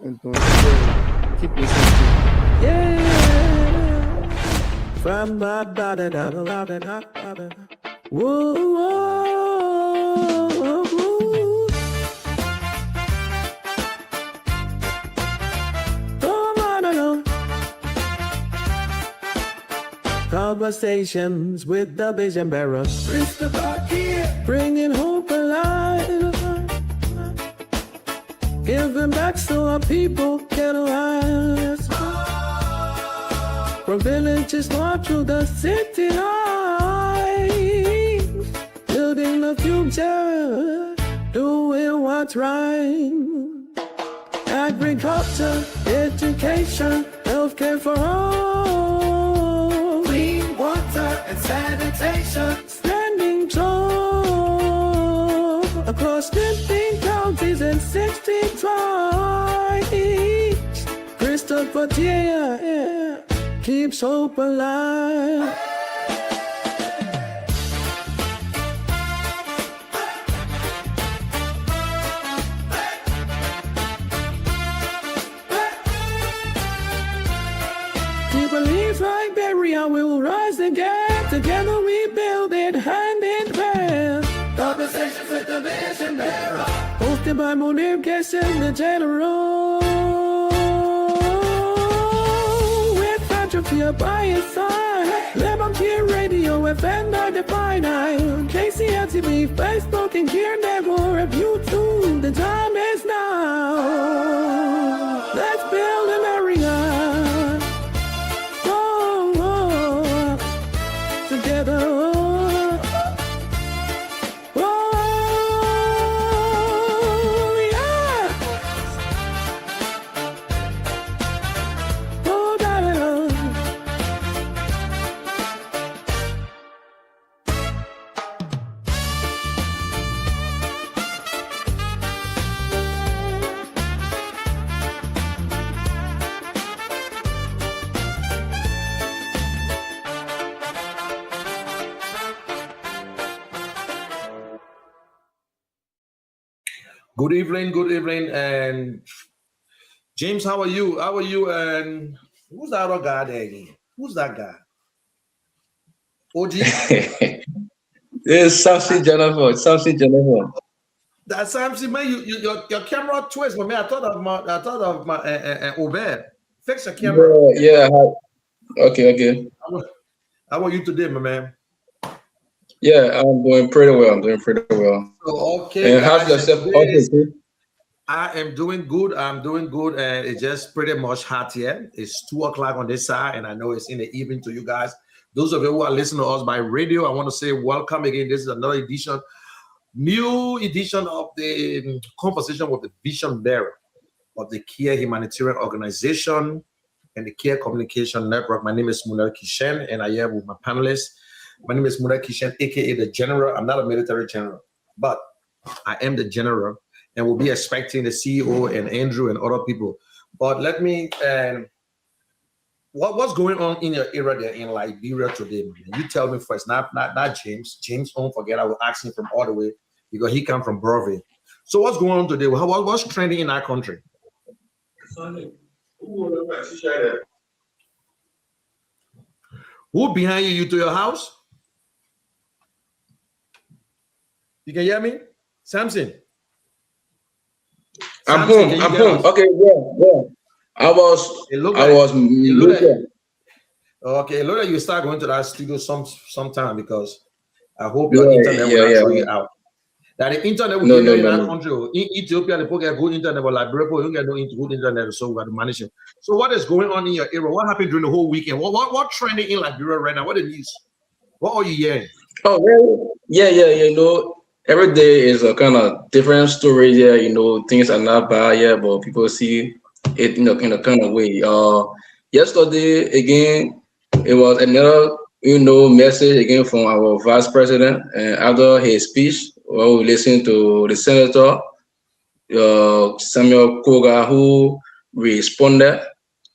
Então, keep listening to. Yeah. From da da da da da da da da. Whoa, whoa, whoa. Conversations with the vision bearer. Bringing hope alive. Giving back so our people can rise. From villages north to the city lights. Building the future, doing what's right. Agriculture, education, healthcare for all. Clean water and sanitation. Standing tall across 15 counties and 16 tribes. Christopher Tia keeps hope alive. We believe Liberia will rise again. Together we build it hand in hand. Conversations with the vision bearer. Hosted by Munir Kessin, the general. With Patricia by his side. Lebanon Radio, FM 95.9. KCLTV, Facebook, and Gear Network of YouTube. The time is now. Let's build an area. Together. Good evening, and James, how are you? And who's that other guy there again? Who's that guy? OG? It's Samson Jennifer. That's Samson, man. Your camera twist, man. I thought of my Obed. Fix your camera. Yeah. Okay. How are you today, my man? Yeah, I'm doing pretty well. Okay. And how's yourself? I am doing good. And it's just pretty much hot here. It's 2:00 on this side, and I know it's in the evening to you guys. Those of you who are listening to us by radio, I want to say welcome again. This is another new edition of the Conversation with the Vision Bearer of the Care Humanitarian Organization and the Care Communication Network. My name is Munir Kishen, and I am with my panelists. My name is Munir Kishen, aka the General. I'm not a military general, but I am the General, and we'll be expecting the CEO and Andrew and other people. But let me, what's going on in your area there in Liberia today, man? You tell me first, not James. James, don't forget, I will ask him from all the way because he come from Broadway. So what's going on today? What's trending in our country? Who behind you to your house? You can hear me? Samson? I'm home. Okay, yeah. I was looking. Okay, look like you start going to that studio sometime because I hope your internet will actually out. That the internet will get in our country. In Ethiopia, they get good internet, but Liberia, you get no good internet, so we got to manage it. So what is going on in your area? What happened during the whole weekend? What trending in Liberia right now? What the news? What are you hearing? Oh, well, yeah. Every day is a kind of different story here. Things are not bad yet, but people see it in a kind of way. Yesterday, again, it was another, message again from our vice president. And after his speech, we listened to the senator, Samuel Koga, who responded.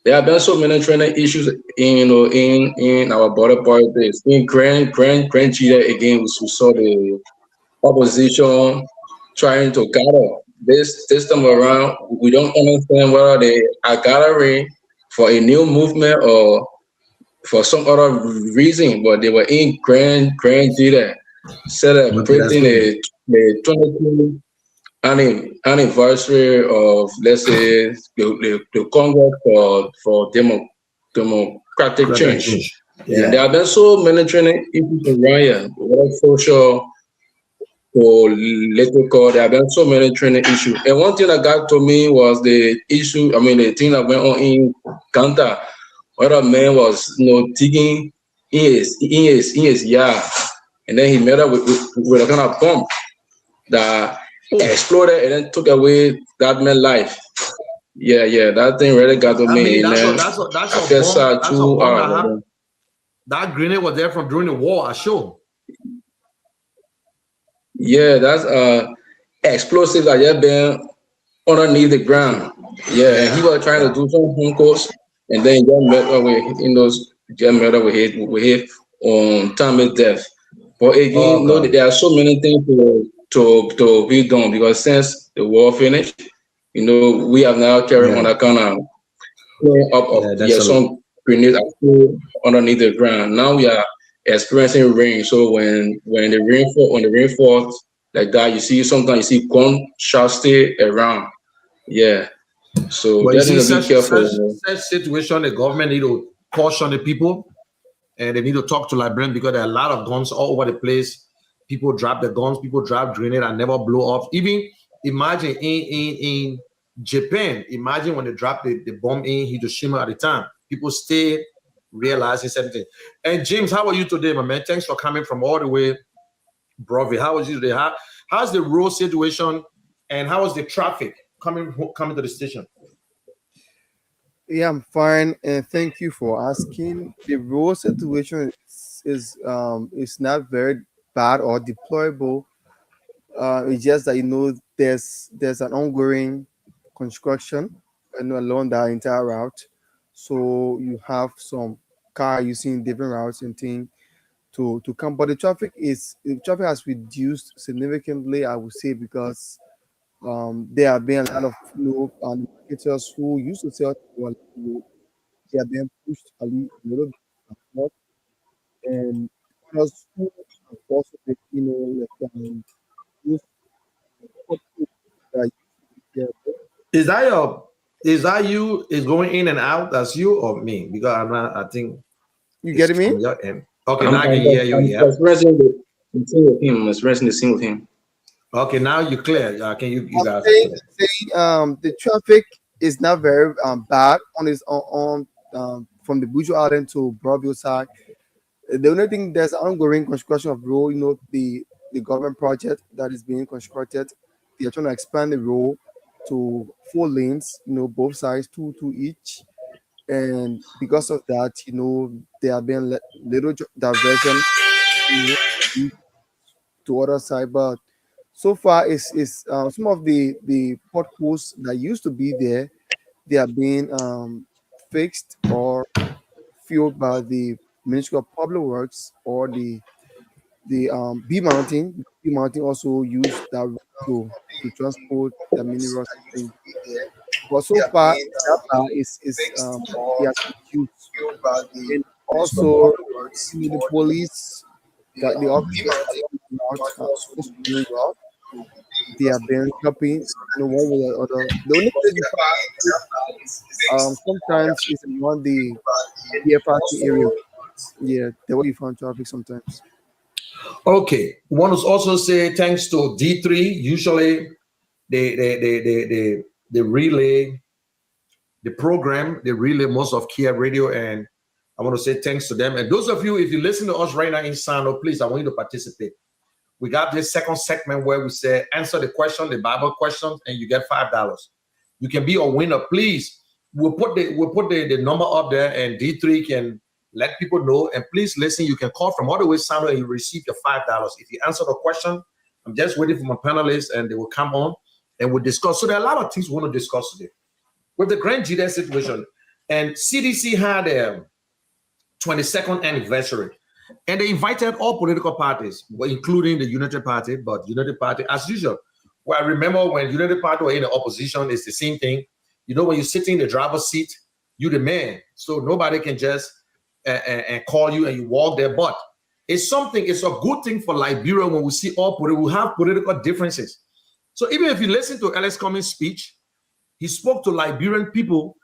There have been so many training issues in our border politics. In Grand Chile again, we saw the opposition trying to gather this time around, we don't understand whether they are gathering for a new movement or for some other reason, but they were in Grand Judah Okay, that's celebrating cool. the 22 anniversary of, let's say, the Congress for democratic Correct, and change. change. And there Yeah. have been so many training issues around here, whether social, political. There have been so many training issues. And one thing that got to me was the issue. I mean, the thing that went on in Kanta, where a man was, digging in his yard, and then he met up with a kind of bomb that exploded and then took away that man's life. Yeah, yeah, that thing really got to I me. mean, And then that's I a felt bomb. sad That's a too. bomb that happened. That grenade was there from during the war. I show. Yeah, that's explosive that just been underneath the ground. Yeah, and he Yeah, was trying to yeah, do some home course, and then he got met up with in those get met up with his time of death. But oh again, god, there are so many things to be done because since the war finished, we have now carried on yeah, that kind of clearing up of, yeah, that's yeah, a some grenades are still underneath the ground. Now we are experiencing rain. So when the rain falls like that, sometimes you see gunshots stay around. Yeah. So but you just need see to be careful. such situation, the government need to caution the people, and they need to talk to librarians because there are a lot of guns all over the place. People drop the guns, people drop grenade and never blow up. Even imagine in Japan, imagine when they drop the bomb in Hiroshima at the time. People stay realizing something. And James, how are you today, my man? Thanks for coming from all the way, Brovy. How was you today? How's the road situation and how was the traffic coming to the station? Yeah, I'm fine, and thank you for asking. The road situation is not very bad or deplorable. It's just that there's an ongoing construction along that entire route, so you have some car using different routes and things to come. But the traffic has reduced significantly, I would say, because there have been a lot of marketers who used to sell they are being pushed a little bit more, and others who have also been, those people that used to be there. Is that your is that you is going in and out? That's you or me? Because I'm not, I think You it's getting me? from your end. Okay, I'm, now I can I'm, hear you. I'm Yeah. experiencing the scene with him. I'm experiencing the scene with him. Okay, now you clear. Can you I'm guys are saying, clear? the traffic is not very bad from the Buju Island to Broadview side. The only thing, there's ongoing construction of road. The government project that is being constructed. They are trying to expand the road to 4 lanes. Both sides, two each. And because of that, there have been little diversion you know, to other side. But so far, is some of the potholes that used to be there, they are being fixed or filled by the Ministry of Public Works or the B Mountain. B Mountain also use that route to transport the minerals and things. But so far, that part is it has reduced. And also, the police, the officers are supposed to do well. They have been helping, one way or other. The only place you find sometimes is around the FRC area. Yeah, the way you find traffic sometimes. Okay. Want to also say thanks to D3. Usually they relay the program, they relay most of Kia Radio, and I want to say thanks to them. And those of you, if you listen to us right now in Sano, please, I want you to participate. We got this second segment where we say answer the question, the Bible questions, and you get $5. You can be a winner. Please, we'll put the number up there, and D3 can let people know. And please listen, you can call from all the way Sano and you receive your $5. If you answer the question, I'm just waiting for my panelists and they will come on and we'll discuss. So there are a lot of things we want to discuss today. With the Grand Judah situation, and CDC had a 22nd anniversary. And they invited all political parties, including the United Party, but United Party, as usual, Well, I remember when United Party were in the opposition, it's the same thing. You know, when you're sitting in the driver's seat, you're the man. So nobody can just call you and you walk there. But it's a good thing for Liberia when we see we have political differences. So even if you listen to Alex Cummings' speech, he spoke to Liberian people.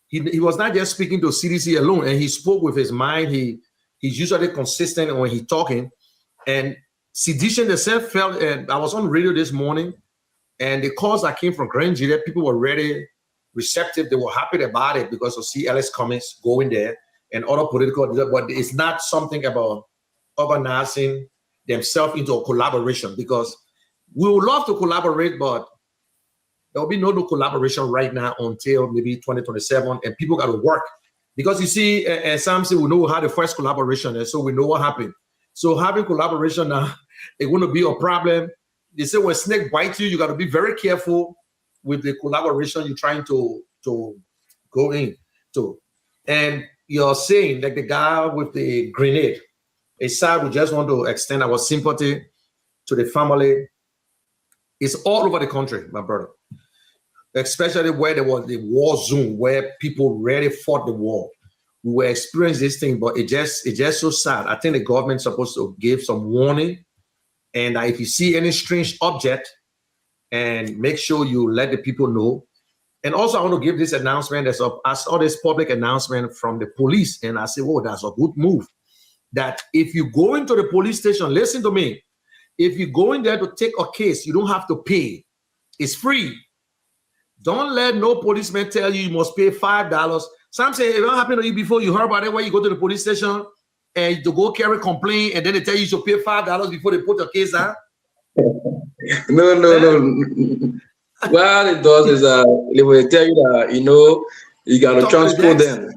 He was not just speaking to CDC alone, and he spoke with his mind. He's usually consistent when he's talking. And sedition themselves felt, and I was on radio this morning, and the calls that came from Grand Jury, people were really receptive. They were happy about it because of see Alex Cummings going there and other political, but it's not something about organizing themselves into a collaboration, because we would love to collaborate, but there will be no collaboration right now until maybe 2027, and people got to work. Because you see, Samson, we know how the first collaboration is, so we know what happened. So having collaboration now, it's going to be a problem. They say when snake bites you, you got to be very careful with the collaboration you're trying to go into. And you're saying, like the guy with the grenade, aside, we just want to extend our sympathy to the family. It's all over the country, my brother. Especially where there was the war zone, where people really fought the war. We were experiencing this thing, but it's just so sad. I think the government's supposed to give some warning. And if you see any strange object, and make sure you let the people know. And also, I want to give this announcement. I saw this public announcement from the police, and I said, "Oh, that's a good move." That if you go into the police station, listen to me. If you go in there to take a case, you don't have to pay. It's free. Don't let no policeman tell you must pay $5. Some say it don't happen to you before. You heard about it when you go to the police station and to go carry complaint, and then they tell you should pay $5 before they put your case on. No. What it does is they will tell you that you gotta transport them.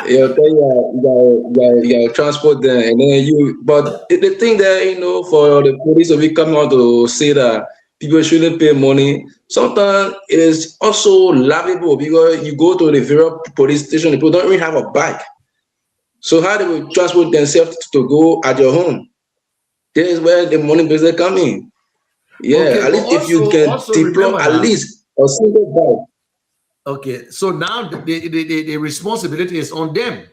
They'll tell you you gotta transport them, and then but the thing that for the police to be coming out to say that people shouldn't pay money, sometimes it is also laughable, because you go to the various police station, people don't even have a bike. So how they will transport themselves to go at your home? This is where the money business come in. Yeah, okay, at least if you can deploy at least a single bike. Okay, so now the responsibility is on them.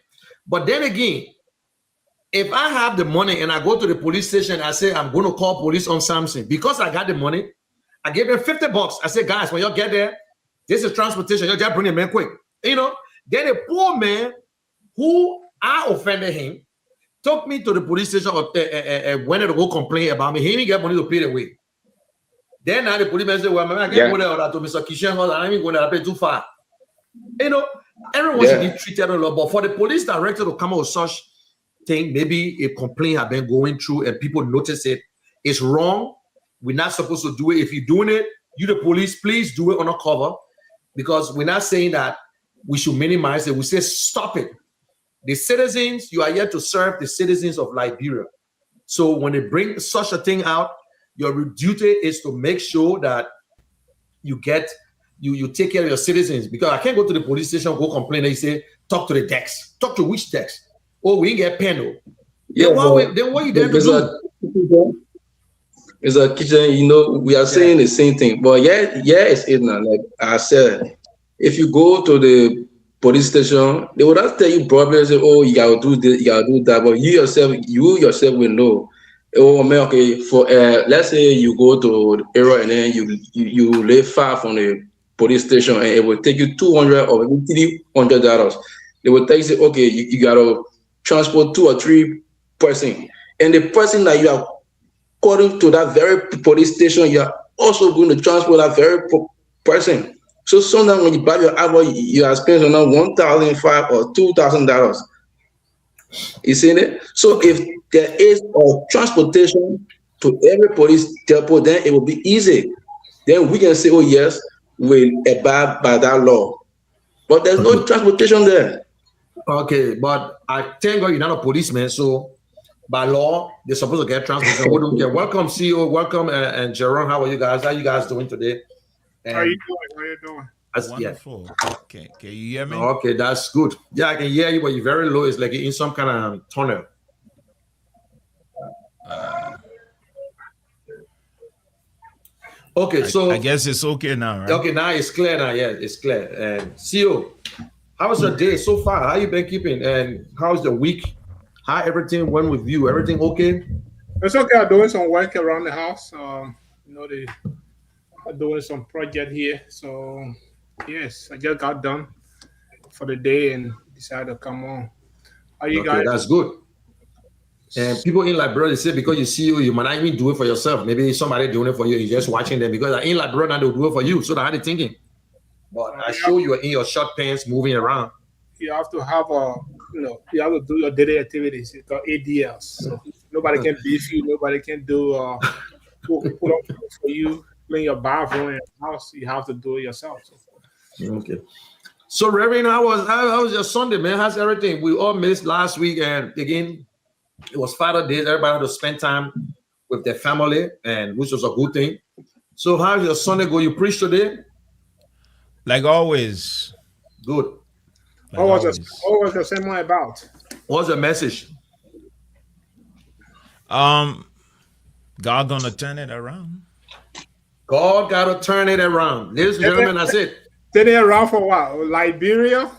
But then again, if I have the money and I go to the police station, I say I'm going to call police on Samson, because I got the money, I give them $50. I say, guys, when y'all get there, this is transportation. Y'all just bring the man quick. Then a poor man who I offended him took me to the police station and went to go complain about me. He didn't get money to pay the way. Then now the policeman said, well, man, I get money to Mr. Kishan Hall, and I'm even going to pay too far. Everyone should be treated a lot. But for the police director to come out with such thing, maybe a complaint has been going through and people notice it. It's wrong. We're not supposed to do it. If you're doing it, you the police, please do it undercover, because we're not saying that we should minimize it. We say stop it. The citizens, you are here to serve the citizens of Liberia. So when they bring such a thing out, your duty is to make sure that you take care of your citizens. Because I can't go to the police station, go complain, and you say, talk to the desk. Talk to which desk? Oh, we didn't get pen. Yeah, then what are you there to do? It's a kitchen, we are saying the same thing. But it's it now. Like I said, if you go to the police station, they will not tell you probably say, oh, you gotta do this, you gotta do that. But you yourself will know. Oh man, okay, for let's say you go to the area and then you live far from the police station, and it will take you $200 or maybe $300. They will tell you, say, okay, you gotta transport 2 or 3 person, and the person that you are calling to that very police station, you are also going to transport that very person. So sometimes when you buy your hour, you are spending on $1,500 or $2,000. You see it? So if there is a transportation to every police depot, then it will be easy. Then we can say, oh yes, we abide by that law. But there's no transportation there. Okay, but I thank God you're not a policeman, so by law, they're supposed to get transportation. We don't care. Welcome, CEO. Welcome, and Jerome. How are you guys? How are you guys doing today? And how are you doing? How are you doing? Wonderful. Yeah. Can you hear me? Okay, that's good. Yeah, I can hear you, but you're very low. It's like in some kind of tunnel. Okay, so I guess it's okay now, right? okay, now it's clear now. Yeah, it's clear. And CEO, how was your day so far? How you been keeping? And how's the week? How everything went with you? Everything okay? It's okay. I'm doing some work around the house. They are doing some project here. So yes, I just got done for the day and decided to come on. How you Okay, guys? that's good. And people in Liberia, they say because you see you might not even do it for yourself. Maybe somebody doing it for you. You're just watching them because in Liberia now they'll do it for you. So that's how they thinking. But I show you are in your short pants moving around. You have to have you have to do your daily activities. It's called ADLs. So nobody can beef you. Nobody can do put up for you. Clean your bathroom and your house. You have to do it yourself. So. Okay. So Reverend, how was your Sunday, man? How's everything? We all missed last week, and again, it was Father's Day. Everybody had to spend time with their family, and which was a good thing. So how's your Sunday go? You preached today? Like always. Good. Like What always. was the sermon about? What's the message? God gonna turn it around. God gotta turn it around. Ladies and gentlemen, that's it. Turn it around for what? Liberia?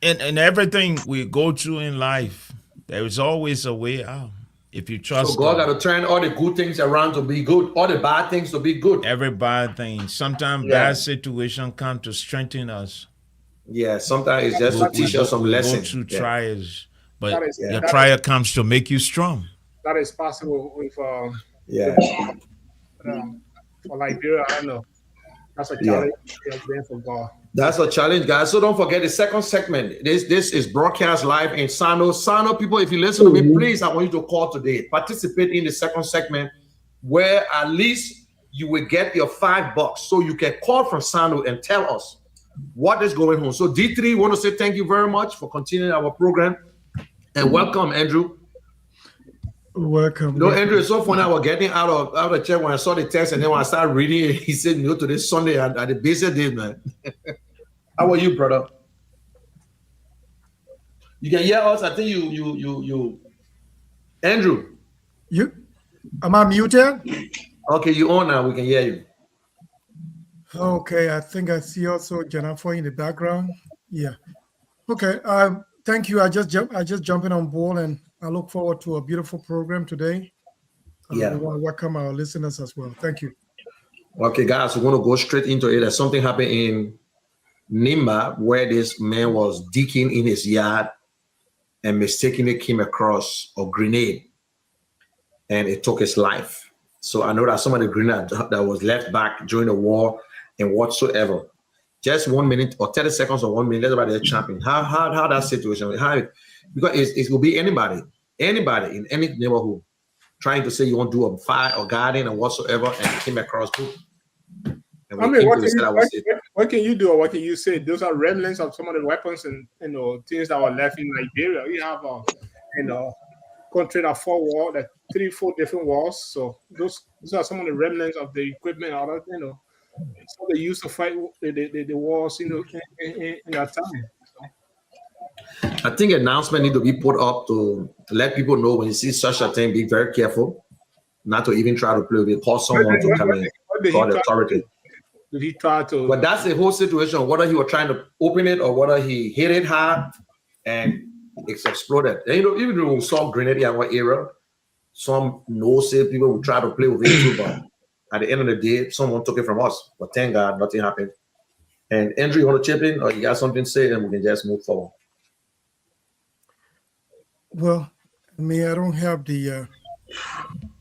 And everything we go through in life, there is always a way out. If you trust So God gotta turn all the good things around to be good, all the bad things to be good. every bad thing. Sometimes bad situation come to strengthen us. Yeah, sometimes it's just to teach us some We go lessons. through Yeah. trials, but That is- the that- trial comes to make you strong. That is possible with Yeah. for Liberia. I don't know. That's a challenge there for God. That's a challenge, guys. So don't forget the second segment. This is broadcast live in Sano. Sano people, if you listen to me, please, I want you to call today. Participate in the second segment where at least you will get your $5. So you can call from Sano and tell us what is going on. So D3, want to say thank you very much for continuing our program. And welcome, Andrew. Welcome. You know, Andrew, it's so funny. I was getting out of the chair when I saw the text, and then when I started reading it, he said, "No, today Sunday at the busy day, man." How are you, brother? You can hear us. I think you. Andrew. You, am I muted? Okay, you on now. We can hear you. Okay, I think I see also Jennifer in the background. Yeah. Okay. Thank you. I just jumping on board, and I look forward to a beautiful program today. Yeah. We want to welcome our listeners as well. Thank you. Okay, guys, we're going to go straight into it. There's something happened in Nimba where this man was digging in his yard and mistakenly came across a grenade, and it took his life. So I know that some of the grenade that was left back during the war and whatsoever. Just 1 minute or 30 seconds or 1 minute, everybody is champing. How that situation? Because it will be anybody in any neighborhood trying to say you want to do a fire or garden or whatsoever, and came across people. And I mean, what what can you do or what can you say? Those are remnants of some of the weapons and things that were left in Liberia. We have country that 4 wars, like 3-4 different wars. So those are some of the remnants of the equipment, all that, so they used to fight the wars, in that time. I think announcement need to be put up to let people know when you see such a thing, be very careful, not to even try to play with it. Call someone to come in, call the authority. Did he try to? But that's the whole situation. Whether he was trying to open it or whether he hit it hard and it's exploded. And, even though we saw grenade in our era, some no-safe people would try to play with it too, but at the end of the day, someone took it from us. But thank God, nothing happened. And Andrew, you want to chip in or you got something to say and we can just move forward? Well, I mean, I don't have the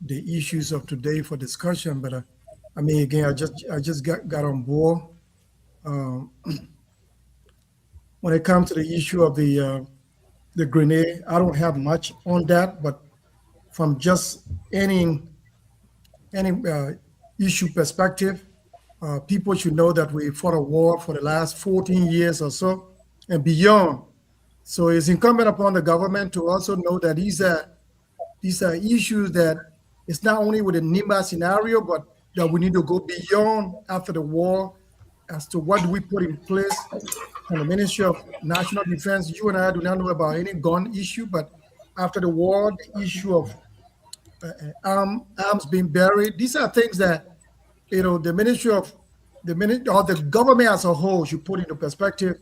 issues of today for discussion, but I mean, again, I just got on board. When it comes to the issue of the grenade, I don't have much on that, but from just any issue perspective, people should know that we fought a war for the last 14 years or so and beyond. So it's incumbent upon the government to also know that these are issues that it's not only with the Nimba scenario, but that we need to go beyond after the war as to what do we put in place from the Ministry of National Defense. You and I do not know about any gun issue, but after the war, the issue of arms being buried, these are things that the Ministry of or the government as a whole should put into perspective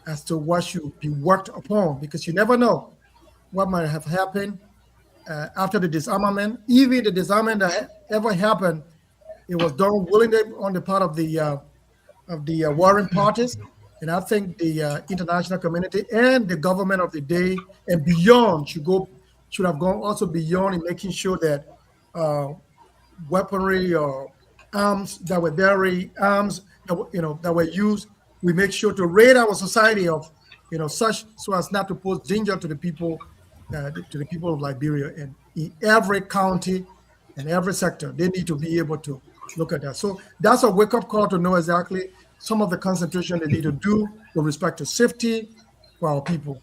as to what should be worked upon, because you never know what might have happened after the disarmament. Even the disarmament that ever happened, it was done willingly on the part of the warring parties. And I think the international community and the government of the day and beyond should have gone also beyond in making sure that weaponry or arms that were buried, arms that were used, we make sure to rid our society of such, so as not to pose danger to the people of Liberia. And in every county and every sector, they need to be able to look at that. So that's a wake-up call to know exactly some of the concentration they need to do with respect to safety for our people.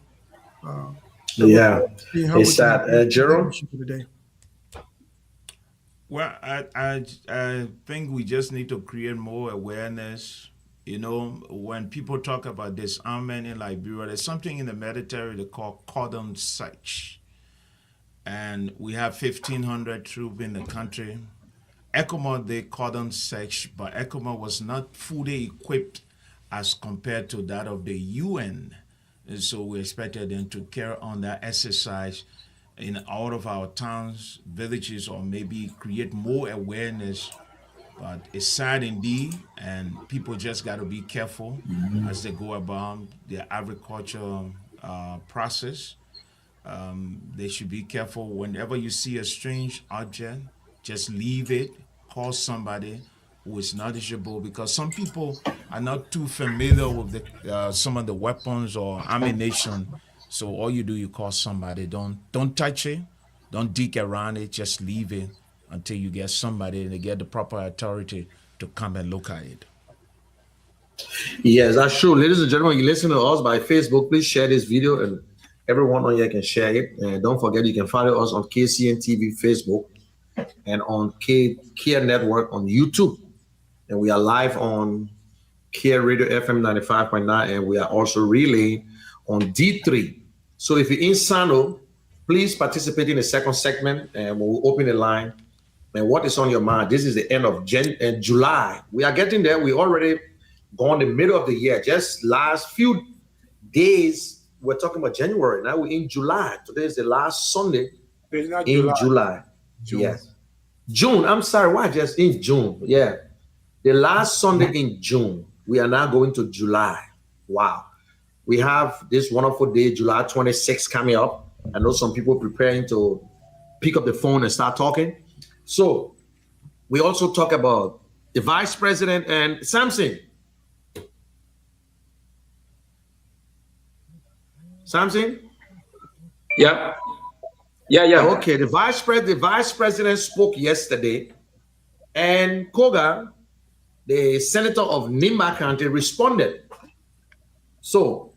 Yeah, it's that, Jerome. Today. Well, I think we just need to create more awareness. When people talk about disarmament in Liberia, there's something in the military they call cordon search. And we have 1,500 troops in the country. ECOMA, they cordon search, but ECOMA was not fully equipped as compared to that of the UN. And so we expected them to carry on that exercise in all of our towns, villages, or maybe create more awareness. But it's sad indeed, and people just got to be careful as they go about their agriculture process. They should be careful. Whenever you see a strange object, just leave it, call somebody who is knowledgeable, because some people are not too familiar with some of the weapons or ammunition. So all you do, you call somebody. Don't touch it. Don't dig around it. Just leave it until you get somebody and they get the proper authority to come and look at it. Yes, that's true. Ladies and gentlemen, you listen to us by Facebook. Please share this video, and everyone on here can share it. And don't forget, you can follow us on KCN TV Facebook and on Care Network on YouTube. And we are live on Care Radio FM 95.9, and we are also relaying on D3. So if you're in Sano, please participate in the second segment, and we'll open the line. And what is on your mind? This is the end of July. We are getting there. We already gone the middle of the year. Just last few days, we're talking about January. Now we're in July. Today is the last Sunday in July. June. Yes. June. I'm sorry. Why just in June? Yeah. The last Sunday in June. We are now going to July. Wow. We have this wonderful day, July 26th, coming up. I know some people preparing to pick up the phone and start talking. So we also talk about the vice president and Samson. Samson? Yeah. Okay, the vice president spoke yesterday, and Koga, the senator of Nimba County, responded. So,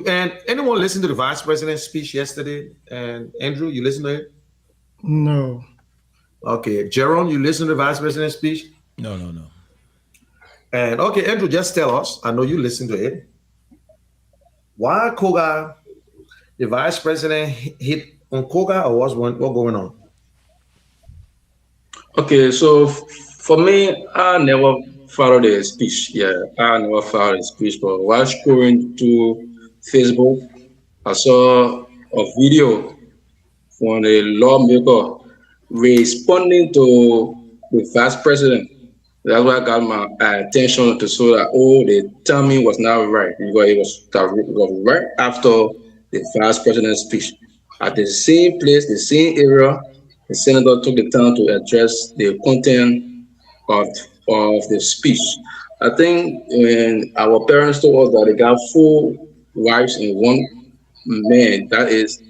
and anyone listen to the vice president's speech yesterday? And Andrew, you listen to it? No. Okay, Jerome, you listen to the vice president's speech? No. And okay, Andrew, just tell us. I know you listened to it. Why Koga, the vice president, hit on Koga, or what's going on? Okay, so for me, I never followed the speech. Yeah, I never followed the speech, but while scrolling to Facebook, I saw a video from the lawmaker responding to the vice president. That's why I got my attention to so that the timing was not right, because it was right after the vice president's speech. At the same place, the same area, the senator took the time to address the content of the speech. I think when our parents told us that they got 4 wives and 1 man, that is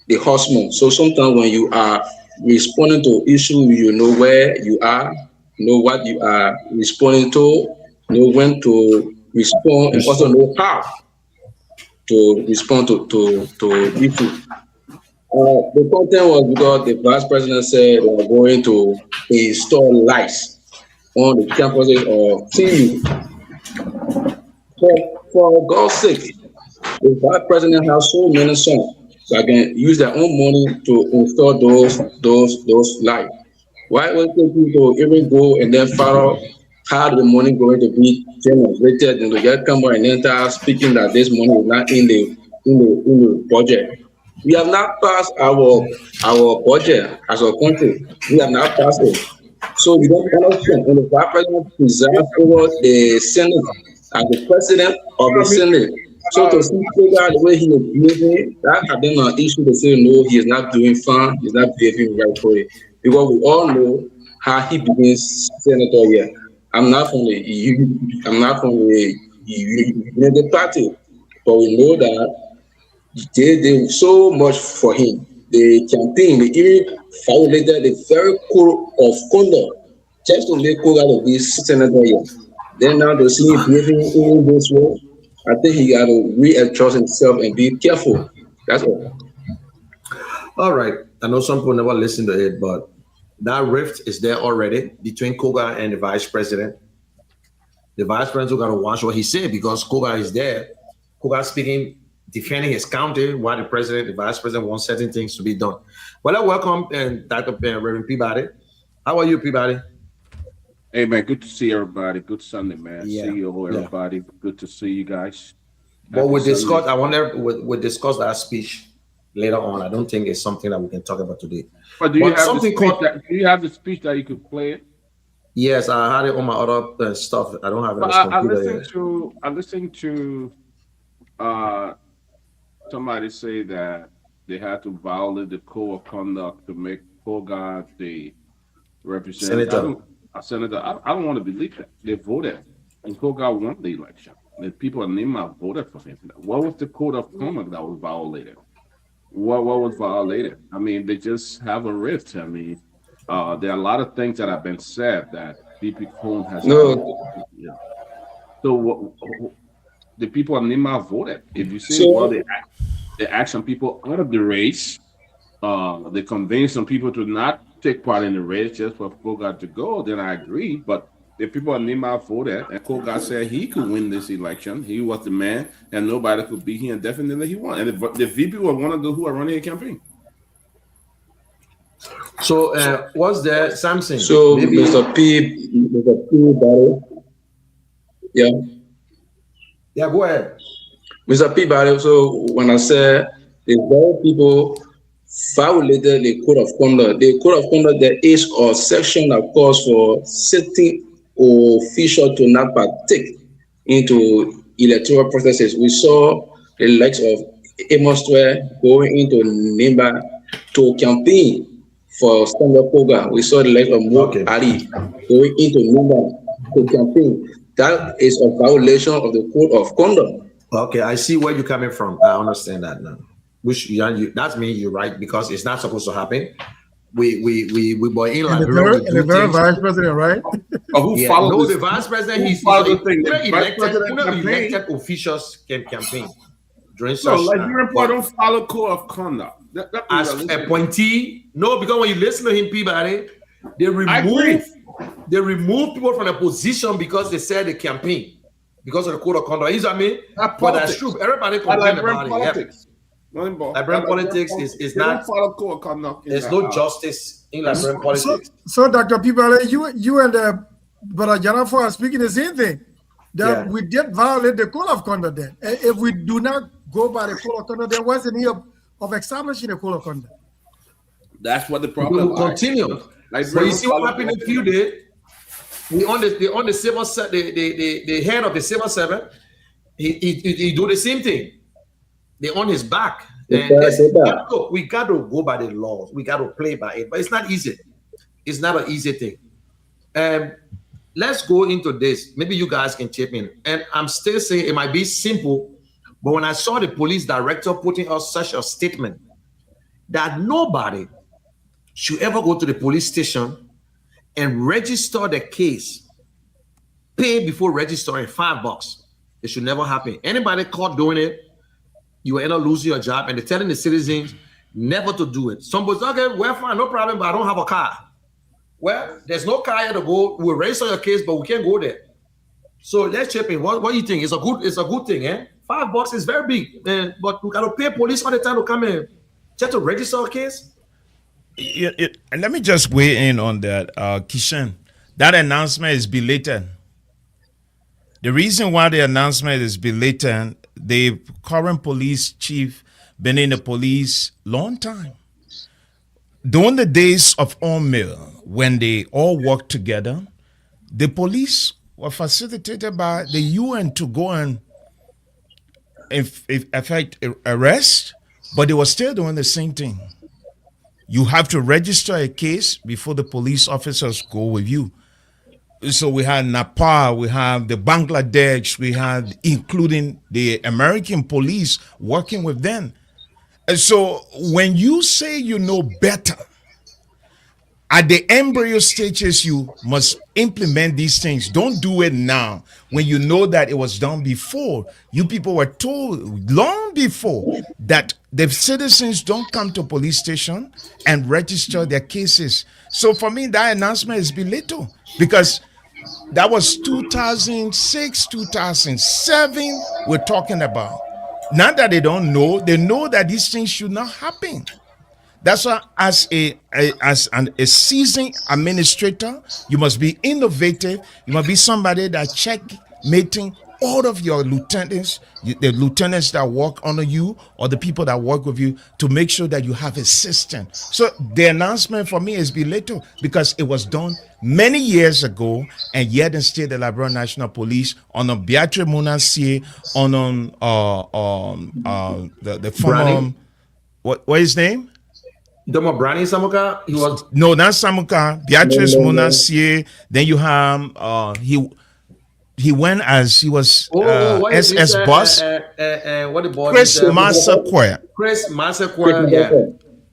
the husband. So sometimes when you are responding to issue, you know where you are, know what you are responding to, know when to respond, and also know how to respond to issue. The content was because the vice president said they were going to install lights on the campuses of TU. For God's sake, the vice president has so many sons, so I can use their own money to install those lights. Why was it people even go and then follow how the money going to be generated and to get come and then start speaking that this money is not in the budget. We have not passed our budget as a country. We have not passed it. So we don't understand. And the vice president presides over the Senate as the president of the Senate. So to see the way he is behaving, that has been an issue to say no, he is not doing fine, he's not behaving rightfully. Because we all know how he begins senator here. I'm not from the party, but we know that they did so much for him. The campaign, they even violated the very code of conduct just to make Koga of this senator here. Then now to see him behaving in this way, I think he got to readjust himself and be careful. That's all. All right. I know some people never listen to it, but that rift is there already between Koga and the vice president. The vice president got to watch what he said because Koga is there. Koga speaking, defending his county, while the president, the vice president wants certain things to be done. Well, I welcome Dr. Reverend Peabody. How are you, Peabody? Hey man, good to see everybody. Good Sunday, man. Yeah. See you, everybody. Yeah. Good to see you guys. But we'll discuss. I wonder we'll discuss that speech later on. I don't think it's something that we can talk about today. But do you have the speech that you could play it? Yes, I had it on my other stuff. I don't have it. I listened to somebody say that they had to violate the code of conduct to make Koga the representative. Senator, I don't want to believe that. They voted and Koga won the election. The people in Nima voted for him. What was the code of conduct that was violated? What was violated? I mean, they just have a rift. I mean, there are a lot of things that have been said that BP Cone has. No. So the people in Nima voted. If you say, they asked some people out of the race, they convinced some people to not take part in the race just for Koga to go, then I agree. But the people in Nima voted, and Koga said he could win this election. He was the man, and nobody could beat him, and definitely he won. And the VP was one of those who are running a campaign. So, what's there, Samson? So, Mr. P, Barrow. Yeah. Yeah, go ahead. Mr. P. Barrow, so when I said the very people violated the code of conduct. The code of conduct, there is a section that calls for sitting official to not partake into electoral processes. We saw the likes of Amos going into Nimba to campaign for Standard Koga. We saw the likes of Mo Ali going into Nimba to campaign. That is a violation of the code of conduct. Okay, I see where you're coming from. I understand that now. Which that means you're right because it's not supposed to happen. We were in Liberia. And the very vice president, right? Who followed the vice president? He's elected officials can campaign during such. So Liberian people don't follow code of conduct. As appointee, no, because when you listen to him, Peabody, they remove people from the position because they said they campaign because of the code of conduct. You know what I mean? But that's true. Everybody complain about politics. Liberian politics is not. There's no justice in Liberian politics. So Dr. Peabody, you and Brother Janafo are speaking the same thing. That we did violate the code of conduct then. If we do not go by the code of conduct, there wasn't need of establishing the code of conduct. That's what the problem will continue. But you see what happened in a few days? On the civil the head of the civil servant, he do the same thing. They're on his back. And we got to go by the laws. We got to play by it. But it's not easy. It's not an easy thing. Let's go into this. Maybe you guys can chip in. And I'm still saying it might be simple, but when I saw the police director putting out such a statement that nobody should ever go to the police station and register the case, pay before registering $5. It should never happen. Anybody caught doing it, you will end up losing your job, and they're telling the citizens never to do it. Somebody's okay, well, fine, no problem, but I don't have a car. Well, there's no car here to go. We'll register your case, but we can't go there. So let's chip in. What do you think? It's a good thing, eh? $5 is very big, but we gotta pay police all the time to come in just to register a case. And let me just weigh in on that, Kishan. That announcement is belated. The reason why the announcement is belated, the current police chief been in the police long time. During the days of Mill, when they all worked together, the police were facilitated by the UN to go and effect arrest, but they were still doing the same thing. You have to register a case before the police officers go with you. So we have Nepal, we have the Bangladesh, we have including the American police working with them. And so when you say you know better, at the embryo stages, you must implement these things. Don't do it now when you know that it was done before. You people were told long before that the citizens don't come to police station and register their cases. So for me, that announcement is belittled because that was 2006, 2007 we're talking about. Now that they don't know, they know that these things should not happen. That's why, as a seasoned administrator, you must be innovative. You must be somebody that checkmating all of your lieutenants, the lieutenants that work under you, or the people that work with you, to make sure that you have a system. So the announcement for me is belittled because it was done many years ago, and yet and still the Liberia National Police on Beatrice Munasie, on the former Brani? what is his name? Domo Brani Samuka, he was No, not Samuka. Beatrice Munasie. Then you have he went as he was what is this, SS boss. what the boy Chris is, Massaquoi. Chris Massaquoi, yeah.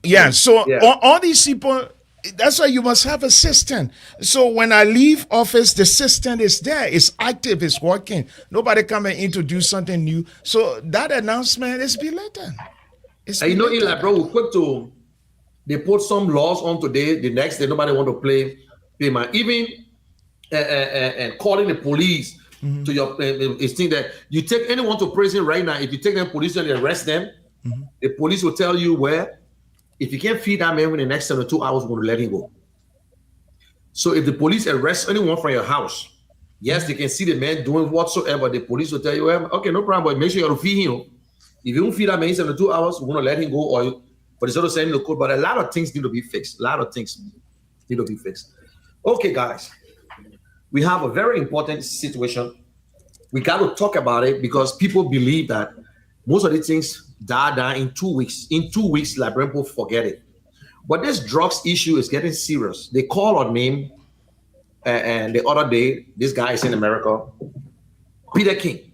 Yeah. So Yeah. all these people. That's why you must have a system. So when I leave office, the system is there. It's active. It's working. Nobody come and introduce something new. So that announcement is belated. It's And you know, belated. Eli, bro, we're quick to they put some laws on today. The next day, nobody want to play man. Even and calling the police to your is thing that you take anyone to prison right now. If you take them police and they arrest them, the police will tell you where. If you can't feed that man within the next 72 hours, we're going to let him go. So if the police arrest anyone from your house, yes, they can see the man doing whatsoever. The police will tell you, well, okay, no problem, but make sure you feed him. If you don't feed that man in 72 hours, we're going to let him go. Or but it's also saying the code. But a lot of things need to be fixed. A lot of things need to be fixed. Okay, guys, we have a very important situation. We got to talk about it because people believe that most of these things die down in 2 weeks. In 2 weeks, Liberian people forget it. But this drugs issue is getting serious. They call on me, and the other day, this guy is in America, Peter King.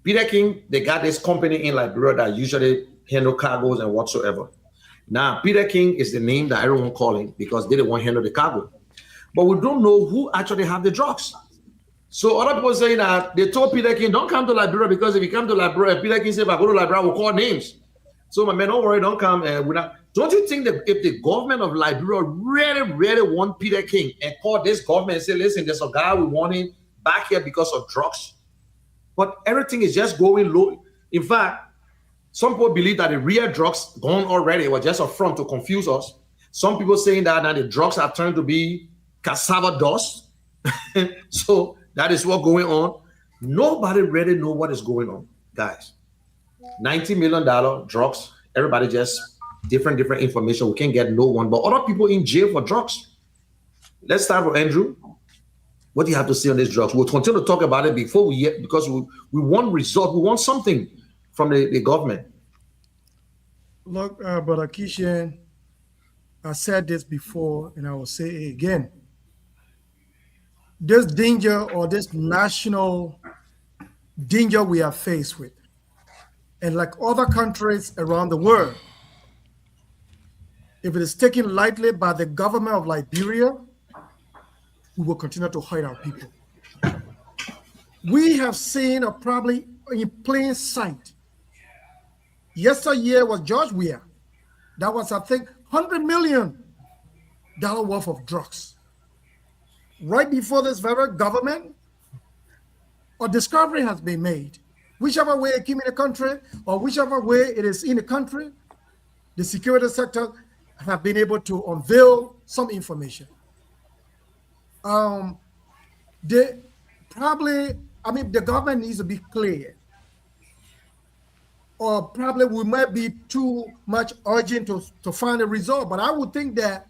Peter King, they got this company in Liberia that usually handle cargoes and whatsoever. Now, Peter King is the name that everyone calling because they don't want to handle the cargo. But we don't know who actually have the drugs. So other people saying that they told Peter King, don't come to Liberia because if you come to Liberia, Peter King said, if I go to Liberia, we'll call names. So my man, don't worry, don't come. Don't you think that if the government of Liberia really want Peter King and call this government and say, listen, there's a guy we want him back here because of drugs, but everything is just going low. In fact, some people believe that the real drugs gone already. It was just a front to confuse us. Some people saying that now the drugs are turned to be cassava dust. So that is what's going on. Nobody really know what is going on, guys. $90 million drugs. Everybody just different information. We can't get no one, but other people in jail for drugs. Let's start with Andrew. What do you have to say on these drugs? We'll continue to talk about it before we get because we want result. We want something from the government. Look, Brother Kishan, I said this before and I will say it again. This danger or this national danger we are faced with, and like other countries around the world, if it is taken lightly by the government of Liberia, we will continue to hurt our people. We have seen, or probably in plain sight, yesteryear was George Weah. That was, I think, $100 million worth of drugs. Right before this very government, a discovery has been made. Whichever way it came in the country, or whichever way it is in the country, the security sector have been able to unveil some information. They probably, I mean, the government needs to be clear, or probably we might be too much urgent to find a result. But I would think that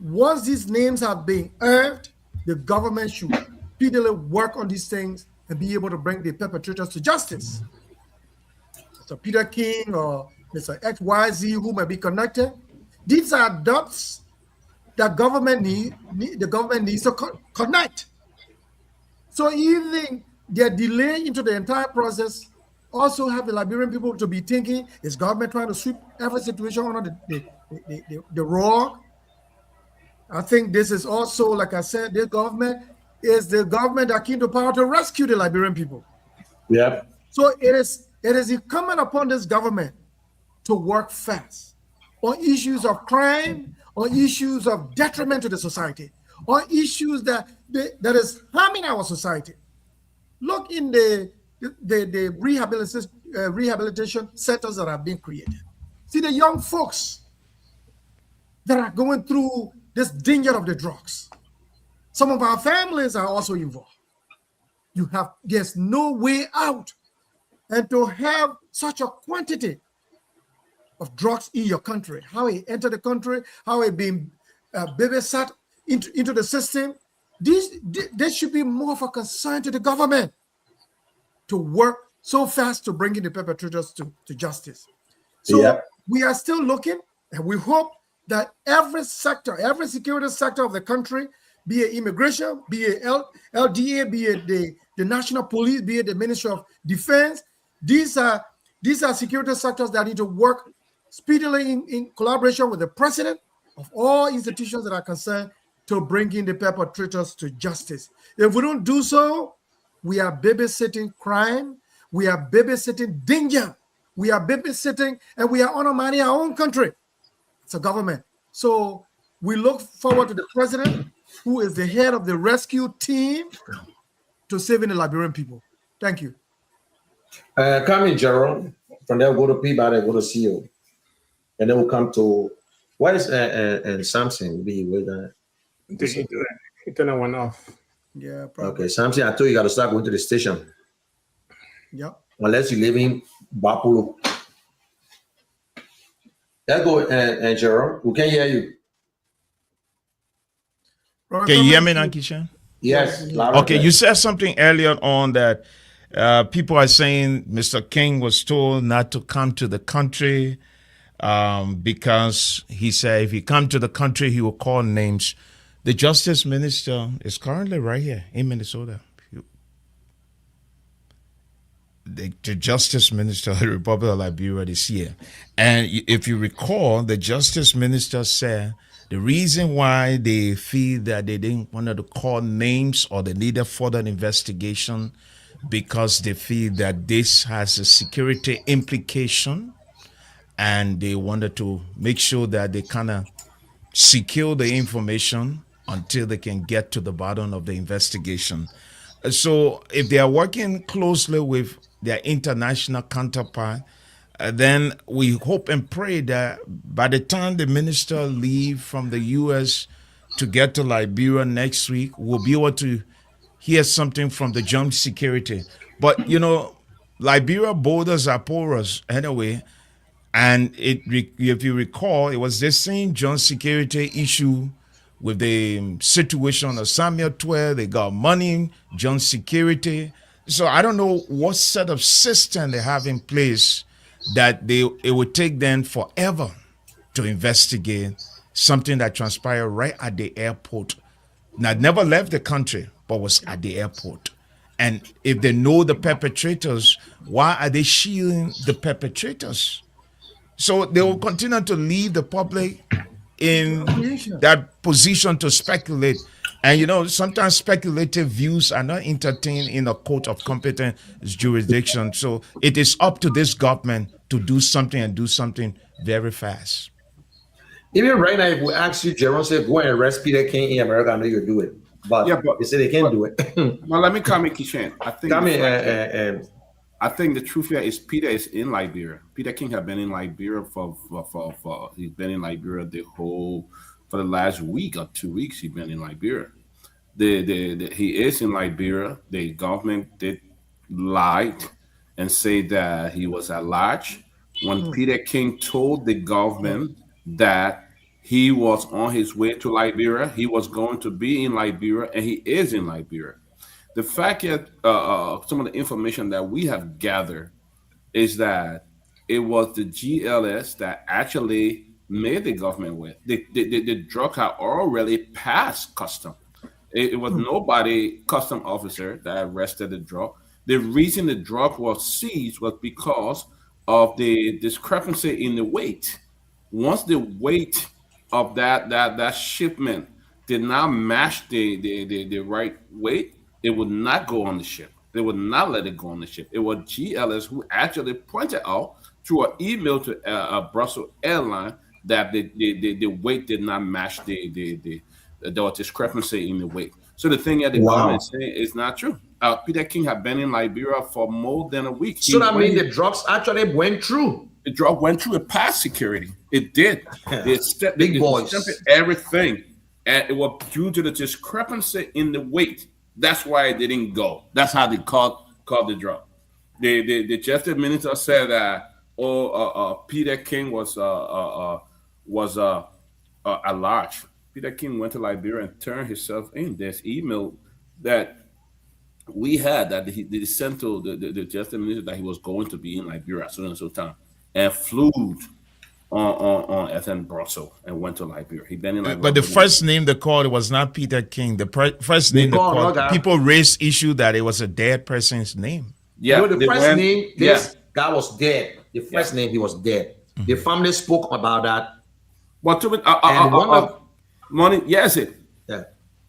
once these names have been earned, the government should speedily work on these things and be able to bring the perpetrators to justice. Mr. Peter King or Mr. XYZ, who may be connected, these are dots that the government needs to connect. So even their delay into the entire process also have the Liberian people to be thinking, is government trying to sweep every situation under the rug? I think this is also, like I said, this government is the government that came to power to rescue the Liberian people. Yeah. So it is incumbent upon this government to work fast on issues of crime, on issues of detriment to the society, on issues that is harming our society. Look in the rehabilitation centers that have been created. See the young folks that are going through this danger of the drugs. Some of our families are also involved. There's no way out. And to have such a quantity of drugs in your country, how it entered the country, how it being babysat into the system, this should be more of a concern to the government to work so fast to bring in the perpetrators to justice. So we are still looking, and we hope that every security sector of the country, be it immigration, be it LDA, be it the national police, be it the Ministry of Defense, these are security sectors that need to work speedily in collaboration with the president of all institutions that are concerned to bring in the perpetrators to justice. If we don't do so, we are babysitting crime, we are babysitting danger, we are babysitting, and we are undermining our own country. It's a government. So we look forward to the president, who is the head of the rescue team, to saving the Liberian people. Thank you. Come in, Gerald. From there, we'll go to Peabody, go to CEO. And then we'll come to, what is Samson be with that? The internet went off. Yeah, probably. Okay, Samson, I told you got to start going to the station. Yeah. Unless you live in Bapulu. Let's go, and Gerald. We can hear you. Can you hear me now, Kishan? Yes. Okay, you said something earlier on that people are saying Mr. King was told not to come to the country because he said if he come to the country, he will call names. The Justice Minister is currently right here in Minnesota. The Justice Minister of the Republic of Liberia is here. And if you recall, the Justice Minister said the reason why they feel that they didn't want to call names or they needed further investigation because they feel that this has a security implication and they wanted to make sure that they kind of secure the information until they can get to the bottom of the investigation. So if they are working closely with their international counterpart, then we hope and pray that by the time the minister leave from the U.S. to get to Liberia next week, we'll be able to hear something from the joint security. But, you know, Liberia borders are porous anyway. And if you recall, it was the same joint security issue with the situation of Samuel 12. They got money, joint security. So I don't know what set of system they have in place that it would take them forever to investigate something that transpired right at the airport. Now, never left the country, but was at the airport. And if they know the perpetrators, why are they shielding the perpetrators? So they will continue to leave the public in that position to speculate. And, you know, sometimes speculative views are not entertained in a court of competent jurisdiction. So it is up to this government to do something and do something very fast. Even right now, if we ask you, Jerome said, go and arrest Peter King in America, I know you'll do it. But, they say they can't do it. Well, let me comment, Kishan. I think the truth here is Peter is in Liberia. Peter King has been in Liberia for he's been in Liberia for the last week or 2 weeks. He's been in Liberia. He is in Liberia. The government did lie and say that he was at large. When Peter King told the government that he was on his way to Liberia, he was going to be in Liberia, and he is in Liberia. The fact that some of the information that we have gathered is that it was the GLS that actually made the government with. The drug had already passed custom. It was nobody custom officer that arrested the drug. The reason the drug was seized was because of the discrepancy in the weight. Once the weight of that shipment did not match the right weight, it would not go on the ship. They would not let it go on the ship. It was GLS who actually pointed out through an email to a Brussels airline that the weight did not match there was discrepancy in the weight. So the thing that the government is saying is not true. Peter King had been in Liberia for more than a week. So that means the drugs actually went through. The drug went through. It passed security. It did. Big boys. Everything, and it was due to the discrepancy in the weight. That's why it didn't go. That's how they called the drug. The justice minister said that Peter King was at large. Peter King went to Liberia and turned himself in. There's email that we had that they sent to the justice minister that he was going to be in Liberia soon and so time, and flew on FN Brussels and went to Liberia. He been in Liberia. But the first name they called, it was not Peter King. The first name they called, people raised issue that it was a dead person's name. Yeah, you know, the first name, this guy was dead. The first name, he was dead. The family spoke about that. But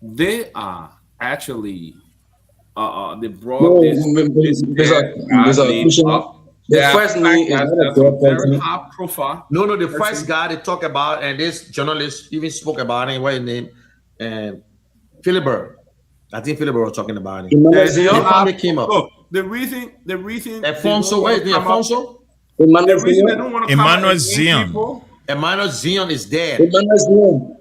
they are actually they brought the first name is not a very high profile. No, the first guy they talk about, and this journalist even spoke about it. What his name? And Philibert. I think Philibert was talking about it. The family came up. Look, the reason Alfonso, what is the Alfonso? Emmanuel Zion. Emmanuel Zion is dead. Emmanuel Zion.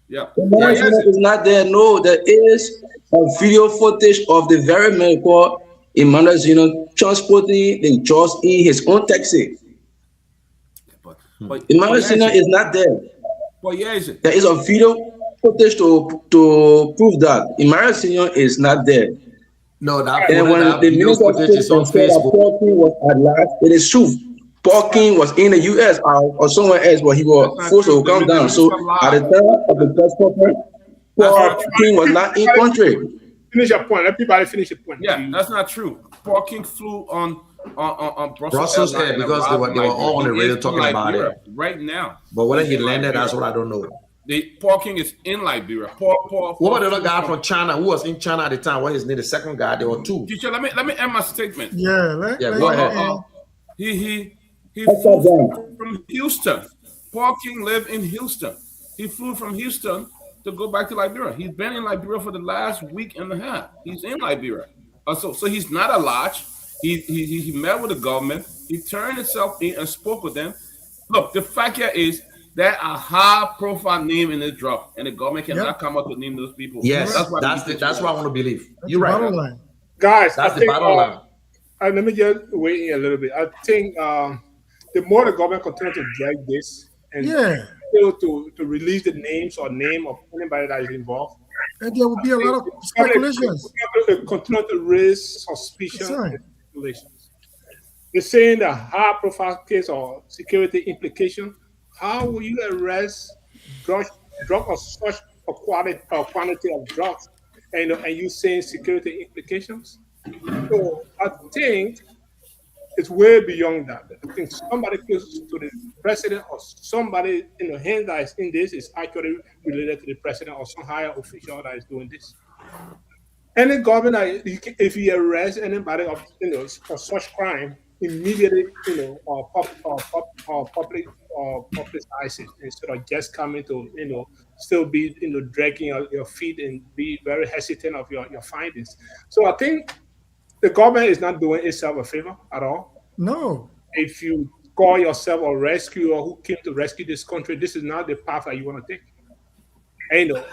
Yeah. Emmanuel Zion is not there. No, there is a video footage of the very man called Emmanuel Zion transporting the drugs in his own taxi. But Emmanuel Zion is not there. Well, yeah, is it? There is a video footage to prove that Emmanuel Zion is not there. No, that and when the minister is on Facebook, Paul King was at last, it is true. Paul King was in the US or somewhere else, but he was forced to come down. So at the time of the press conference, Paul King was not in country. Finish your point. Let people finish your point. Yeah, that's not true. Paul King flew on Brussels Air because they were all on the radio talking about it right now. But whether he landed, that's what I don't know. Paul King is in Liberia. What about the other guy from China who was in China at the time? What is his name? The second guy, there were two. Teacher, let me end my statement. Go ahead. He flew from Houston. Paul King lived in Houston. He flew from Houston to go back to Liberia. He's been in Liberia for the last week and a half. He's in Liberia. So he's not a lodge. He met with the government. He turned himself in and spoke with them. Look, the fact here is that a high-profile name in this drop, and the government cannot come up to name those people. Yes, that's what I want to believe. You're right. Guys, that's the bottom line. Let me just weigh in a little bit. I think the more the government continues to drag this and to release the names or name of anybody that is involved, and there will be a lot of speculations. Continue to raise suspicion and speculations. They're saying the high-profile case or security implication. How will you arrest drug of such a quantity of drugs, and you saying security implications? So I think it's way beyond that. I think somebody close to the president or somebody in the hand that is in this is actually related to the president or some higher official that is doing this. Any government, if he arrests anybody of for such crime, immediately publicize it instead of just coming to still be dragging your feet and be very hesitant of your findings. So I think the government is not doing itself a favor at all. No. If you call yourself a rescuer who came to rescue this country, this is not the path that you want to take. And, the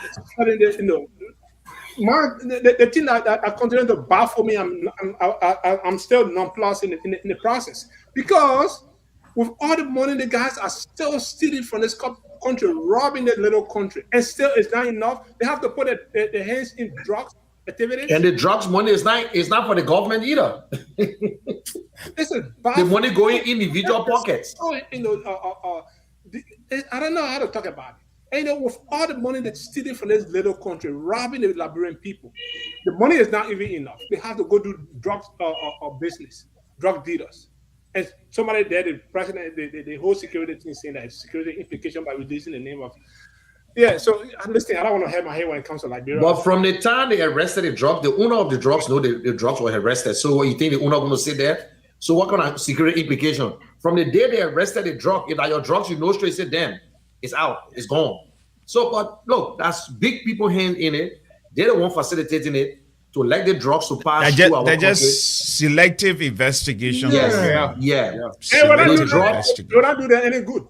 thing that continues to baffle me, I'm still nonplussed in the process, because with all the money the guys are still stealing from this country, robbing that little country, and still it's not enough. They have to put their hands in drugs activities. And the drugs money is not for the government either. This is the money going in individual pockets. I don't know how to talk about it. And with all the money that's stealing from this little country, robbing the Liberian people, the money is not even enough. They have to go do drugs business, drug dealers. And somebody there, the president, the whole security thing saying that it's security implication by releasing the name of. Yeah, so I'm listening. I don't want to have my head when it comes to Liberia. But from the time they arrested the drug, the owner of the drugs know the drugs were arrested. So what, you think the owner going to sit there? So what kind of security implication? From the day they arrested the drug, if that your drugs, you know straight, say, damn, it's out, it's gone. So, but look, that's big people hand in it. They're the one facilitating it to let the drugs to pass through our country. They're just selective investigation. Yeah. Hey, we're not doing that any good.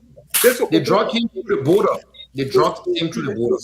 The drug came through the border. The drugs came through the border.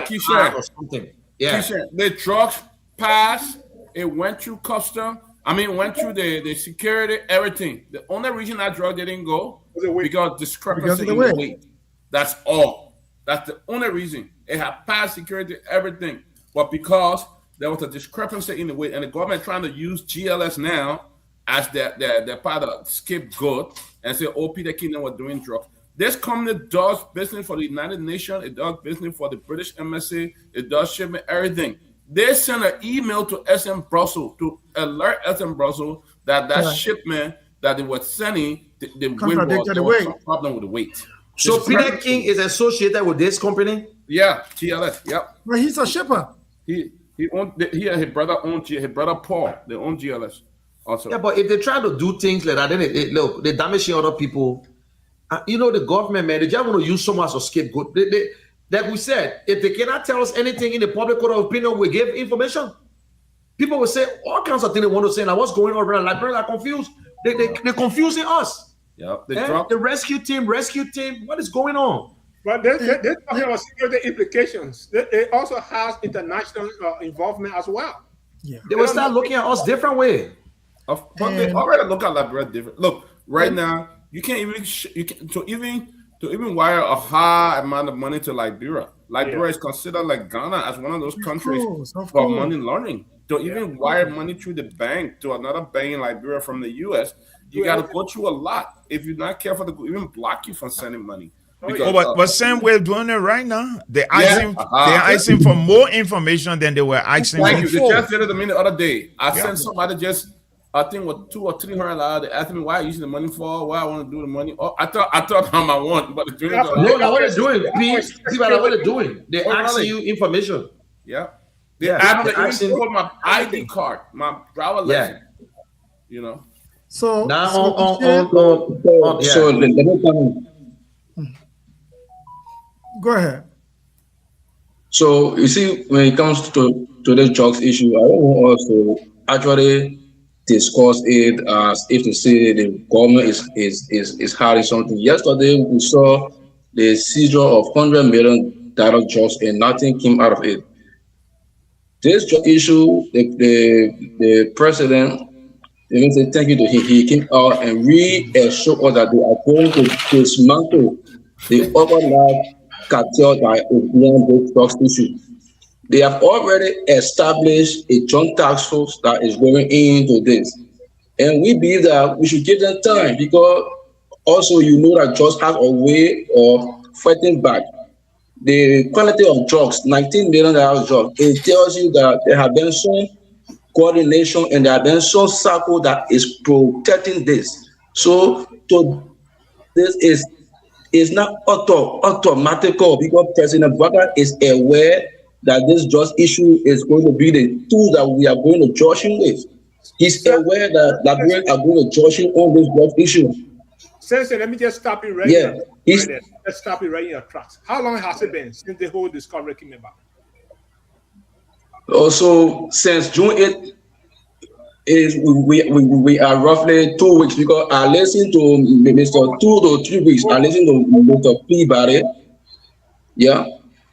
Keisha, or something. Yeah. Keisha, the drugs passed. It went through custom. Went through the security, everything. The only reason that drug didn't go because discrepancy in the weight. That's all. That's the only reason. It had passed security, everything. But because there was a discrepancy in the weight, and the government trying to use GLS now as their part of scapegoat and say, oh, Peter Kingdom was doing drugs. This company does business for the United Nations. It does business for the British Embassy. It does shipment, everything. They sent an email to SM Brussels to alert SM Brussels that shipment that they were sending, the weight was some problem with the weight. So Peter King is associated with this company? Yeah, GLS. Yep. Well, he's a shipper. He his brother owned his brother Paul. They own GLS also. Yeah, but if they try to do things like that, then they damaging other people. The government, man, they just want to use someone as a scapegoat. Like we said, if they cannot tell us anything in the public court of opinion, we give information. People will say all kinds of things they want to say. Now, what's going on around? Liberians are confused. They're confusing us. Yep. The rescue team. What is going on? But they're talking about security implications. It also has international involvement as well. Yeah. They will start looking at us different way. But they already look at Liberia different. Look, right now, you can't even to even wire a high amount of money to Liberia. Liberia is considered like Ghana as one of those countries for money laundering. To even wire money through the bank to another bank in Liberia from the U.S., you got to go through a lot. If you're not careful, they could even block you from sending money. Because, but same way doing it right now. They're asking for more information than they were asking for. Thank you. They just did it to me the other day. I sent somebody I think with $200 or $300. They asked me why I using the money for, why I want to do the money. Oh, I thought how I want, but the what they're doing. See what they're doing. They're asking you information. Yeah. They asking for my ID card, my driver license. So now so let me come. Go ahead. So you see, when it comes to the drugs issue, I don't want us to actually discuss it as if to say the government is hiding something. Yesterday we saw the seizure of $100 million drugs and nothing came out of it. This drug issue, the president, let me say thank you to him. He came out and reassured us that they are going to dismantle the overnight cartel that is behind this drugs issue. They have already established a joint task force that is going into this. And we believe that we should give them time because also that drugs have a way of fighting back. The quantity of drugs, $19 million drugs, it tells you that there have been some coordination and there have been some circle that is protecting this. So this is not automatical because President Biden is aware that this just issue is going to be the tool that we are going to judge him with. He's aware that Liberians are going to judge him on this just issue. Sensei, let me just stop you right there. Let's stop you right in your tracks. How long has it been since the whole discovery came about? Also, since June 8th, is we are roughly 2 weeks because I listened to Mr. 2 to 3 weeks. I listened to Mr. Peabody. Yeah,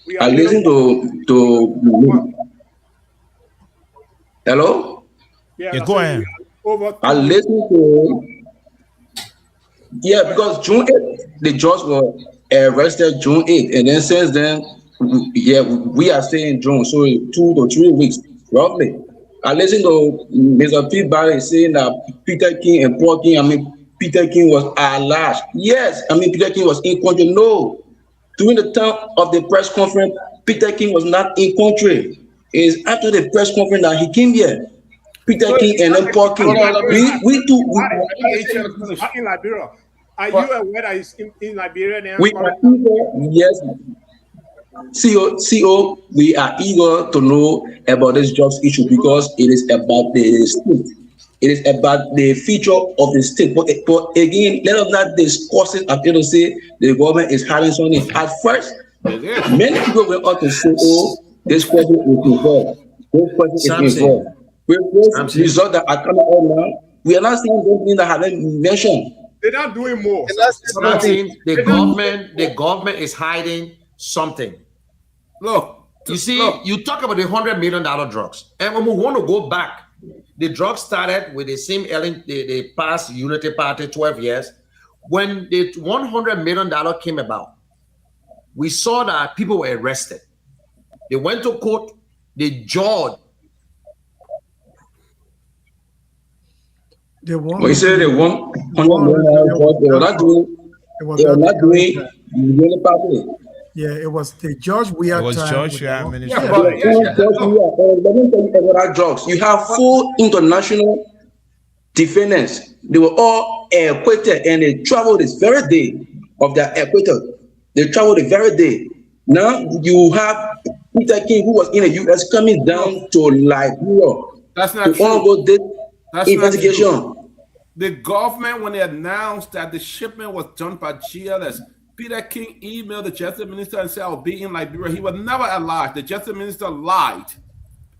We I are little. listened to hello. Yeah, Yeah, I go said we ahead. are over I 2 weeks. listened to because June 8th the judge was arrested June 8th, and then since then we are staying June, so 2 to 3 weeks roughly. I listened to Mr. Pete Barry saying that Peter King and Paul King, Peter King was alleged. Yes, Peter King was in country. No, during the time of the press conference, Peter King was not in country. It is after the press conference that he came here. Peter So King and then Paul King. Hold on, let me- We too. I Let HL finish. in Liberia. Are But- you aware that he's in Liberia now? We are eager, yes, CO, we are eager to know about this drugs issue because it is about the state. It is about the future of the state. But again, let us not discuss it until to say the government is having something. At first, It is. many people went out to say, oh, this person is involved. This person is Samson. involved. With those Samson. results that are coming out now, we are not seeing those things that have been mentioned. They're not doing more. And that's Something the government is hiding something. Look, You see, look, you talk about the $100 million drugs, and when we want to go back, the drugs started with the same the past Unity Party 12 years. When the $100 million came about, we saw that people were arrested. They went to court. The judge. They won. But you said they won $100 million, they were not doing. They were not doing Unity Party. Yeah, it was the George Weah It was time. George with Weah the- administration. Yeah, but- Let me tell you about drugs. You have 4 international defendants. They were all acquitted and they traveled this very day of their acquittal. They traveled the very day. Now you have Peter King, who was in the US, coming down to Liberia that's to not true. undergo this That's not investigation. The government, when they announced that the shipment was done by GLS, Peter King emailed the justice minister and said, I'll be in Liberia. He was never alive. The justice minister lied.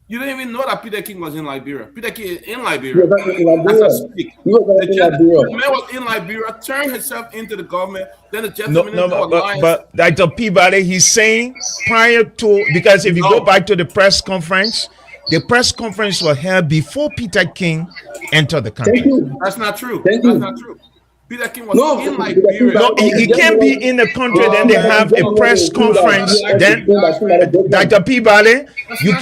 You didn't even know that Peter King was in Liberia. Peter King is in Liberia. He was not in Liberia. As I speak. He was not The in justice Liberia. the man was in Liberia, turned himself into the government. Then the justice No, minister was lying. but Dr. Peabody, he's saying prior to, because if you go back to the press conference was held before Peter King entered the country. Thank you. That's not true. Thank That's you. not true. Peter King was No, in Peter King- Liberia. No, he can't be in the country, then they have a press conference. Then Dr. Peabody, you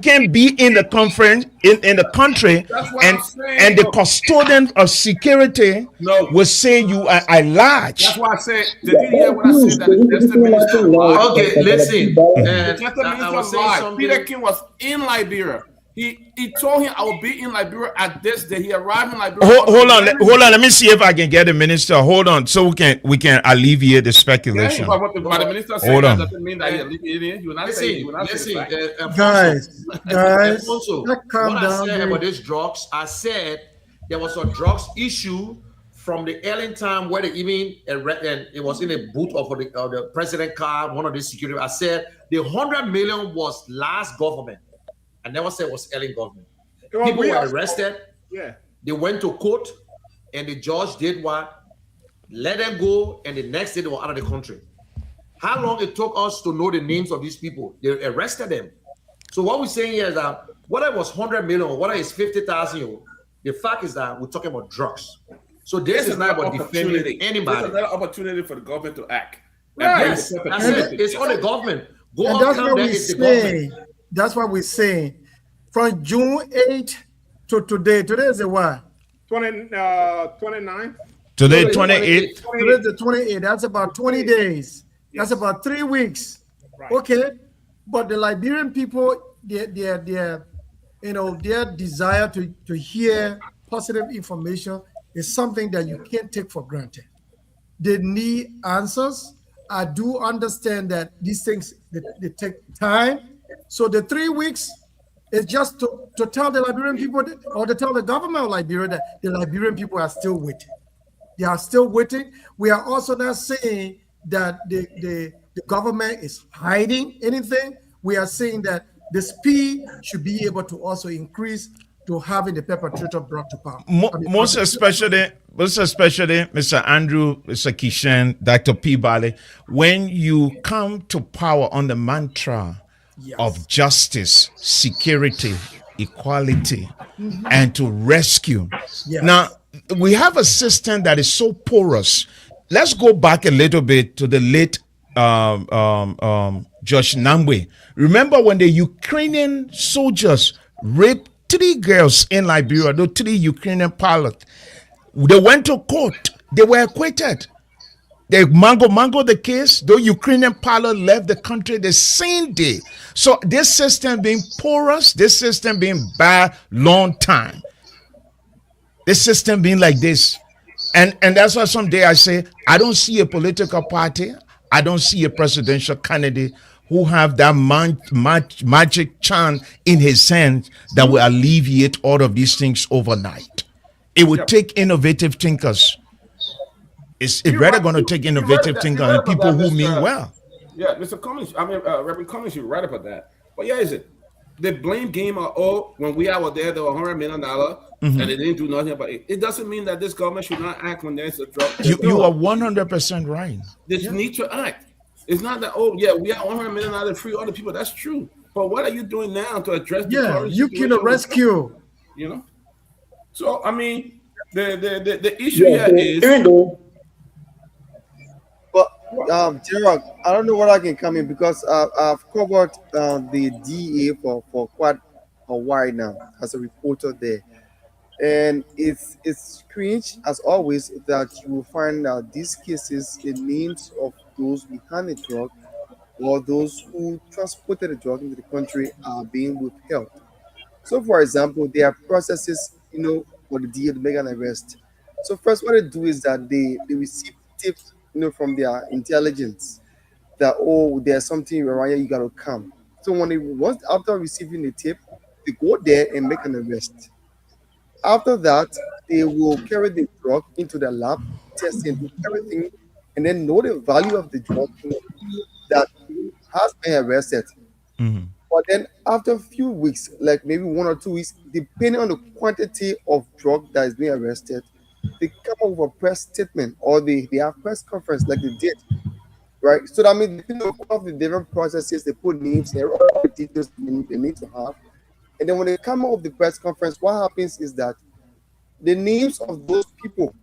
can't be in the conference in the country, That's what and I'm saying. and the custodian of security No. will say you are large. That's why I said, did you hear when I said that the justice minister lied? Okay, listen. The justice I minister was saying lied. something. Peter King was in Liberia. He told him I will be in Liberia at this day. He arrived in Liberia. Hold on. Let me see if I can get the minister. Hold on, so we can alleviate the speculation. But what the minister said Hold that on. doesn't mean that he alleviated it. He will not say. He will not say the fact. Guys, Alfonso, calm what I down. said There. about these drugs, I said there was a drugs issue from the early time where they even and it was in a boot of the president car, one of the security. I said the 100 million was last government. I never said it was early government. People were arrested. Yeah. They went to court, and the judge did what? Let them go, and the next day they were out of the country. How long it took us to know the names of these people? They arrested them. So what we're saying here is that whether it was 100 million or whether it's 50,000, the fact is that we're talking about drugs. So this is not about defending anybody. This is another opportunity for the government to act. Yes, that's it. It's on the government. Go And up, that's come what there, we it's the government. say. That's what we're saying. From June 8th to today. Today is the what? 29. Today, 28th. Today is the 28th. That's about 20 days. That's about 3 weeks. Right. Okay. But the Liberian people, their desire to hear positive information is something that you can't take for granted. They need answers. I do understand that these things they take time. So the 3 weeks is just to tell the Liberian people or to tell the government of Liberia that the Liberian people are still waiting. They are still waiting. We are also not saying that the government is hiding anything. We are saying that the speed should be able to also increase to having the perpetrator brought to power. I mean, brought Most especially, Mr. Andrew, Mr. Kishan, Dr. P. Bali, when you come to power on the mantra of yes. justice, security, equality, and to rescue. Now, Yes. we have a system that is so porous. Let's go back a little bit to the late Josh Nambwe. Remember when the Ukrainian soldiers raped three girls in Liberia, those three Ukrainian pilots? They went to court. They were acquitted. They mango the case. The Ukrainian pilot left the country the same day. So this system being porous, this system being bad long time. This system being like this. And that's why someday I say, I don't see a political party, I don't see a presidential candidate who have that magic chant in his hand that will alleviate all of these things overnight. It would take innovative thinkers. It's rather going to take innovative thinkers and people who mean well. Yeah, Mr. Cummings, Reverend Cummings, you're right about that. But yeah, is it? The blame game are all when we are there, there were $100 million and they didn't do nothing about it. It doesn't mean that this government should not act when there's a drug. You are 100% right. They need to act. It's not that, oh, yeah, we are $100 million to free other people. That's true. But what are you doing now to address the current you situation? can rescue. You know? So, I mean, the issue here is. Even though But Gerald, I don't know what I can come in because I've covered the DEA for quite a while now as a reporter there, and it's cringe as always that you will find these cases, the names of those behind the drug or those who transported the drug into the country are being withheld. So, for example, there are processes, for the DA to make an arrest. So, first, what they do is that they receive tips, from their intelligence that, oh, there's something around here, you got to come. So, when they once after receiving the tip, they go there and make an arrest. After that, they will carry the drug into the lab, test and do everything, and then know the value of the drug that has been arrested. But then after a few weeks, like maybe 1 or 2 weeks, depending on the quantity of drug that is being arrested, they come up with a press statement or they have press conference like they did, right? So that means depending on all of the different processes, they put names and all the details they need to have. And then when they come up with the press conference, what happens is that the names of those people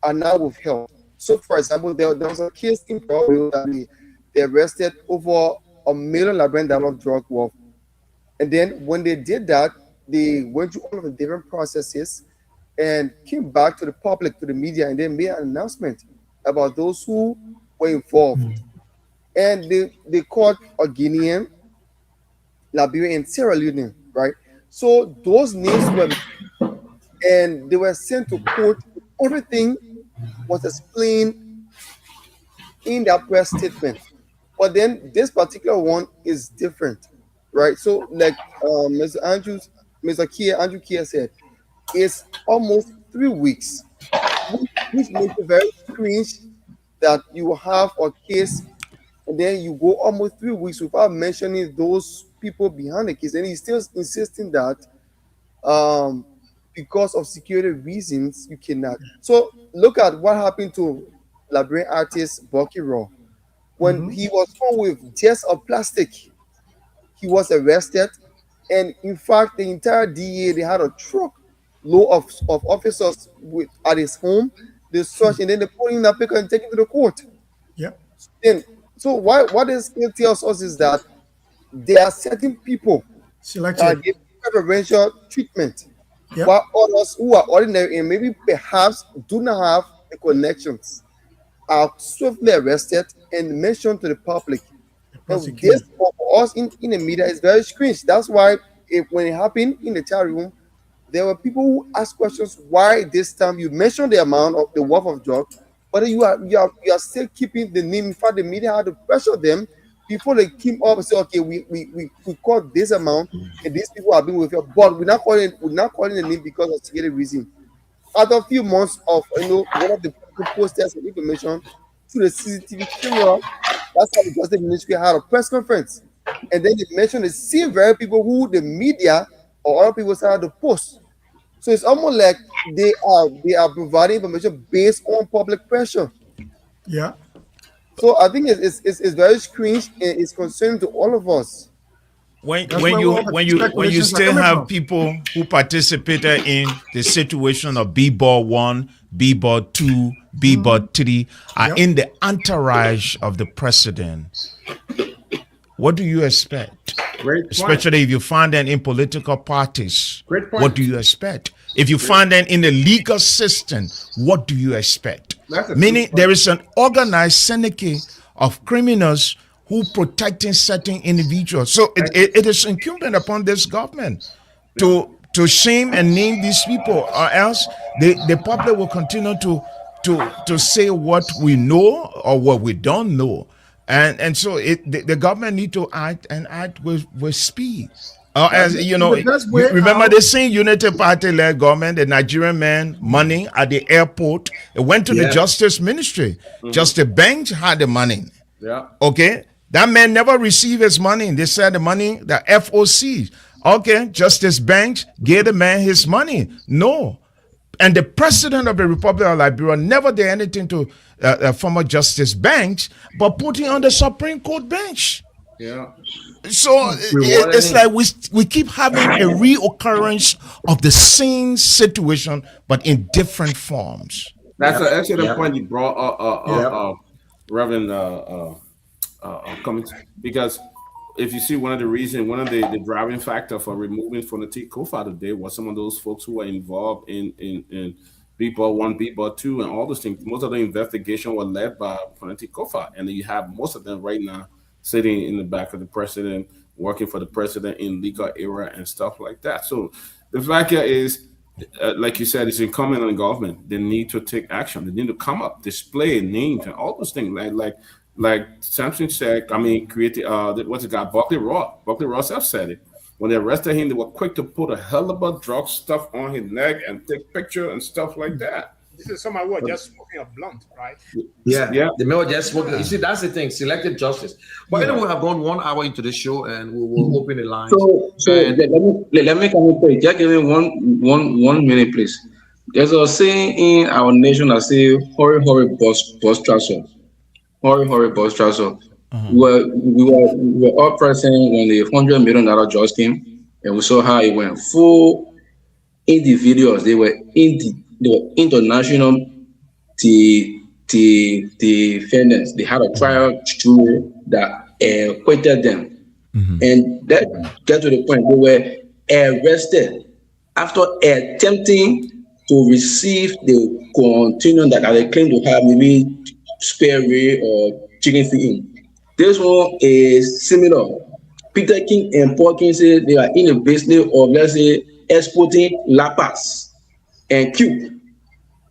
are now withheld. So, for example, there was a case in Peru that they arrested over $1 million drug worth. And then when they did that, they went through all of the different processes and came back to the public, to the media, and then made an announcement about those who were involved. And they caught a Guinean, Liberia, and Sierra Leone, right? So those names were, and they were sent to court. Everything was explained in that press statement. But then this particular one is different, right? So, like Andrew Kia said, it's almost 3 weeks, which makes it very strange that you will have a case and then you go almost 3 weeks without mentioning those people behind the case, and he's still insisting that um, because of security reasons you cannot. So look at what happened to Liberian artist Bucky Raw when he was found with just a plastic. He was arrested, and in fact, the entire DEA they had a truck load of officers at his home. They searched and then they put him in a picker and take him to the court. Yep. Then, so what this still tells us is that there are certain people that are Selected. given preferential treatment, Yep. while others who are ordinary and maybe perhaps do not have the connections are swiftly arrested and mentioned to the public. And this Prosecuted. for us in the media is very strange. That's why when it happened in the chat room, there were people who asked questions why this time you mentioned the amount of the worth of drug, but you are still keeping the name. In fact, the media had to pressure them before they came up and say, okay, we caught this amount and these people are being with you, but we're not calling the name because of security reason. After a few months of one of the posters and information through the CCTV camera, that's how the Justice Ministry had a press conference. And then they mentioned the same very people who the media or other people started to post. So it's almost like they are providing information based on public pressure. Yeah. So I think it's very strange and it's concerning to all of us. when That's when where you all the when you when you speculations are still coming have from. people who participated in the situation of B-ball 1, B-ball 2, B-ball 3 are Yep. in the entourage of the president, what do you expect? Great point. Especially if you find them in political parties, Great point. what do you expect? If you find them in the legal system, what do you expect? That's a Meaning good point. there is an organized syndicate of criminals who protecting certain individuals. So it is incumbent upon this government to shame and name these people, or else the public will continue to say what we know or what we don't know. And so the government need to act and act with speed. As you know, The best you way remember out- the same Unity Party-led government, the Nigerian man money at the airport. It went to the Yeah. Justice Ministry. Justice Banks had the money. Yeah. Okay, that man never received his money. They said the money, the FOC. Okay, Justice Banks gave the man his money. No. And the president of the Republic of Liberia never did anything to former Justice Banks, but put him on the Supreme Court bench. Yeah. So it's like we keep having a reoccurrence of the same situation, but in different forms. That's an excellent Yep. point you brought up, Reverend Cummings, because if you see one of the driving factor for removing Fonati Kofa today was some of those folks who were involved in B-Ball 1, B-Ball 2, and all those things. Most of the investigation were led by Fonati Kofa, and you have most of them right now sitting in the back of the president, working for the president in legal era and stuff like that. So the fact here is, like you said, it's incumbent on the government. They need to take action. They need to come up, display names and all those things. Like Samson said, I mean, create what's it got? Buckley Ross. Buckley Ross have said it. When they arrested him, they were quick to put a hell of a drug stuff on his neck and take picture and stuff like that. This is somebody who are just smoking a blunt, right? Yeah, Yeah. The mayor just spoke. You see, that's the thing. Selective justice. But anyway, we have gone 1 hour into the show, and we will open the lines. So And- let me come in. Just give me one minute, please. There's a saying in our nation that say, "Hurry, hurry, boss transfer." Hurry, hurry, boss transfer. We were all present when the $100 million just came, and we saw how it went. Full individuals, they were international defendants. They had a trial jury that acquitted them. And that got to the point they were arrested after attempting to receive the continuum that they claim to have, maybe spare rib or chicken feet in. This one is similar. Peter King and Paul King said they are in the business of, let's say, exporting lapas and cube.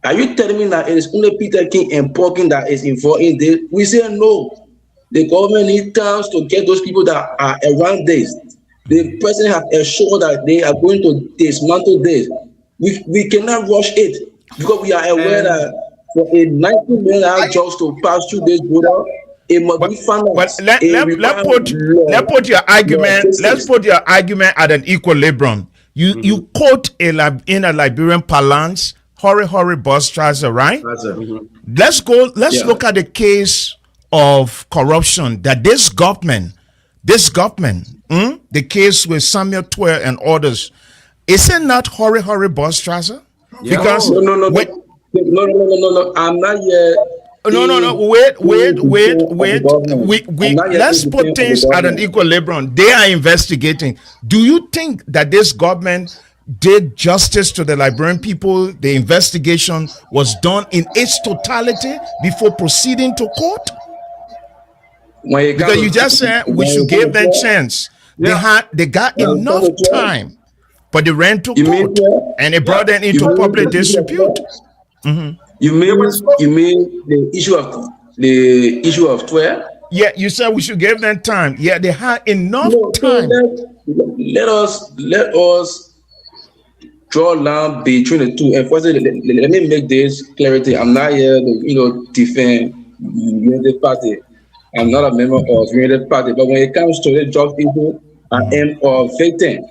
Are you telling me that it is only Peter King and Paul King that is involved in this? We say no. The government needs time to get those people that are around this. The president has assured that they are going to dismantle this. We cannot rush it because we are aware that for a $90 million judge to pass through this border, it must be financed. But let's put your argument. Let's put your argument at an equilibrium. You quote in a Liberian parlance, "Hurry, hurry, boss trouser," right? That's it. Let's look at the case of corruption that this government, the case with Samuel Twer and others, is it not hurry, hurry, boss trouser? Because No. I'm not yet. No. Wait. Let's put things at an equilibrium. They are investigating. Do you think that this government did justice to the Liberian people? The investigation was done in its totality before proceeding to court? Because you just said we should give them chance. They got enough time, but they ran to court and it brought them into public disrepute. You mean the issue of Twer? Yeah, you said we should give them time. Yeah, they had enough time. Let us draw a line between the two. And first, let me make this clarity. I'm not here to defend Unity Party. I'm not a member of Unity Party. But when it comes to the drug issue, I am a victim.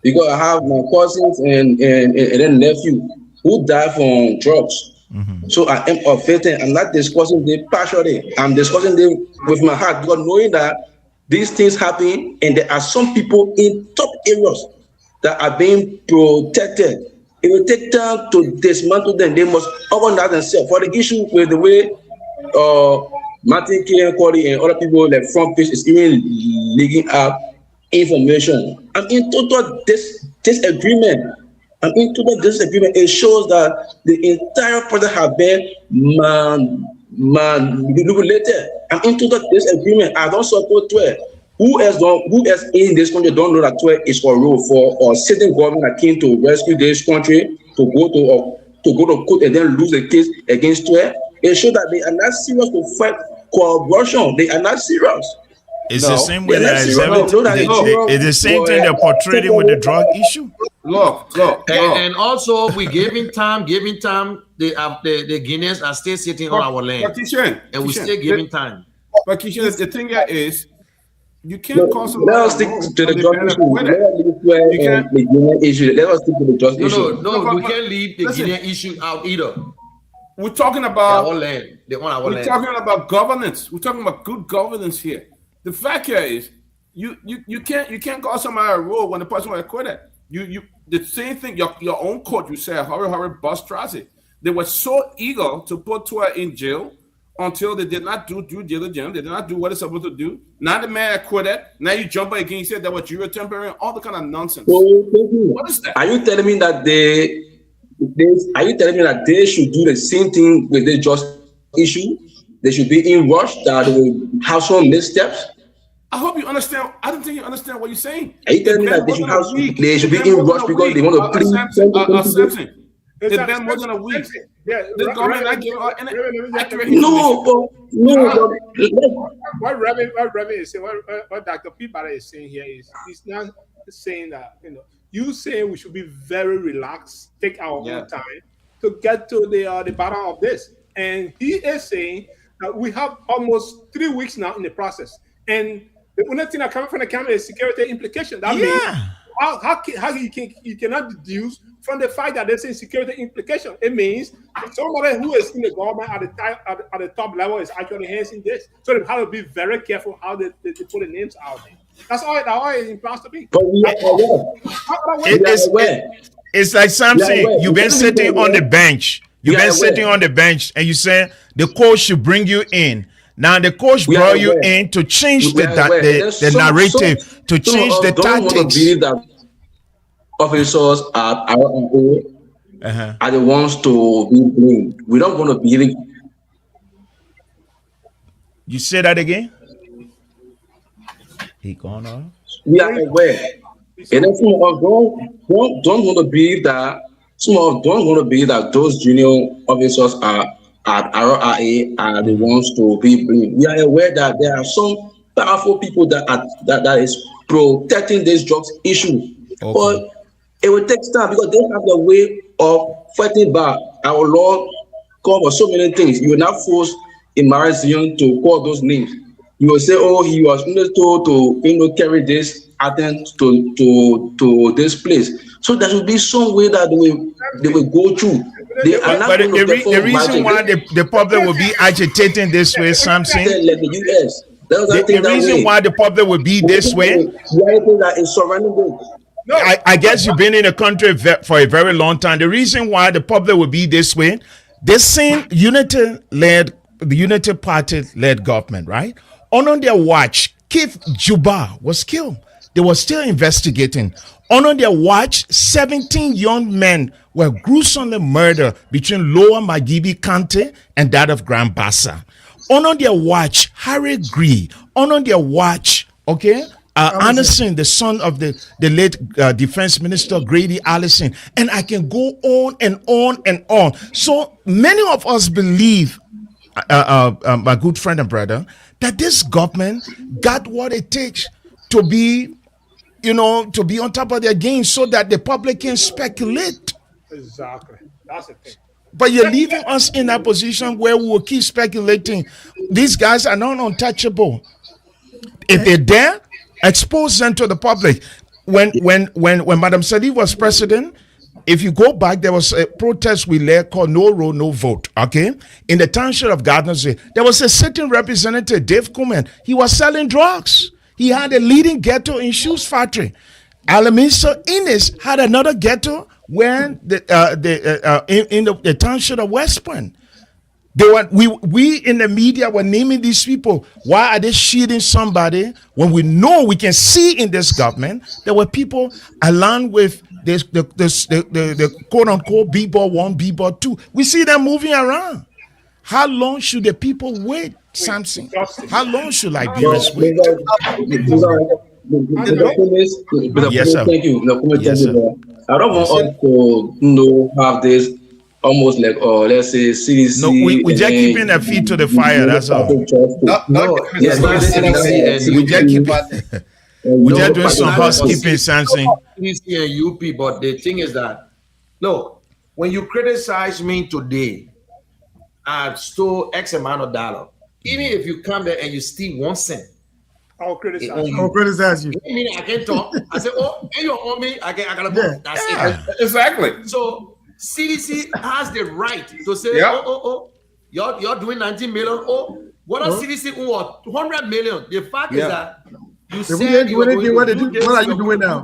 because I have my cousins and then nephew who died from drugs. So I am a victim. I'm not discussing them partially. I'm discussing them with my heart because knowing that these things happen and there are some people in top areas that are being protected. It will take time to dismantle them. They must organize themselves. For the issue with the way Martin K. and Cody and other people like front page is even leaking out information. I'm in total disagreement. I'm in total disagreement. It shows that the entire project has been manipulated. I'm in total disagreement. I don't support Twitter. Who else in this country don't know that Twitter is for rule for a sitting government that came to rescue this country to go to court and then lose the case against Twitter? It shows that they are not serious to fight corruption. They are not serious. It's No. the same way They're that not serious. it's the same thing they're portraying with the drug issue. Look. And also we giving time. The Guineans are still sitting on our land, and we still giving time. But Kishan, the thing here is, you can't call Let somebody us stick to the drug issue. with Let it. us leave Twitter You can't- and the Guinean issue. Let us stick to the drug issue. No, we can't leave the Listen. Guinean issue out either. We're talking They're about our land. They on our We're land. talking about governance. We're talking about good governance here. The fact here is you can't call somebody a rule when the person was acquitted. You the same thing. Your own court. You said hurry bus traffic. They were so eager to put Tua in jail until they did not do due diligence. They did not do what they're supposed to do. Now the man acquitted. Now you jump again. You said that was jury tampering. All the kind of nonsense. So, thank you. What is that? Are you telling me that they should do the same thing with the just issue? They should be in rush that they will have some missteps. I hope you understand. I don't think you understand what you're saying. Are you telling me that they should be in rush because they want to please some people? Samson. It's been more than a week. Yeah, The government not giving out any accurate information. What Reverend is saying, what Dr. Peabody is saying here is he's not saying that, you saying we should be very relaxed, take our own time to get to the bottom of this. And he is saying that we have almost 3 weeks now in the process. And the only thing that coming from the camera is security implication. That means how you cannot deduce from the fact that there's a security implication. It means somebody who is in the government at the top level is actually enhancing this. So they have to be very careful how they put the names out there. That's all it implies to be. But we are aware. It's like something you've been sitting on the bench. You've been sitting on the bench, and you say the coach should bring you in. Now the coach brought you in to change the narrative, to change the tactics. Believe that officers at RNO are the ones to be blamed. We don't want to believe. You say that again? He gone off. We are aware, and then some of us don't want to believe that. Some of us don't want to believe that those junior officers at RRA are the ones to be blamed. We are aware that there are some powerful people that is protecting this drugs issue. Okay. But it will take time because they have the way of fighting back. Our law covers so many things. You will not force a married Zion to call those names. You will say, oh, he was told to carry this item to this place. So there should be some way that they will go through. They are not but the reason why the public will be agitating this way, something. Like the US. The reason why the public will be this way. That is surrounding them. I guess you've been in the country for a very long time. The reason why the public will be this way, this same the Unity Party-led government, right? On their watch, Keith Juba was killed. They were still investigating. On their watch, 17 young men were gruesomely murdered between Lower Magibi County and that of Grand Bassa. On their watch, Harry Gree. On their watch, Anderson, the son of the late Defense Minister Grady Allison, and I can go on and on and on. So many of us believe, my good friend and brother, that this government got what it takes to be on top of their game so that the public can speculate. Exactly. That's the thing. But you're leaving us in that position where we will keep speculating. These guys are not untouchable. If they're there, expose them to the public. when Madam Sadiq was president, if you go back, there was a protest we led called No Road, No Vote. Okay, in the township of Gardner's Way, there was a certain representative, Dave Kuhlman. He was selling drugs. He had a leading ghetto in shoes factory. Alamisa Innes had another ghetto when in the township of West Point. We in the media were naming these people. Why are they shielding somebody when we know we can see in this government there were people along with the quote unquote B-ball 1, B-ball 2. We see them moving around. How long should the people wait, Samson? How long should Liberians wait? Yes, sir. Thank you. Yes, sir. I don't want us to have this almost like let's say CDC. No, we just keeping their feet to the fire. That's all. We just doing some housekeeping, Samson. CDC and UP, but the thing is that no, when you criticize me today, I stole X amount of dollar. Even if you come there and you steal 1 cent, I'll criticize you. I mean, I can talk. I say, oh, and you're on me. I gotta go. That's it. Exactly. So CDC has the right to say, you're doing 19 million. Oh, what does CDC want? 200 million. The fact is that you said you were going to do this. What are you doing now?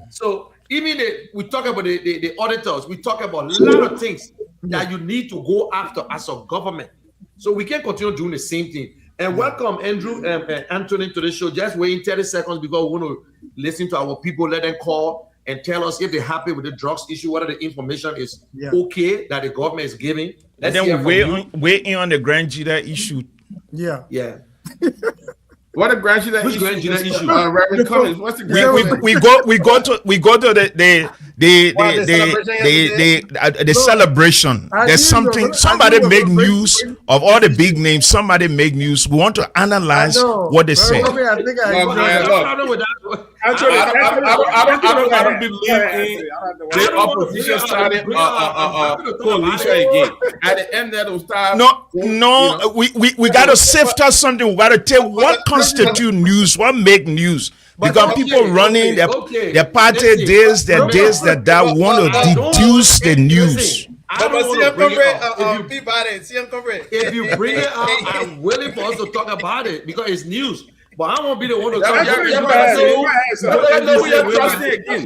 So even we talk about the auditors, we talk about a lot of things that you need to go after as a government. So we can continue doing the same thing. And welcome Andrew and Anthony to the show. Just waiting 30 seconds because we want to listen to our people. Let them call and tell us if they're happy with the drugs issue, whether the information is okay that the government is giving. And then weigh in on the Grand Jida issue. Yeah. What a Grand Jida issue? Grand Jida issue? Reverend Cummings. What's the Grand the celebration. There's something. Somebody make news of all the big names. Somebody make news. We want to analyze what they say. I don't believe in the opposition starting coalition again. At the end of those times, we got to sift out something. We got to tell what constitute news, what make news. Because people running their party, that want to deduce the news. If you bring it out, I'm willing for us to talk about it because it's news. But I won't be the one to talk about it.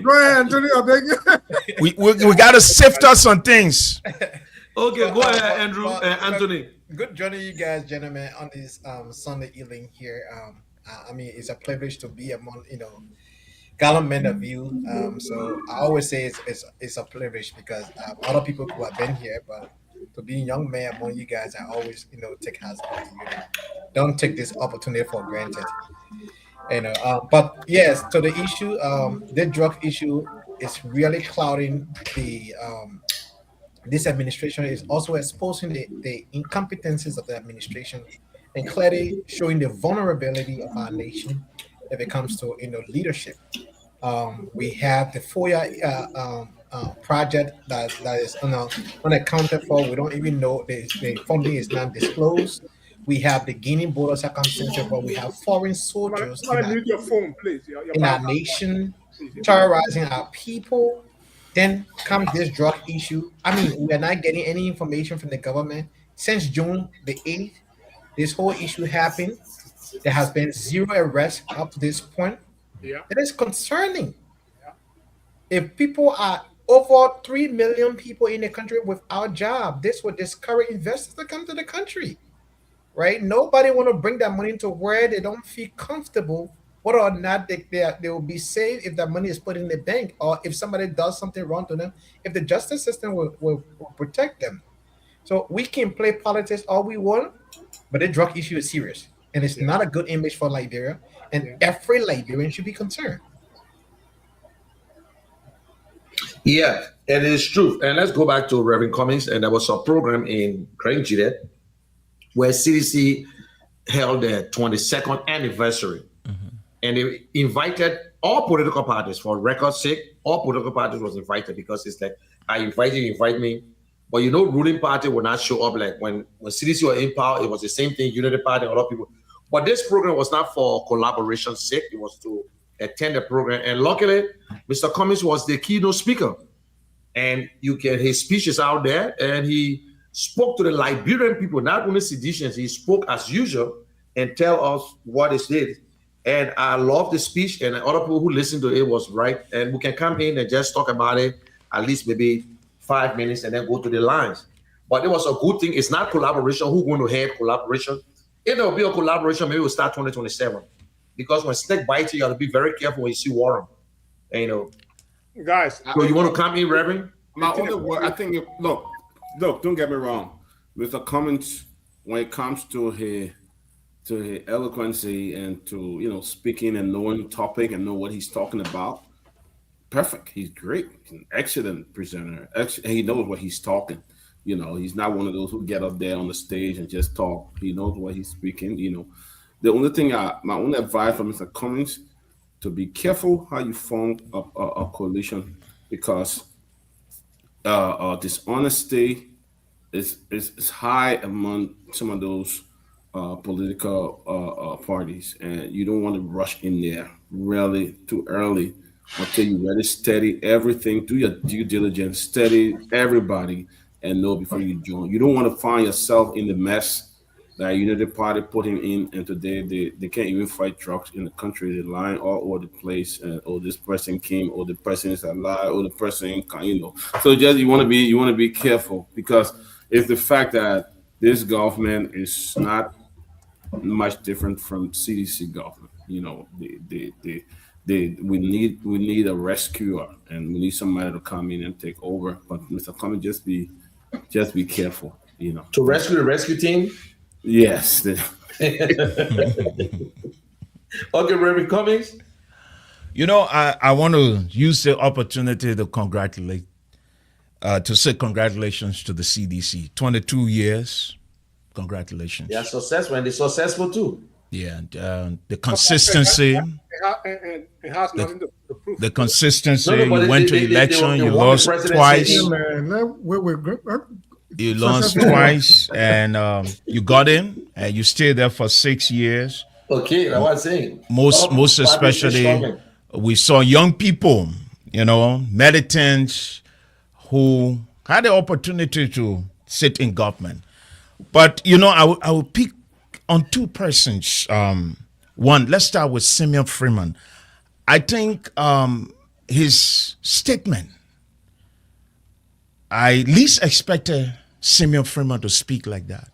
Go ahead, Anthony. I beg you. We got to sift out some things. Okay, go ahead, Andrew and Anthony. Good journey, you guys, gentlemen, on this Sunday evening here. I mean, it's a privilege to be among gallant men of you. So I always say it's a privilege because other people who have been here, but to be a young man among you guys, I always take hands off to you. Don't take this opportunity for granted. But yes, to the issue, the drug issue is really clouding the. This administration is also exposing the incompetencies of the administration and clearly showing the vulnerability of our nation if it comes to leadership. We have the FOIA project that is unaccounted for. We don't even know the funding is not disclosed. We have the Guinea border circumstances where we have foreign soldiers in our nation terrorizing our people. Then comes this drug issue. I mean, we are not getting any information from the government since June the 8th. This whole issue happened. There has been 0 arrests up to this point. It is concerning. If people are over 3 million people in the country without job, this would discourage investors to come to the country, right? Nobody want to bring that money to where they don't feel comfortable whether or not they will be safe if that money is put in the bank, or if somebody does something wrong to them, if the justice system will protect them. So we can play politics all we want, but the drug issue is serious. And it's not a good image for Liberia. And every Liberian should be concerned. Yeah, it is true. And let's go back to Reverend Cummings. And there was a program in Grand Jide where CDC held their 22nd anniversary. And they invited all political parties, for record's sake. All political parties was invited because it's like, I invite you invite me. But ruling party will not show up. Like when CDC were in power, it was the same thing, Unity Party, a lot of people. But this program was not for collaboration's sake. It was to attend the program. And luckily, Mr. Cummings was the keynote speaker. And his speech is out there, and he spoke to the Liberian people, not only seditions. He spoke as usual and tell us what it is. And I love the speech, and other people who listened to it was right. And we can come in and just talk about it at least maybe 5 minutes and then go to the lines. But it was a good thing. It's not collaboration. Who's going to head collaboration? If there will be a collaboration, maybe we'll start 2027. Because when snake bites you, you have to be very careful when you see Warren. And, guys. So you want to come in, Reverend? My only word, I think. Look. Don't get me wrong. Mr. Cummings, when it comes to his eloquency and to speaking and knowing the topic and know what he's talking about, perfect. He's great. He's an excellent presenter. He knows what he's talking. He's not one of those who get up there on the stage and just talk. He knows what he's speaking. The only thing my only advice for Mr. Cummings, to be careful how you form a coalition, because dishonesty is high among some of those political parties, and you don't want to rush in there really too early until you really study everything, do your due diligence, study everybody, and know before you join. You don't want to find yourself in the mess that Unity Party put him in, and today they can't even fight drugs in the country. They're lying all over the place, and this person came, or the person is alive, or the person So just you want to be careful, because it's the fact that this government is not much different from CDC government. We need a rescuer, and we need somebody to come in and take over. But Mr. Cummings, just be careful. To rescue the rescue team. Yes. Okay, Reverend Cummings. I want to use the opportunity to to say congratulations to the CDC. 22 years, congratulations. Yeah, successful, and they're successful too. Yeah, the consistency. It has nothing to prove. The consistency. You went to election, you lost twice. You lost twice, and you got in, and you stayed there for 6 years. Okay, that's what I'm saying. Most especially, we saw young people, militants who had the opportunity to sit in government. But I will pick on two persons. One, let's start with Simeon Freeman. I think his statement, I least expected Simeon Freeman to speak like that.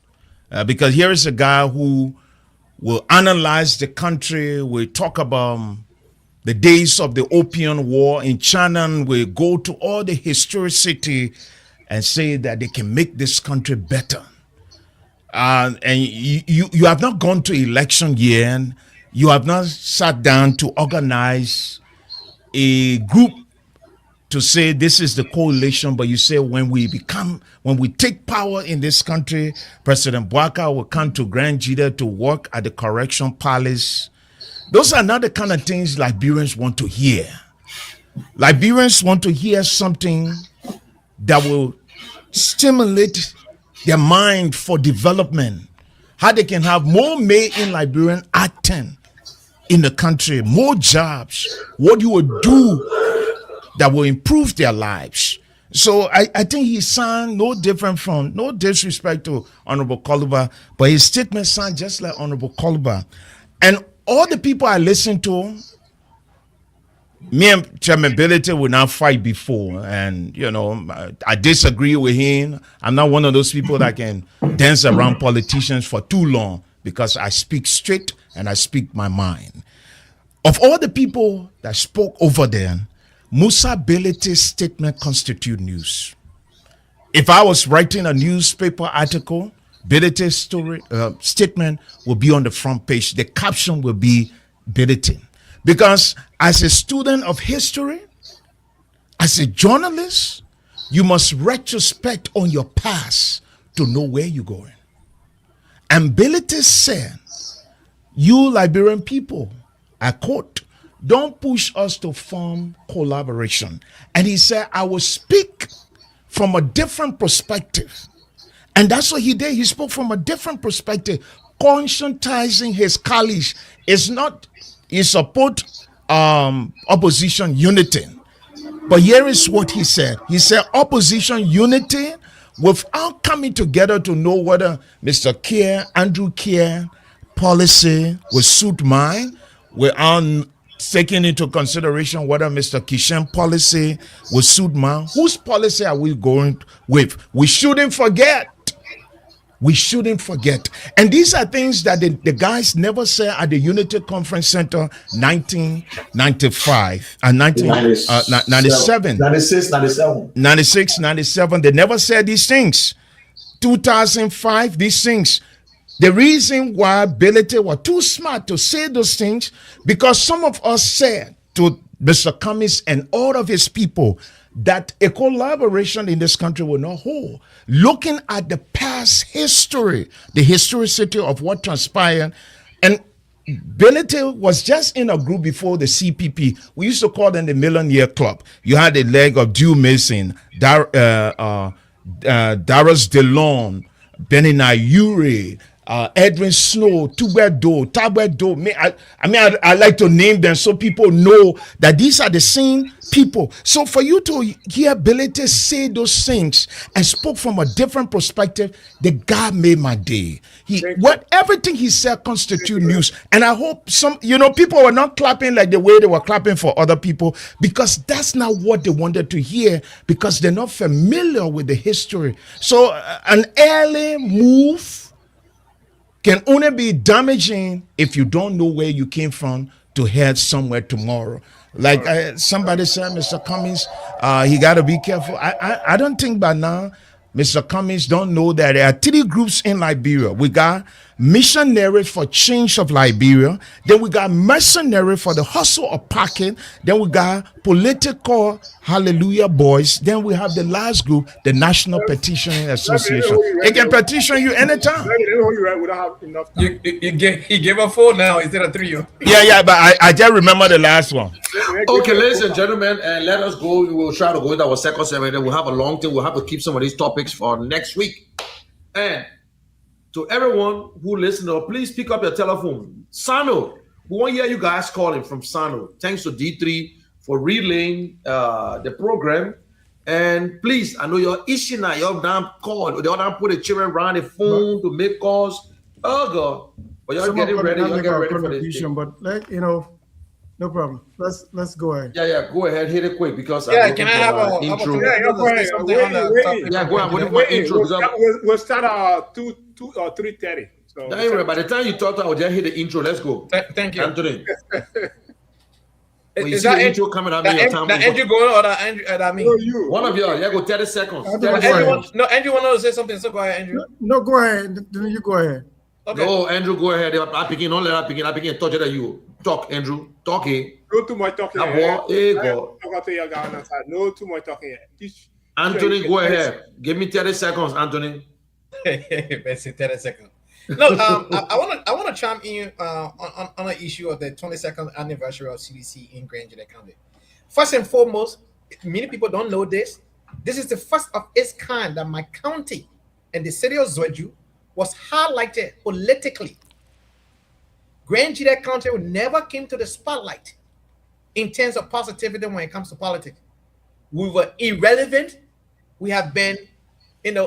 Because here is a guy who will analyze the country, will talk about the days of the Opium War in China, will go to all the historicity and say that they can make this country better. And you have not gone to election year, and you have not sat down to organize a group to say this is the coalition, but you say when we take power in this country, President Bouaka will come to Grand Jida to work at the Correction Palace. Those are not the kind of things Liberians want to hear. Liberians want to hear something that will stimulate their mind for development, how they can have more made in Liberian acting in the country, more jobs, what you will do that will improve their lives. So I think he sounds no different from, no disrespect to Honorable Koluba, but his statement sounds just like Honorable Koluba. And all the people I listen to, me and Chairman Billity will not fight before. And, I disagree with him. I'm not one of those people that can dance around politicians for too long, because I speak straight and I speak my mind. Of all the people that spoke over there, Musa Billiti's statement constitute news. If I was writing a newspaper article, Billiti's statement will be on the front page. The caption will be Billiti. Because as a student of history, as a journalist, you must retrospect on your past to know where you're going. And Billiti said, you Liberian people, I quote, don't push us to form collaboration. And he said, I will speak from a different perspective. And that's what he did. He spoke from a different perspective, conscientizing his colleagues. It's not, he support opposition unity. But here is what he said. He said opposition unity without coming together to know whether Mr. Andrew Kier policy will suit mine, without taking into consideration whether Mr. Kishan policy will suit mine. Whose policy are we going with? We shouldn't forget. We shouldn't forget. And these are things that the guys never said at the Unity Conference Center 1995 and 1997. 96, 97. They never said these things. 2005, these things. The reason why Ability were too smart to say those things, because some of us said to Mr. Cummings and all of his people that a collaboration in this country will not hold. Looking at the past history, the historicity of what transpired, and Ability was just in a group before the CPP. We used to call them the Million Year Club. You had a leg of Dew Mason, Darius DeLon, Benin Ayure, Edwin Snow, Tabwedo. I like to name them so people know that these are the same people. So for you to hear Ability say those things and spoke from a different perspective, the guy made my day. Everything he said constitute news. And I hope people were not clapping like the way they were clapping for other people, because that's not what they wanted to hear, because they're not familiar with the history. So an early move can only be damaging if you don't know where you came from to head somewhere tomorrow. Like somebody said, Mr. Cummings, he got to be careful. I don't think by now Mr. Cummings don't know that there are 3 groups in Liberia. We got missionaries for change of Liberia. Then we got mercenary for the hustle of pocket. Then we got political hallelujah boys. Then we have the last group, the National Petitioning Association. They can petition you anytime. He gave a 4 now instead of 3. Yeah, but I just remember the last one. Okay, ladies and gentlemen, let us go. We will try to go into our second segment. Then we'll have a long thing. We'll have to keep some of these topics for next week. And to everyone who listens, please pick up your telephone. Sano, we want to hear you guys calling from Sano. Thanks to D3 for relaying the program. And please, I know you're itching now. You're damn call. They all put the children around the phone to make calls. Oh God! But you're getting ready. You're getting ready for this. But no problem. Let's go ahead. Yeah. Go ahead, hit it quick because can I have an intro? Go ahead. Go ahead. What is intro? We'll start 2 or 3:30. So anyway, by the time you talk, I will just hit the intro. Let's go. Thank you, Anthony. When you Is see that the intro coming out, Andrew going or that me? you. One of y'all, go 30 seconds. Andrew wanted to say something, so go ahead, Andrew. No, go ahead. You go ahead. Okay. No, Andrew, go ahead. I begin. Don't let I begin. I begin. Touch it at you. Talk, Andrew. Talk here. No too much talking. No too much talking. Anthony, go ahead. Give me 30 seconds, Anthony. 30 seconds. No, I want to chime in on an issue of the 22nd anniversary of CDC in Grand Junction County. First and foremost, many people don't know this. This is the first of its kind that my county and the city of Zweju was highlighted politically. Grand Junction County never came to the spotlight in terms of positivity when it comes to politics. We were irrelevant. We have been,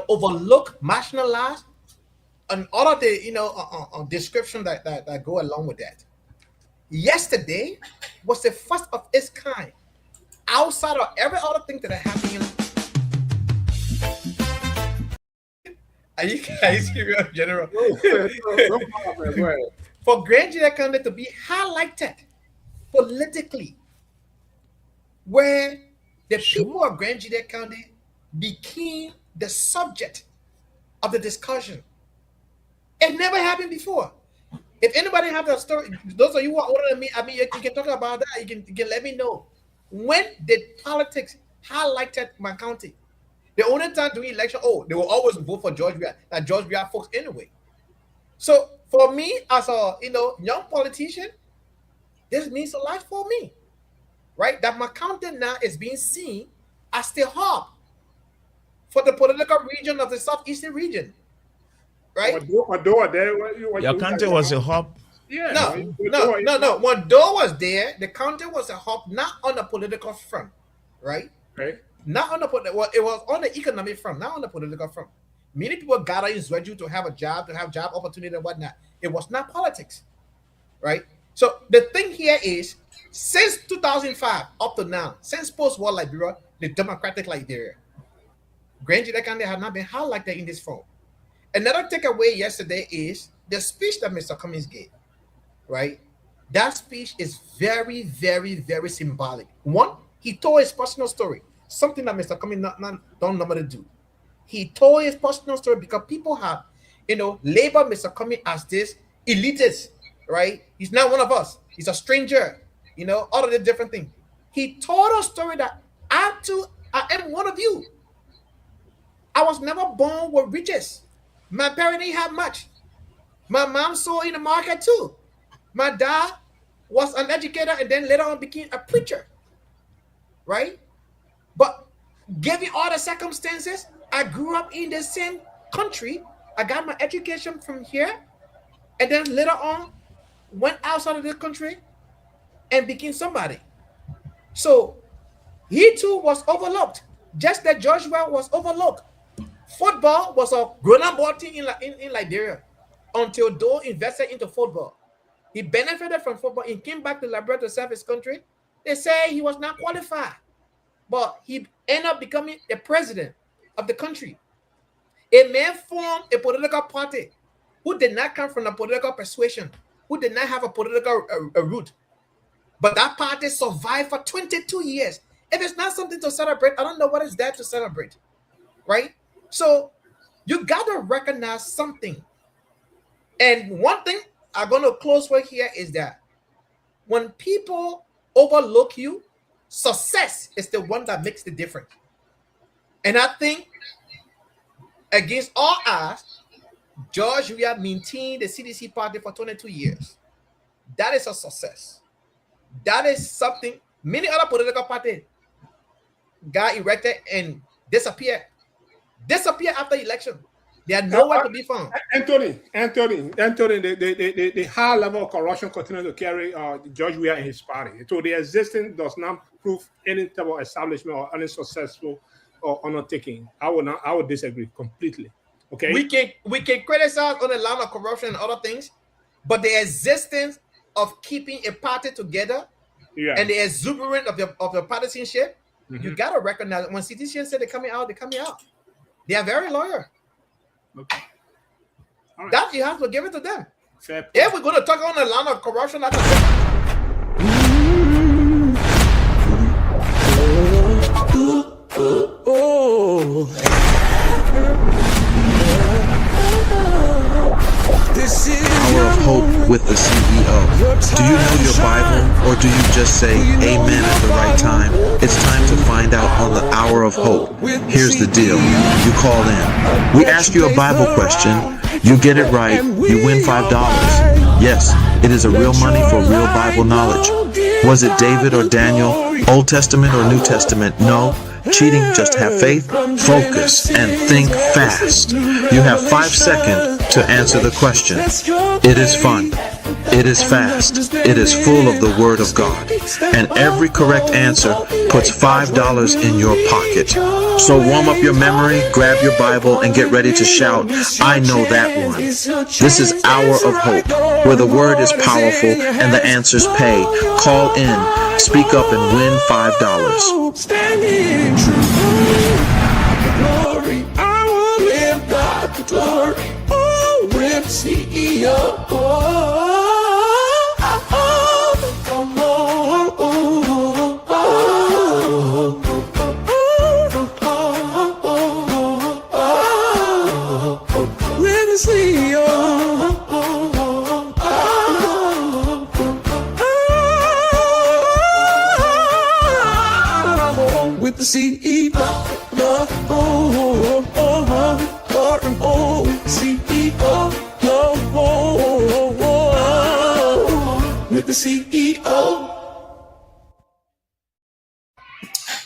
overlooked, marginalized, and all of the description that go along with that. Yesterday was the first of its kind, outside of every other thing that happened. Are you serious, General? No problem. Go ahead. For Grand Junction County to be highlighted politically, where the people of Grand Junction County became the subject of the discussion. It never happened before. If anybody have that story, those of you who are older than me, you can talk about that. You can let me know. When did politics highlighted my county? The only time during election, they will always vote for George Weah. That George Weah folks anyway. So for me, as a young politician, this means a lot for me, right? That my county now is being seen as the hub for the political region of the southeastern region. Right? Your country was a hub. Yeah. No. When Doe was there, the county was a hub not on the political front, right? Okay. Not on the it was on the economic front, not on the political front. Many people gather in Zweju to have a job, to have job opportunity and whatnot. It was not politics, right? So the thing here is, since 2005 up to now, since post-war Liberia, the democratic Liberia, Grand Jide Kande has not been highlighted in this form. Another takeaway yesterday is the speech that Mr. Cummings gave, right? That speech is very, very, very symbolic. One, he told his personal story, something that Mr. Cummings don't normally do. He told his personal story because people have, labeled Mr. Cummings as this elitist, right? He's not one of us. He's a stranger, all of the different things. He told a story that I am one of you. I was never born with riches. My parents didn't have much. My mom sold in the market too. My dad was an educator and then later on became a preacher, right? But given all the circumstances, I grew up in the same country. I got my education from here, and then later on went outside of the country and became somebody. So he too was overlooked, just that Joshua was overlooked. Football was a grown-up ball team in Liberia until Doe invested into football. He benefited from football and came back to Liberia to serve his country. They say he was not qualified, but he ended up becoming the president of the country. A man formed a political party who did not come from a political persuasion, who did not have a political root. But that party survived for 22 years. If it's not something to celebrate, I don't know what is there to celebrate, right? So you got to recognize something. And one thing I'm going to close with here is that when people overlook you, success is the one that makes the difference. And I think against all odds, George Weah maintained the CDC party for 22 years. That is a success. That is something many other political parties got erected and disappeared after election. They are nowhere to be found. Anthony, the high level of corruption continues to carry George Weah and his party. So the existence does not prove any type of establishment or any successful or undertaking. I would disagree completely. Okay. We can criticize on the line of corruption and other things, but the existence of keeping a party together and the exuberance of your partisanship, you gotta recognize when citizens say they're coming out, they're coming out. They are very loyal. Okay. Right. That you have to give it to them. Fair point. If we're going to talk on the line of corruption, that's Hour of Hope with the CEO. Do you know your Bible, or do you just say amen at the right time? It's time to find out on the Hour of Hope. Here's the deal. You call in. We ask you a Bible question. You get it right. You win $5. Yes, it is a real money for real Bible knowledge. Was it David or Daniel? Old Testament or New Testament? No. Cheating, just have faith, focus, and think fast. You have 5 seconds to answer the question. It is fun. It is fast. It is full of the Word of God. And every correct answer puts $5 in your pocket. So warm up your memory, grab your Bible, and get ready to shout, I know that one. This is Hour of Hope, where the Word is powerful and the answers pay. Call in, speak up, and win $5. Standing true, glory, I will live God the glory. Oh, with CEO. With the CEO, with the CEO.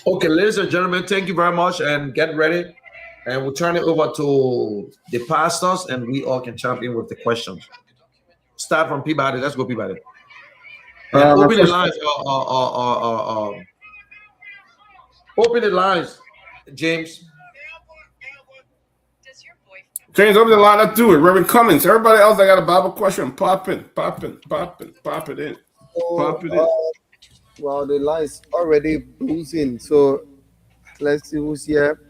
Okay, ladies and gentlemen, thank you very much, and get ready. And we'll turn it over to the pastors, and we all can jump in with the questions. start from Peabody. Let's go Peabody. And open the lines. Open the lines, James. James, open the line. Let's do it. Reverend Cummings. Everybody else, I got a Bible question. Pop it in. Pop it in. Pop it in. Well, the line is already boozing, so let's see who's here.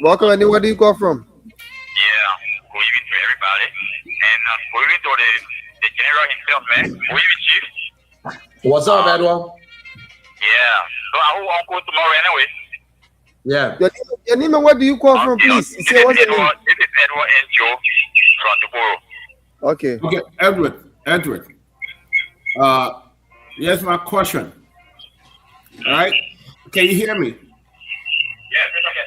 Welcome, and where do you go from? Yeah, good evening to everybody. And good evening to the general himself, man. Good evening, Chief. What's up, Edward? Yeah, so I will uncle tomorrow anyway. Yeah. Your name and where do you call from, please? This is Edward and Joe from Tokoro. Okay. Okay, Edward. Here's my question. All right. Can you hear me? Yeah, it's okay.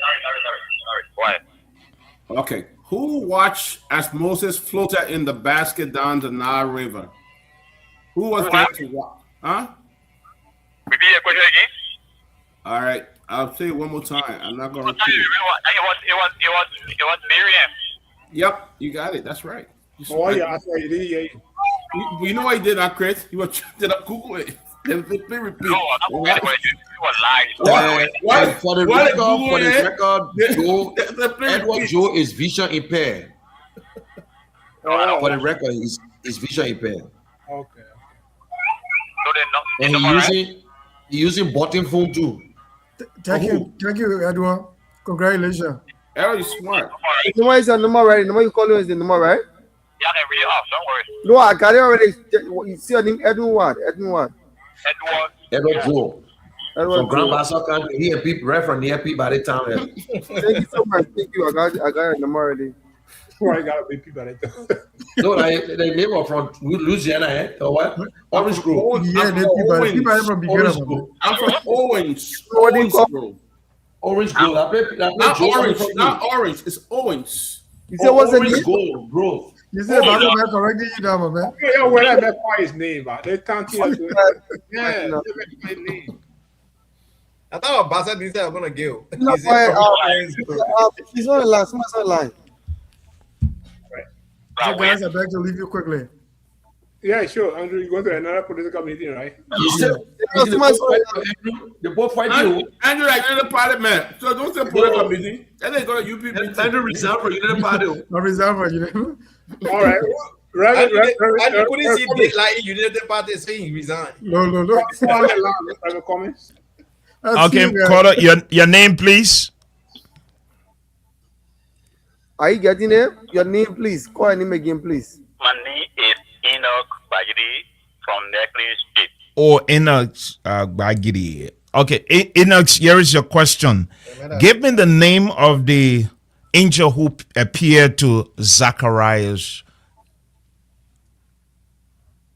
Sorry. Quiet. Okay. Who watched as Moses floated in the basket down the Nile River? Who was there to watch? Huh? Repeat your question again. All right. I'll say it one more time. I'm not going to repeat It was Miriam. Yep, you got it. That's right. Oh, yeah, I saw you did. Yeah. You know why he did that, Chris? He was trying to Google it. Let me repeat. No, I'm not going to it was What? For the record, Edward Joe is vision impaired. For the record, he's vision impaired. Okay. So And he using button phone too. Thank you, Edward. Congratulations. Edward, you smart. The number is the number, right? The number you call is the number, right? Yeah, I can read it off. Don't worry. No, I got it already. You see your name, Edwin what? Edward Joe. Edward From Grand Joe. Bassa Country. He and people right from near people by the time. Thank you so much. Thank you. I got your number already. Why you gotta be people at it? No, the name of from Louisiana, eh? Or what? Orange Grove. Yeah, people are from beginning. I'm from Owens. What do you call? Grove. Orange Grove. I play Not Joe orange. from Not orange. It's Owens. You said what's the Orange name? Grove. You said about man correcting you now, my man. Yeah, where I met his name, but they can't hear it. Yeah, they met my name. I thought Bassett didn't say I'm gonna go. No, He said, he's on the line. Someone's on the line. So guys, I beg to leave you quickly. Yeah, sure. Andrew, you're going to another political meeting, right? You said they both fight you. Andrew, like in the parliament. So don't say political meeting. And they go to UPP. Andrew reserve for you in the party. I reserve for you. All right. I couldn't see it like United Party saying he resigned. No. Private comments. Okay, Carter, your name, please. Are you getting it? Your name, please. Call your name again, please. My name is Enoch Bagidi from Necklace Street. Oh, Enoch Bagidi. Okay, Enoch, here is your question. Give me the name of the angel who appeared to Zacharias.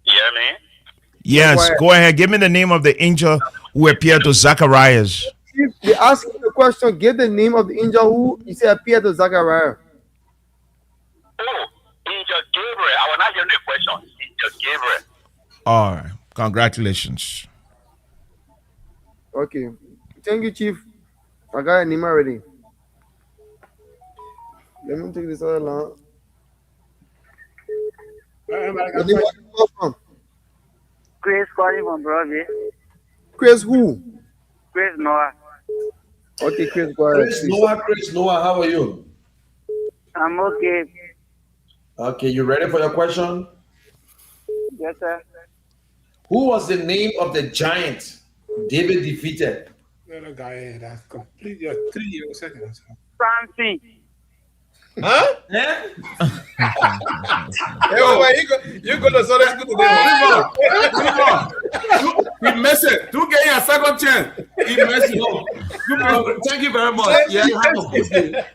You hear me? Yes, go ahead. Give me the name of the angel who appeared to Zacharias. If they ask you the question, give the name of the angel who you say appeared to Zachariah. Oh, Angel Gabriel. I was not hearing the question. Angel Gabriel. All right. Congratulations. Okay. Thank you, Chief. I got your name already. Let me take this other line. Your name, where you come from? Chris calling from Broadway. Chris who? Chris Noah. Okay, Chris, go ahead. Chris Noah, how are you? I'm okay. Okay, you ready for your question? Yes, sir. Who was the name of the giant David defeated? No, guy, that's complete. Your 3 seconds. Samson. Huh? Eh? You go to Sunday school today. He messed it. Do get a second chance. He messed it up. Thank you very much. Yeah, you have a good day.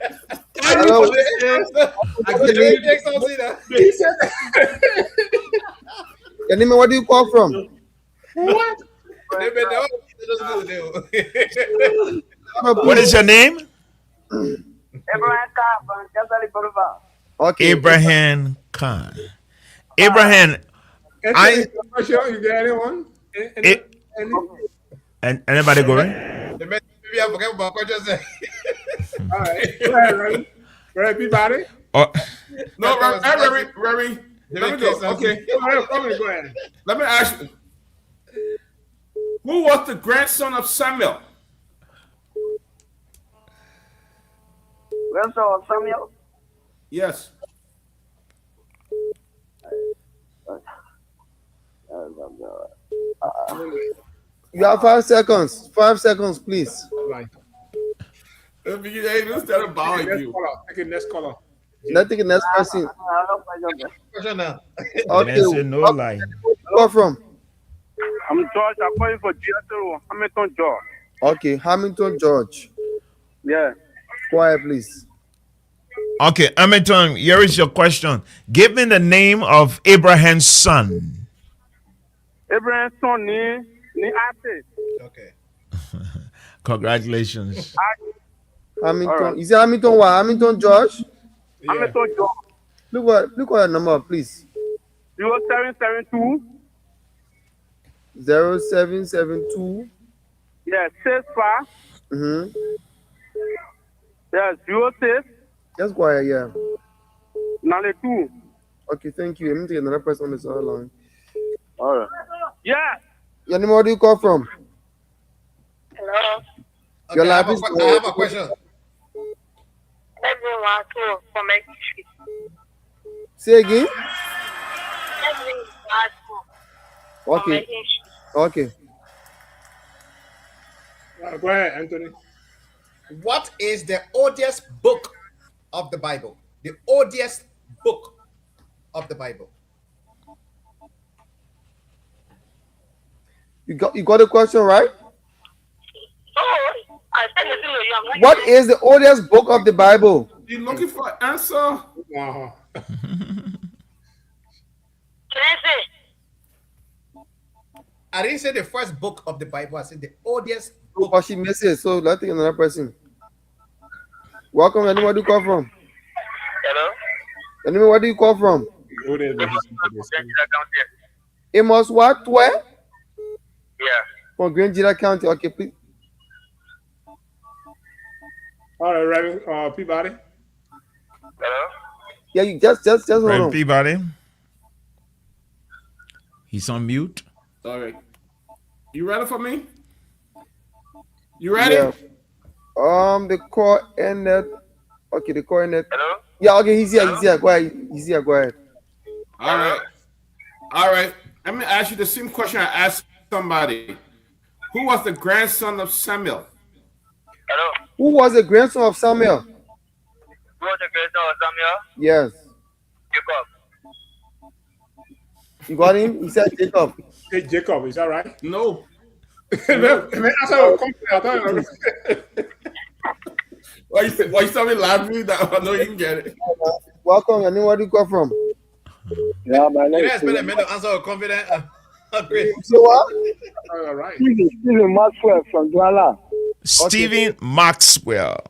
Hello. Your name, where do you call from? What is your name? Abraham Khan from Castle Boulevard. Okay. Abraham Khan. Abraham, You got anyone? and anybody going? Maybe I forget about what you said. All right. Go ahead, Reverend. Everybody. Oh, No, That was Remy. Let Let me me go. say Okay. Go ahead. Let me ask you. Who was the grandson of Samuel? Grandson of Samuel. Yes. You have 5 seconds. 5 seconds, please. Right. Hey, this that about Next you. caller. Okay, next caller. Let's take the next person. question now. Okay. Nancy, no lie. Where from? I'm George. I'm calling for GSO. Hamilton, George. Okay, Hamilton George. Yeah. Quiet, please. Okay, Hamilton, here is your question. Give me the name of Abraham's son. Abraham's son ni Isaac. Okay. Congratulations. Hamilton. Alright. Is it Hamilton what? Hamilton George? Yeah. Hamilton, George. Look what your number, please. 0772. 0772. Yeah. 65. Mm-hmm. Yeah. 06. Just quiet, yeah. 92. Okay, thank you. Let me take another person on this other line. Alright. Yeah. Your name, where do you call from? Hello. Your Okay, I life have, is I have a question. Everyone too for my history. Say again? Everyone too for my Okay. history. Okay. Go ahead, Anthony. What is the oldest book of the Bible? The oldest book of the Bible. You got the question right? Oh, I said it to you. I'm not What is the oldest book of the Bible? You looking for an answer? Uh-huh. Can I say? I didn't say the first book of the Bible. I said the oldest book. But she missed it, so let's take another person. Welcome, anyone, where do you call from? Hello? Anyone, where do you call from? Go there, go Amos what? Where? Yeah. From Grangeda County. Okay, please. All right, Reverend Peabody. Hello? Yeah, you just hold Right, on. Peabody. He's on mute. All right. You ready for me? You ready? Yeah. The call ended. Okay, the call ended. Hello? Yeah, okay, he's here. Go ahead. He's here. Go ahead. All right. All right. Let me ask you the same question I asked somebody. Who was the grandson of Samuel? Hello? Who was the grandson of Samuel? Who was the grandson of Samuel? Yes. Jacob. You got him? He said Jacob. Hey, Jacob, is that right? No. Why you tell me laughing? That I know you can get it. Welcome. Anyone, where do you call from? Yeah, my You name didn't is expect a man to answer with confident. Great. So what? All right. Stephen Maxwell from Douala. Stephen Maxwell.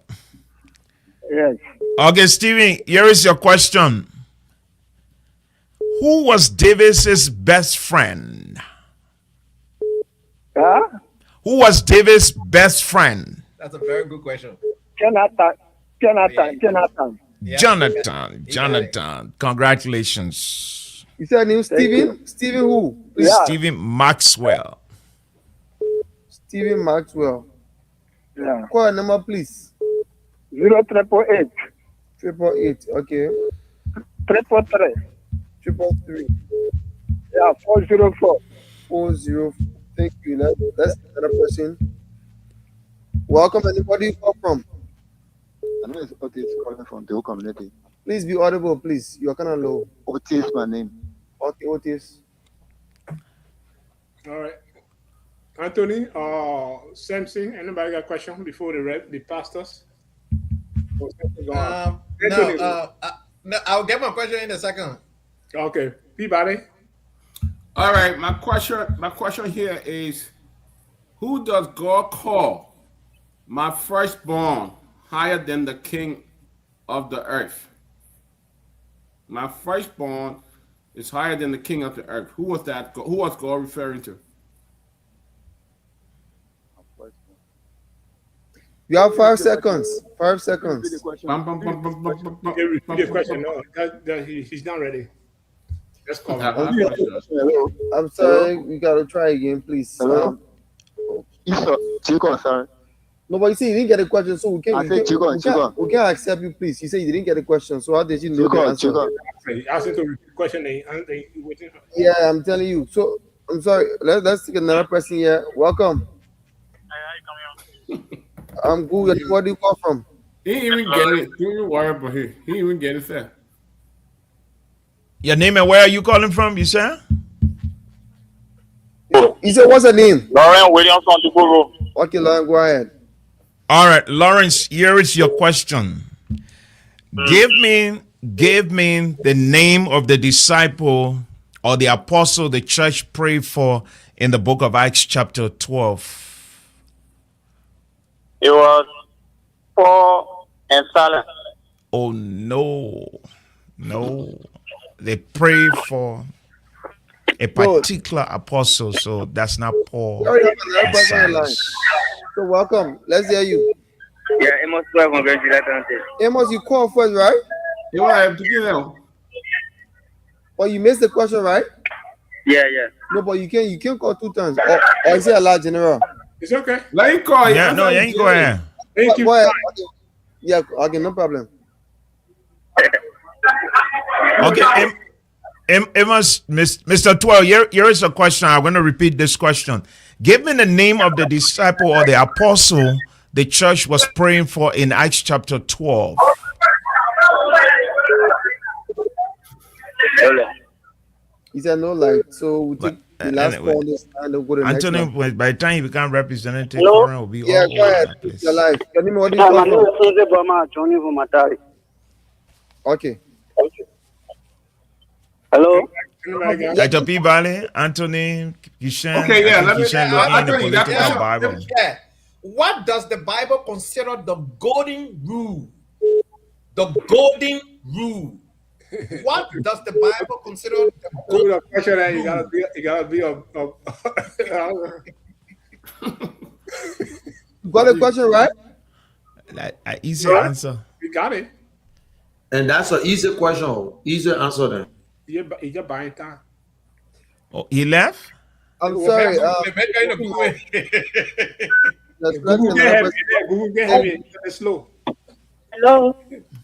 Yes. Okay, Stephen, here is your question. Who was David's best friend? Huh? Who was David's best friend? That's a very good question. Jonathan. Yeah. Jonathan. Congratulations. You said name Stephen? Stephen who? Please. Yeah. Stephen Maxwell. Stephen Maxwell. Yeah. Call a number, please. 0388. 888. Okay. 343. 333. Yeah, 404. 40. Thank you. Let's another person. Welcome. Anybody you come from? I know it's Otis calling from the whole community. Please be audible, please. You're kind of low. Otis, my name. Okay, Otis. All right. Anthony, Samson, anybody got a question before the pastors? No, I'll get my question in a second. Okay. Peabody. All right. My question here is, who does God call my firstborn higher than the king of the earth? My firstborn is higher than the king of the earth. Who was that? Who was God referring to? You have 5 seconds. 5 seconds. Repeat the question. No, he's not ready. Let's call him. I'm sorry. We gotta try again, please. Hello? Chico, sorry. No, but you see, you didn't get a question, so we I said Chico. we can't accept you, please. You say you didn't get a question, so how did you know the answer? He asked him to repeat the question. And they waiting. Yeah, I'm telling you. So I'm sorry. Let's take another person here. Welcome. I'm good. Where do you come from? He didn't even get it. Don't even worry about it. He didn't even get it, sir. Your name and where are you calling from, you said? He said, what's her name? Lauren Williams on the Guru. Okay, Lauren, go ahead. All right, Lawrence, here is your question. Give me the name of the disciple or the apostle the church prayed for in the book of Acts chapter 12. It was Paul and Silas. Oh, no. They prayed for a particular apostle, so that's not Paul. And Silas. So welcome. Let's hear you. Yeah, Amos 12, congratulations. Amos, you called first, right? You have to get out. But you missed the question, right? Yeah. No, but you can't call 2 times. Or is it a large general? It's okay. Let him call. Yeah, no, you ain't go ahead. Thank you. Yeah, okay, no problem. Okay, Amos, Mr. 12, here is a question. I'm going to repeat this question. Give me the name of the disciple or the apostle the church was praying for in Acts chapter 12. He said no light. So we take the last call this and we'll go to the next Anthony, one. by the time you become representative, will be Yeah, all go ahead. over the place. Your life. Your name, what do you call from? Okay. Hello? Dr. P. Valley, Anthony, Kishan. Okay, yeah, let me- Kishan looking in the political Bible. Yeah. What does the Bible consider the golden rule? The golden rule. What does the Bible consider the golden Question that rule? you gotta be a You got the question right? Easy answer. You got it. And that's an easy question. Easy answer then. You just buying time. Oh, he left? I'm sorry. Google get heavy. It's slow. Hello.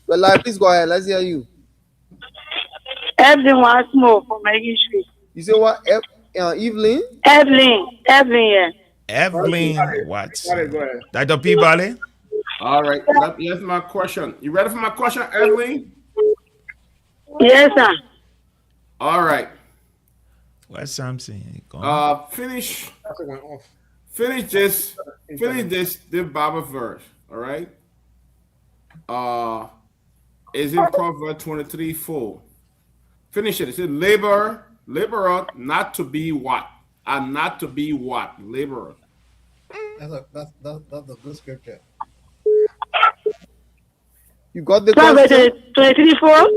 Well, live, please go ahead. Let's hear you. Evelyn wants more from Maggie Street. You say what? Evelyn? Evelyn, yeah. Evelyn, what? Go ahead. Dr. P. Valley? All right, that's my question. You ready for my question, Evelyn? Yes, sir. All right. What's something? Finish this Bible verse. All right. Is in Proverbs 23:4. Finish it. It says laborer not to be what? And not to be what? Laborer. That's a good scripture. You got the Proverbs question? 23:4.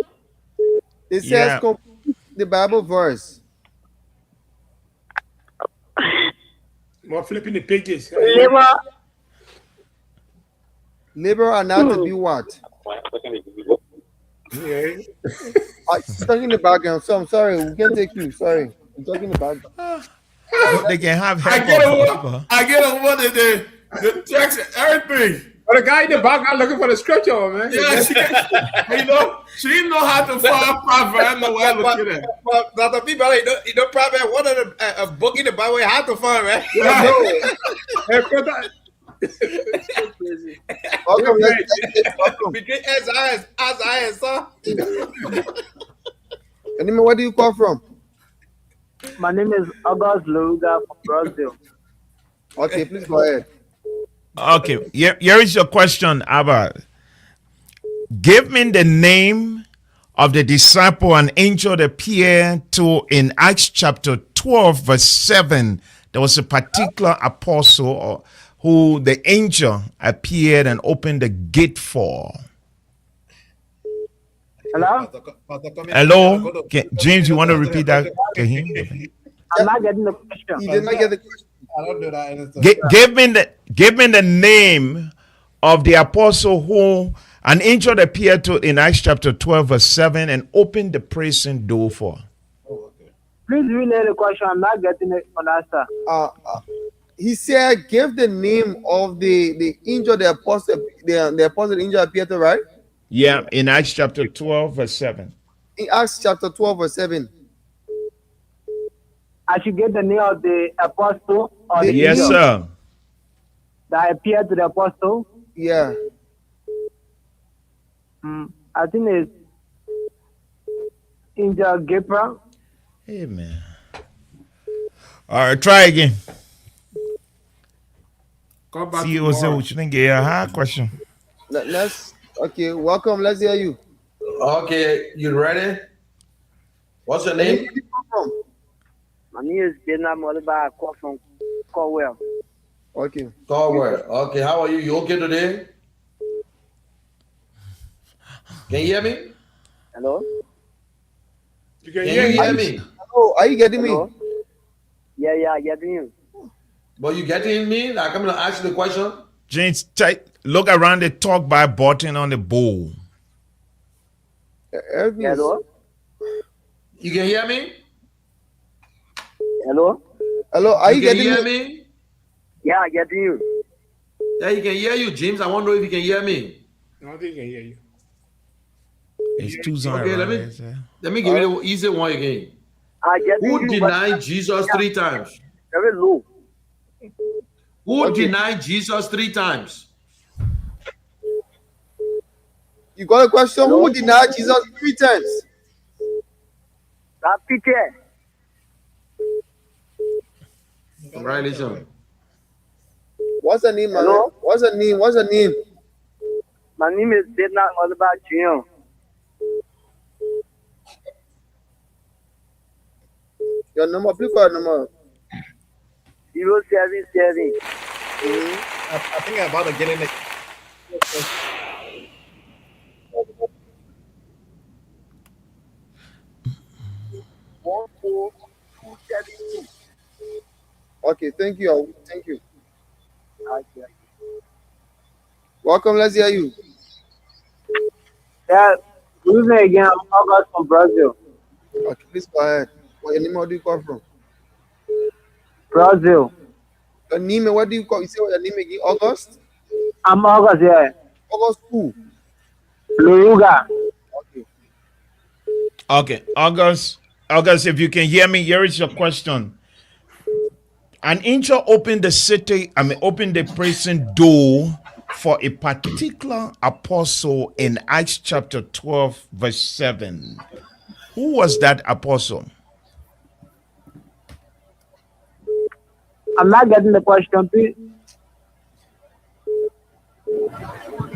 It says Yeah. complete the Bible verse. More flipping the pages. Labor are not to be what? Yeah. It's talking in the background, so I'm sorry. We can't take you. Sorry. I'm talking in the background. They can have I help. get over the text and everything. But the guy in the background looking for the scripture, man. Yeah, she didn't know how to find Proverbs. No way looking at. But the people, you know, probably one of the a book in the Bible you have to find, right? Between Isaiah and Psalm. Anyway, where do you come from? My name is August Luga from Brazil. Okay, please go ahead. Okay, here is your question, Abba. Give me the name of the disciple and angel that appeared to in Acts chapter 12, verse 7. There was a particular apostle who the angel appeared and opened the gate for. Hello? Hello? James, you want to repeat that? I'm not getting the question. You did not get the question. I don't do that. Give me the name of the apostle who an angel appeared to in Acts chapter 12 verse 7 and opened the prison door for. Please relay the question. I'm not getting it on that, sir. He said, give the name of the angel, the apostle the angel appeared to, right? Yeah, in Acts chapter 12 verse 7. In Acts chapter 12 verse 7. I should get the name of the apostle or the Yes, angel sir. that appeared to the apostle. Yeah. I think it's Angel Gabriel. Amen. All right, try again. Come back See, you say tomorrow. what you think? Yeah, hard question. Let's okay. Welcome. Let's hear you. Okay, you ready? What's your name? Where did you come from? My name is Bernard Moliba. I call from Corwell. Okay. Caldwell. Okay, how are you? You okay today? Can you hear me? Hello? You can Can hear you hear me? me? Hello, are you getting Hello? me? Yeah, I get you. But you getting me? Like I'm gonna ask you the question. James, look around the talk by button on the bowl. Everything is- Hello? You can hear me? Hello? Hello, are you can getting hear me? me? Yeah, I get you. Yeah, you can hear you, James. I want to know if you can hear me. No, I think he can hear you. It's too zone Okay, around let there, sir. me give you the easy one again. I get Who you. denied Jesus 3 times? Very low. Who denied Jesus 3 times? You got a question? Hello? Who denied Jesus 3 times? That Peter. Congratulations. What's the name, man? Hello? What's the name? What's the name? My name is Bernard Moliba Junior. Your number, please call your number. 077. I think I'm about to get in it. Okay, thank you. Thank you. Welcome, let's hear you. Yeah, good evening again. I'm August from Brazil. Okay, please go ahead. What your name? Where do you come from? Brazil. Your name? What do you call? You say what your name again? August. I'm August, yeah. August who? Loruga. Okay. Okay, August, if you can hear me, here is your question. An angel opened the prison door for a particular apostle in Acts chapter 12, verse 7. Who was that apostle? I'm not getting the question, please.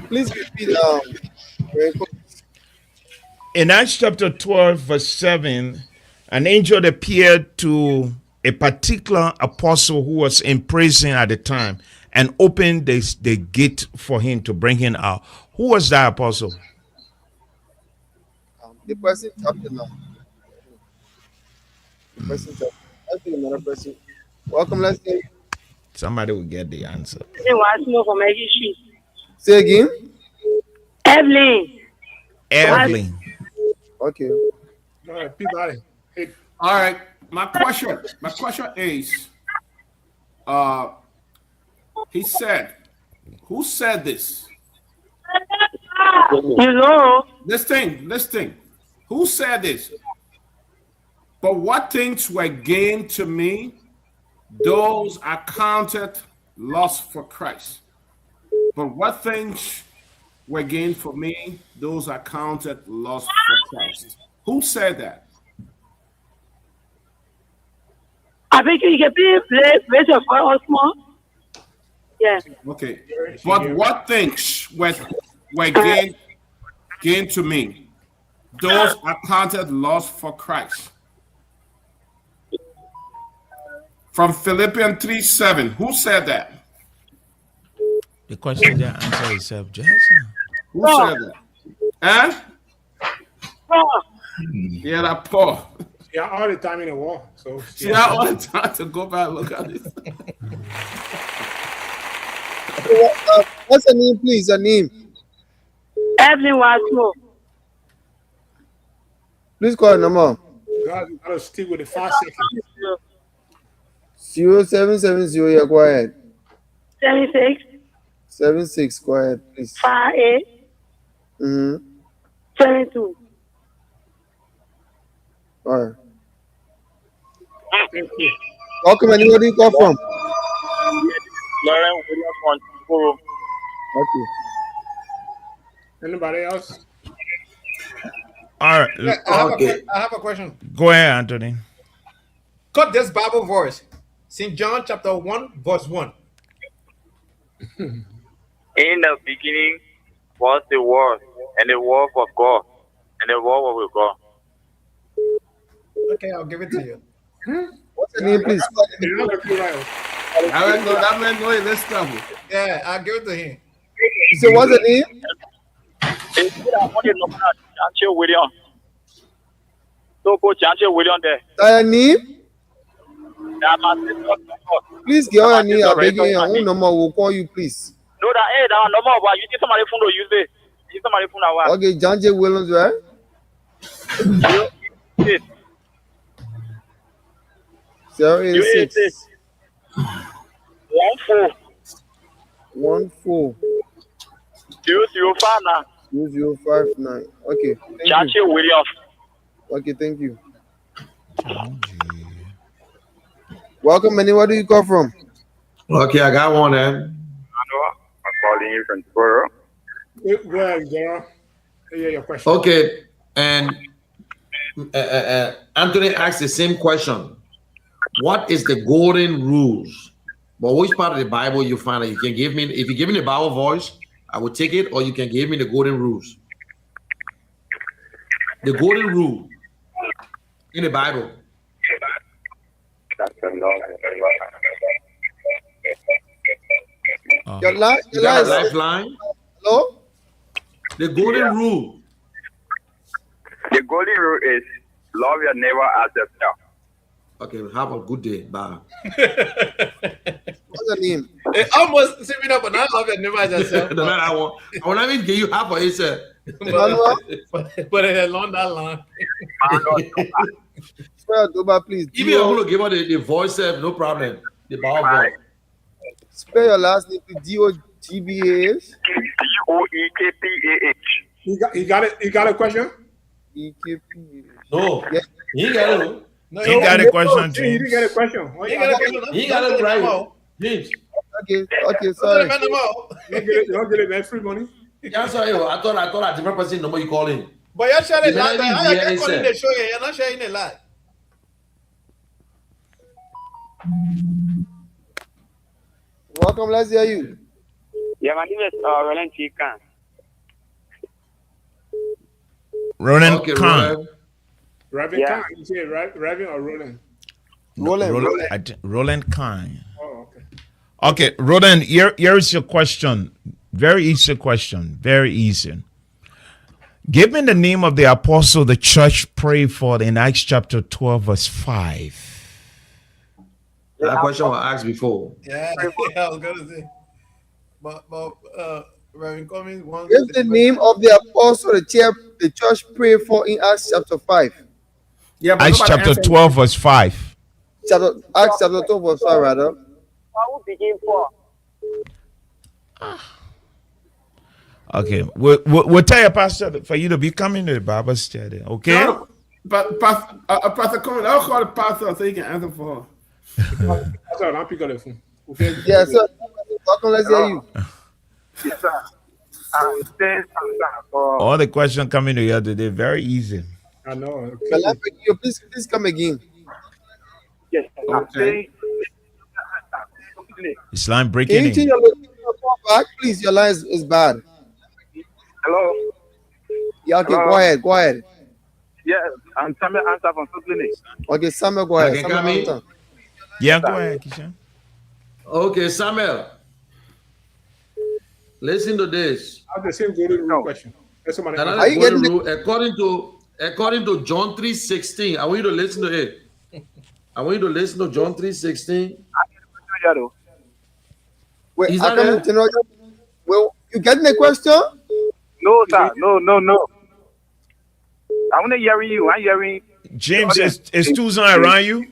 Please repeat. Very quick. In Acts chapter 12, verse 7, an angel appeared to a particular apostle who was in prison at the time and opened the gate for him to bring him out. Who was that apostle? The person tapped the number. The person tapped. I think another person. Welcome, let's hear you. Somebody will get the answer. Say again. Evelyn. Okay. All right, Peabody. Hey, All right. My question is, he said, who said this? Hello? This thing. Who said this? But what things were gained to me, those are counted loss for Christ. But what things were gained for me, those are counted loss for Christ. Who said that? I think you can place your phone on small. Yeah. Okay. But what things were gained to me, those are counted loss for Christ. From Philippians 3:7. Who said that? The question that answer itself, Jason. Who said that? Huh? Yeah, that Paul. yeah, all the time in the war. So See, I all the time to go back and look at this. What's your name, please? Your name. Evelyn Wasmo. Please call your number. God, you gotta stick with the 5 seconds. 0770. Yeah, go ahead. 76 76. Go ahead, please. 58 Mm-hmm. 72. All right. Thank you. Welcome. And where do you call from? Lauren Williams on Kuro. Okay. Anybody else? All right. Yeah, I have a question. Go ahead, Anthony. Cut this Bible verse. St. John chapter 1, verse 1. In the beginning was the Word, and the Word was God, and the Word was with God. Okay, I'll give it to you. What's your name, please? That man know this stuff. Yeah, I'll give it to him. You say what's the name? It's good. I want to know Janche William. So go Janche William there. Your name? That my sister. Please give your name. I beg you. Your own number will call you, please. No, that hey, that number. But you see somebody phone to use it. You see somebody phone now. Okay, John J. Williams, right? 086 14 2059. Okay. Janche William. Okay, thank you. Welcome, Manny. Where do you come from? Okay, I got one. I'm calling you from Toro. Go ahead, Gerald. Yeah, your question. Okay, and Anthony asked the same question. What is the golden rules? But which part of the Bible you find that you can give me? If you give me the Bible voice, I will take it, or you can give me the golden rules. The golden rule in the Bible. Your lifeline. Hello? The golden rule. The golden rule is love your neighbor as yourself. Okay, have a good day. Bye. What's your name? It almost same up, but I love your neighbor as yourself. No, I want not even give you half of it, sir. But it along that line. Spell Doba, please. If you want to give her the voice, no problem. The Bible voice. Spell your last name, D-O-G-B-A-H. D-O-E-K-P-A-H. You got it. You got a question? E-K-P-A-H. No, he got it. No, he got a question, He didn't get a question. He got it right. James. Okay, sorry. You don't get it that free money. Yeah, sorry. I thought a different person number you calling. But you're sharing The a lot. melody is I here, can't he call in said. the show here. You're not sharing a lot. Welcome, let's hear you. Yeah, my name is Roland Chikan. Ronan Okay, Khan. Roland. Reverend Yeah. Khan. You say Reverend or Roland? Roland Khan. Oh, okay. Okay, Roland, here is your question. Very easy question. Very easy. Give me the name of the apostle the church prayed for in Acts chapter 12, verse 5. That question was asked before. Yeah, I was gonna say. But Reverend Cummings wants. Give the name of the apostle the church prayed for in Acts chapter 5. Yeah, Acts chapter 12, verse 5. Acts chapter 12, verse 5, rather. I will begin for. Okay, we'll tell your pastor for you to be coming to the Bible study. Okay. No, but Pastor Coleman, I'll call the pastor so he can answer for her. That's all. I'll pick up the phone. Okay. Yeah, sir. Welcome, let's hear you. Yes, sir. I'm saying something for. All the questions coming to you today, very easy. I know. Please come again. Yes, I'm saying. This line breaking Can you change in. your location back, please? Your line is bad. Hello. Yeah, okay, Hello? go ahead. Yes, I'm Samuel Answer from Clinic. Okay, Samuel, go ahead. Okay, Samuel, come in. answer. Yeah, go ahead, Kishan. Okay, Samuel. Listen to this. I have the same golden rule question. That's somebody. Another Are you golden getting rule, according to John 3:16. I want you to listen to it. I want you to listen to John 3:16. Wait, Is I that come it? to know Well, you getting the question? No, sir. No. I'm not hearing you. I'm hearing. James, is Susan around you?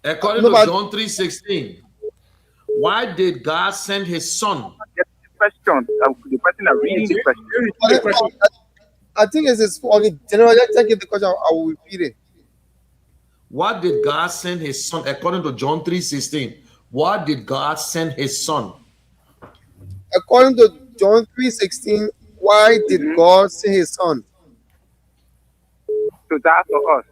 According to John 3:16, why did God send his son? Question. The person are reading the question. I think it's okay. General, just take the question. I will repeat it. Why did God send his son? According to John 3:16, why did God send his son? According to John 3:16, why did God send his son? To die for us.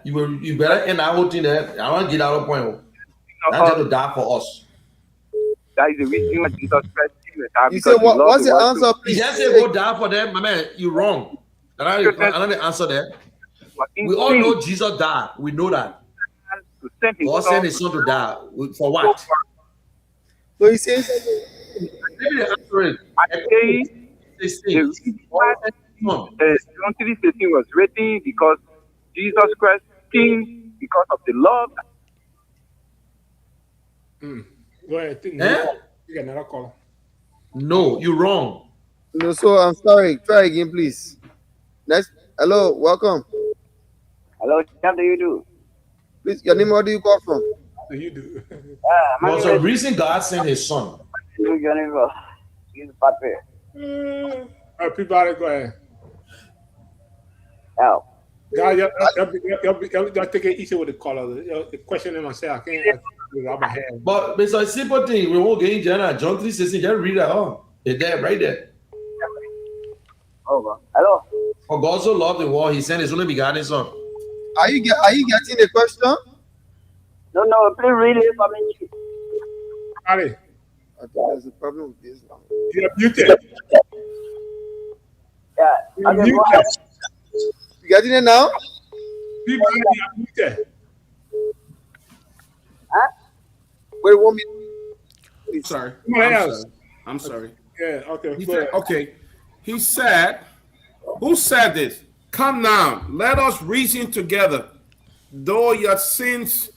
You better end that whole thing there. I want to get out of point. Not just to die for us. That is the reason why Jesus Christ came to die. You say what's the answer, please? You just say go die for them, my man. You're wrong. I don't answer that. We all know Jesus died. We know that. God sent his son to die. For what? So he says, Maybe the answer is John 3:16 was written because Jesus Christ came because of the love. Go ahead. You got another caller. No, you're wrong. No, so I'm sorry. Try again, please. Next. Hello, welcome. Hello, what do you do? Please, your name, where do you call from? What do you do? There's a reason God sent his son. He's Patrick. Everybody, go ahead. Oh. God, y'all take it easy with the caller. The question in myself, I can't grab my hand. But it's a simple thing. We won't get in John 3:16. Just read it all. It's there, right there. Over. Hello. For God so loved the world, he sent his only begotten son. Are you getting the question? No, please read it for me. Ali. I think there's a problem with this now. You're muted. Yeah. You're muted. You getting it now? People are muted. Huh? Wait 1 minute. Sorry. I'm sorry. Yeah, okay. Okay. He said, who said this? Come now, let us reason together. Though your sins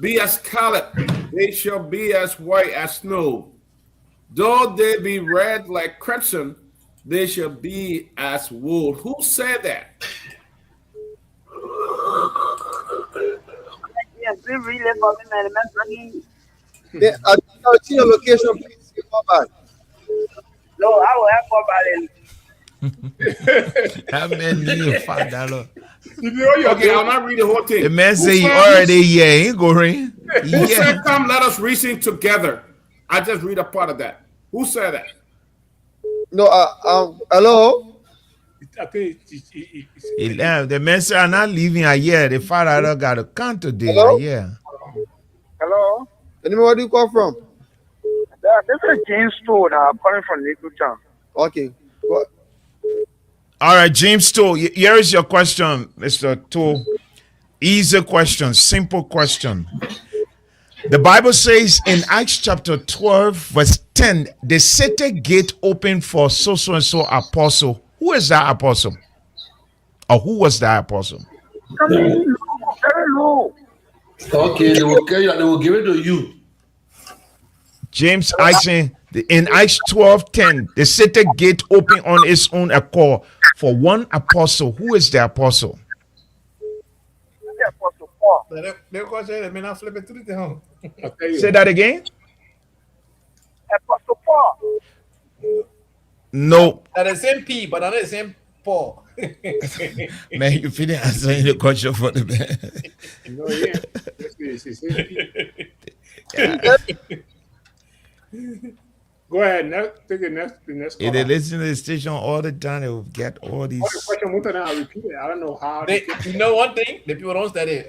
be as scarlet, they shall be as white as snow. Though they be red like crimson, they shall be as wool. Who said that? Yes, please read it for me, man. Yeah, I'll see your location, please. You come back. No, I will have more about it. How many $5? Okay, I'll not read the whole thing. The man say he already he ain't going. Who said, come, let us reason together? I just read a part of that. Who said that? No, hello? I think the man say I'm not leaving a year. The father got to come today. Hello? Yeah. Hello? Anyway, where do you call from? This is James Stone. I'm calling from Nikucha. Okay. What? All right, James Toll, here is your question, Mr. Toll. Easy question, simple question. The Bible says in Acts chapter 12, verse 10, they set a gate open for so and so apostle. Who is that apostle? Or who was that apostle? Very low. Okay, they will give it to you. James, I say in Acts 12:10, they set a gate open on its own accord for one apostle. Who is the apostle? The Apostle Paul. They may not flip it through the home. Say that again. Apostle Paul. No. They're the same P, but not the same Paul. Man, you finish answering the question for the man. No, yeah. Go ahead. Take the next If they listen to the station all the time, they will get all these. I repeat it. I don't know how. You know one thing? The people don't study.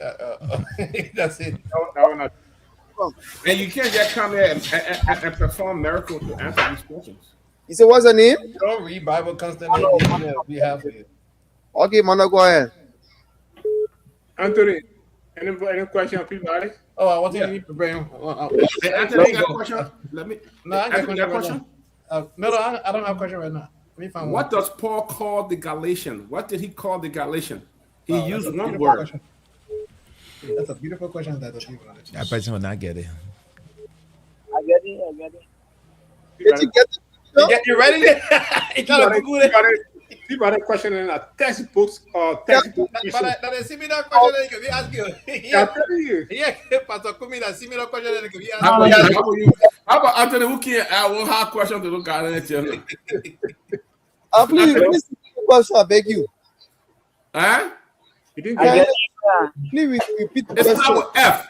That's it. No. And you can't just come here and perform miracles to answer these questions. You say, what's the name? You don't read Bible constantly. We have it. Okay, Mano, go ahead. Anthony, any question, people? Oh, I want to prepare. Anthony, you got a question? No, I got a question. No, I don't have a question right now. Let me find what does Paul call the Galatian? What did he call the Galatian? He used one word. Question. That's a beautiful question. That person will not get it. I get get it. Did you get it? You ready? He trying to Google it. See about that question in a textbooks or textbook. But a similar question that can be asked you. I'm telling you. Yeah, Pastor Kumi, a similar question that can be asked How you. about Anthony? Who can add one hard question to look at it? Please repeat the question. I beg you. Huh? You didn't Please get repeat the It's question. start with F.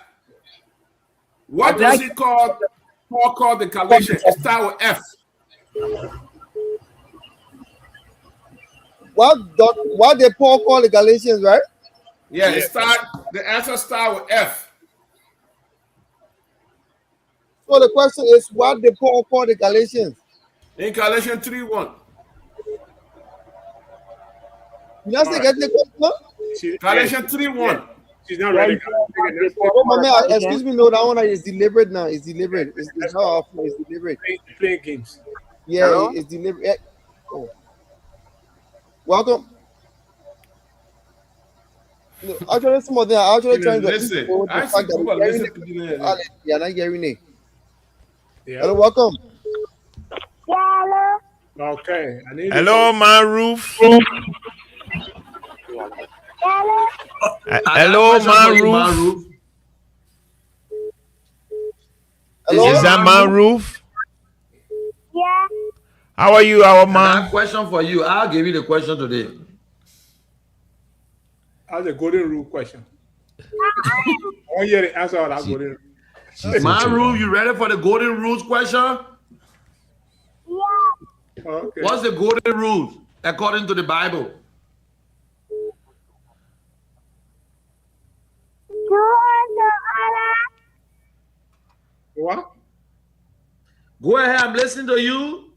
What does he call Paul called the Galatians? It start with F. What did Paul call the Galatians, right? Yeah, the answer start with F. So the question is, what did Paul call the Galatians? In Galatians 3:1. You not say get the question? Galatians 3:1. She's not ready. Oh, my man, excuse me, no, that one is deliberate now. It's deliberate. It's not off. It's deliberate. Playing games. Yeah, Hello? it's deliberate. Oh. Welcome. No, actually, some of them are actually trying to listen. the I fact see people that listen to you. you're not hearing it. Yeah. Hello, welcome. Okay. Hello, Maruf. Hello, Maruf. Is that Maruf? Yeah. How are you, our I have man? a question for you. I'll give you the question today. That's a golden rule question. I want to hear the answer of that golden rule. Maru, you ready for the golden rules question? Yeah. Okay. What's the golden rules according to the Bible? What? Go ahead, I'm listening to you.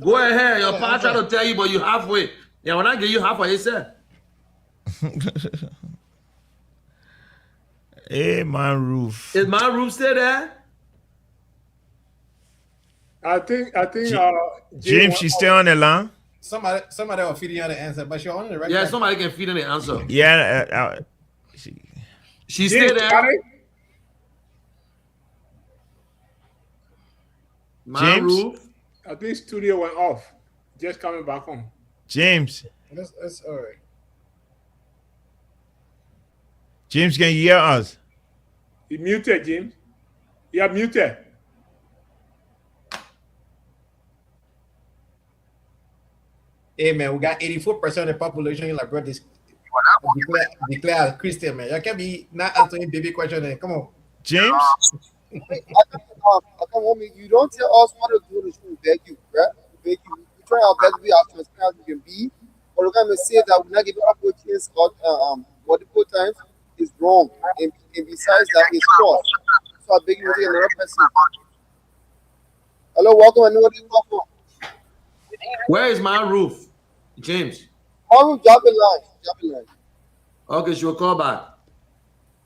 Go ahead. Your partner trying to tell you, but you halfway. Yeah, when I give you half what he said. Hey, Maruf. Is my roof still there? I think James, she's still on the line? Somebody will feed you the answer, but you're on the right. Yeah, somebody can feed in the answer. Yeah. She's still there. James? I think studio went off. Just coming back on. James. That's all right. James, can you hear us? You muted, James. You are muted. Hey man, we got 84% of the population in Liberia declare as Christian, man. You can't be not answering baby question. Come on, James. I can't want me. You don't tell us what to do in the school. Beg you, right? Beg you. We try our best to be as transparent as we can be. But we're gonna say that we're not giving up chance multiple times is wrong. And besides that, it's false. So I beg you to take another person. Hello, welcome. I know what you call for. Where is my roof? James. My roof, drop a line. Okay, she will call back.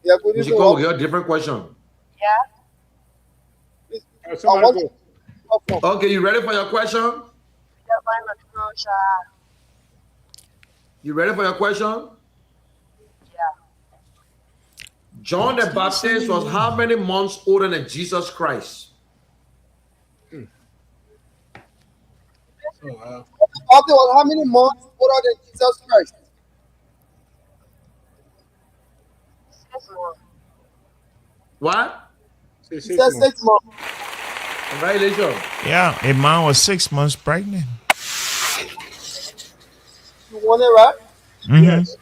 Yeah, good. She call with a different question. Okay, you ready for your question? You ready for your question? John the Baptist was how many months older than Jesus Christ? Was how many months older than Jesus Christ? 6 months. What? He said 6 months. Congratulations. Yeah, a man was 6 months pregnant. You want it, right? Mm-hmm. Yes.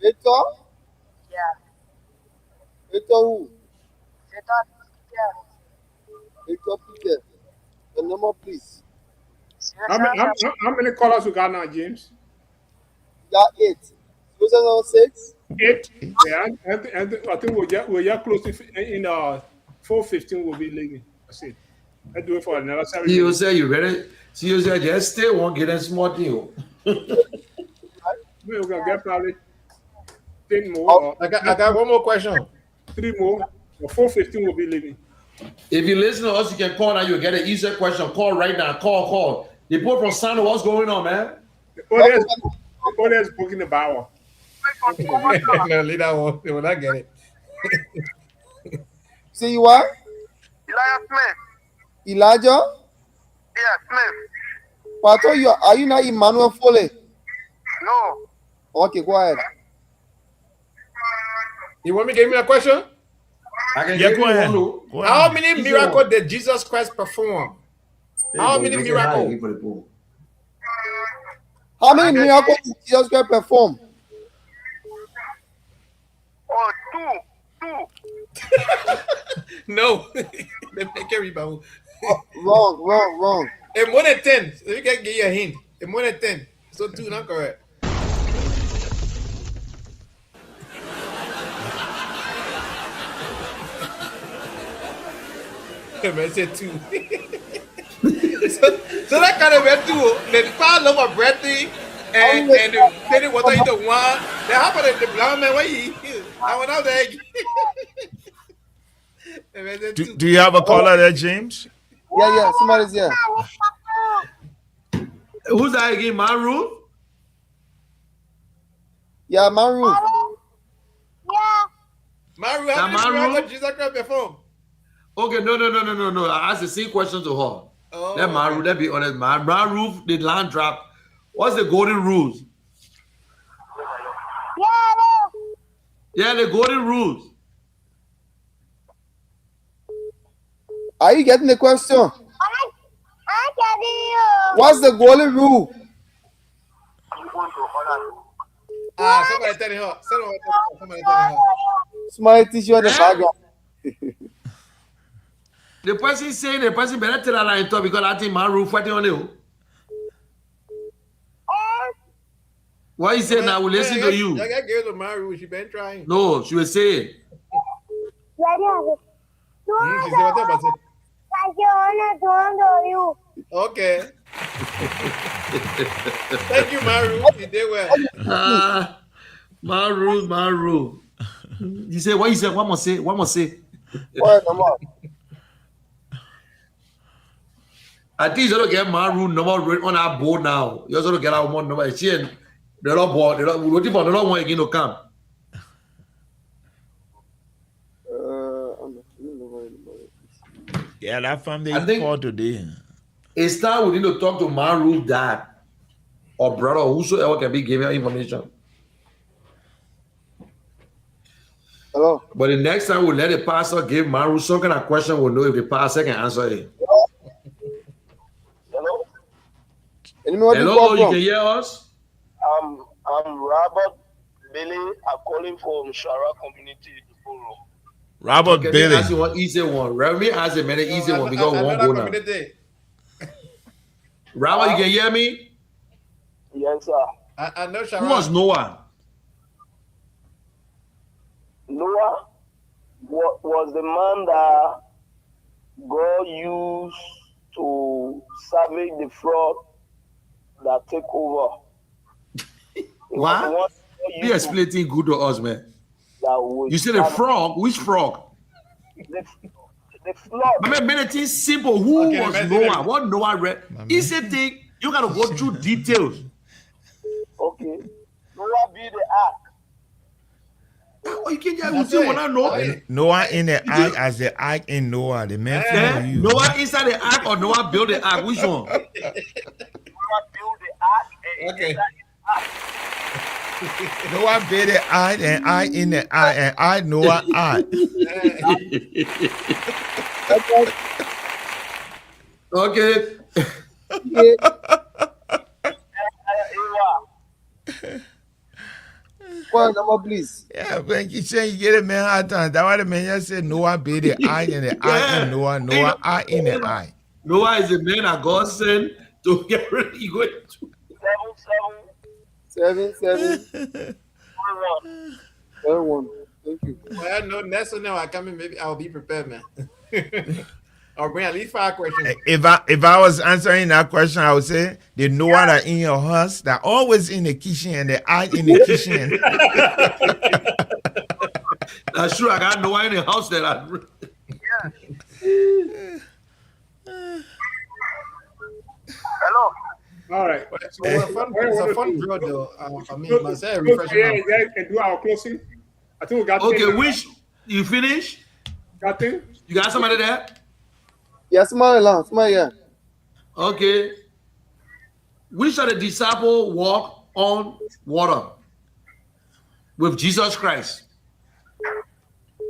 Victor? Yeah. Victor who? Yeah. Victor Peter. The number, please. How many callers we got now, James? We got 8. 2006? 8. Yeah, I think we're just close to in 4:15 we'll be leaving. That's it. Let's do it for another 7 minutes. You say you ready? See, you say just stay one, get a small deal. We're gonna get probably 10 more. I got one more question. 3 more. 4:15 we'll be leaving. If you listen to us, you can call now. You'll get an easier question. Call right now. Call. The people from Santa, what's going on, man? Others book in the bower. No, leave that one. They will not get it. Say you are Elijah Smith. Elijah. Yeah, Smith. But I thought are you not Emmanuel Foley? No. Okay, go ahead. You want me to give me a question? I can Yeah, give go you ahead. one. Go ahead. How many miracles did Jesus Christ perform? How many miracles? How many miracles did Jesus Christ perform? Oh, two. No. They make it rebound. Wrong. And more than 10. So you can give you a hint. And more than 10. So 2, not correct. Man said 2. so that kind of went 2. The 5 loaf of bread thing. And then it was into 1. Then how about the blind man? What he? I went out there. Do you have a caller there, James? Yeah. Somebody's here. Who's that again? Maru? Yeah, Maru. Maru, how many miracles Jesus Christ perform? Okay, no. I asked the same question to her. Oh, Let Maru, let's be honest. Maru, the land drop. What's the golden rules? Yeah, the golden rules. Are you getting the question? What's the golden rule? Somebody telling her. Somebody telling her. Somebody teach you on the background. The person saying the person better tell her line talk because I think Maru fighting on you. What you say now? We'll listen to you. I got girls with Maru. She been trying. No, she will say it. She said, what about it? Okay. Thank you, Maru. You did well. Maru. You say what you say? One more say. I think you're gonna get Maru number on our board now. You're gonna get our one number. She and they're not bored. They're not waiting for the long one again to come. Yeah, that family called today. It's time we need to talk to Maru's dad or brother or whosoever can be giving her information. Hello. But the next time we'll let the pastor give Maru some kind of question, we'll know if the pastor can answer it. Hello, you can hear us? I'm Robert Billy. I'm calling from Shara Community. Robert Okay, Billy. Ask you one easy one. Let me ask a minute easy one because we won't go now. Robert, you can hear me? Yes, sir. I know Shara. Who was Noah? Noah was the man that God used to salvage the fraud that take over. What? Be explaining good to us, man. You said a frog? Which frog? The frog. I mean, many things simple. Who was Noah? What Noah read? It's a thing. You gotta go through details. Okay. Noah built the ark. Oh, you can just when I know. Noah in the ark as the ark in Noah. The man for you. Noah inside the ark or Noah built the ark? Which one? Noah built the ark and okay. Noah built the ark and I in the ark and I Noah ark. Okay. One number, please. Yeah, when you say you get a man hard time, that's why the man just said Noah built the ark and the ark in Noah. Noah ark in the ark. Noah is the man that God sent to get ready. Seven. 1. Thank you. Well, no, that's now I come in. Maybe I'll be prepared, man. Or bring at least 5 questions. If I was answering that question, I would say the Noah that in your house that always in the kitchen and the ark in the kitchen. That's true. I got Noah in the house that I. Hello. All right. So it's a fun drill, though. I mean, myself refreshing. Yeah, and do our closing. I think we got. Okay, which you finish? Got thing? You got somebody there? Yeah, somebody, yeah. Okay. Which of the disciples walk on water with Jesus Christ?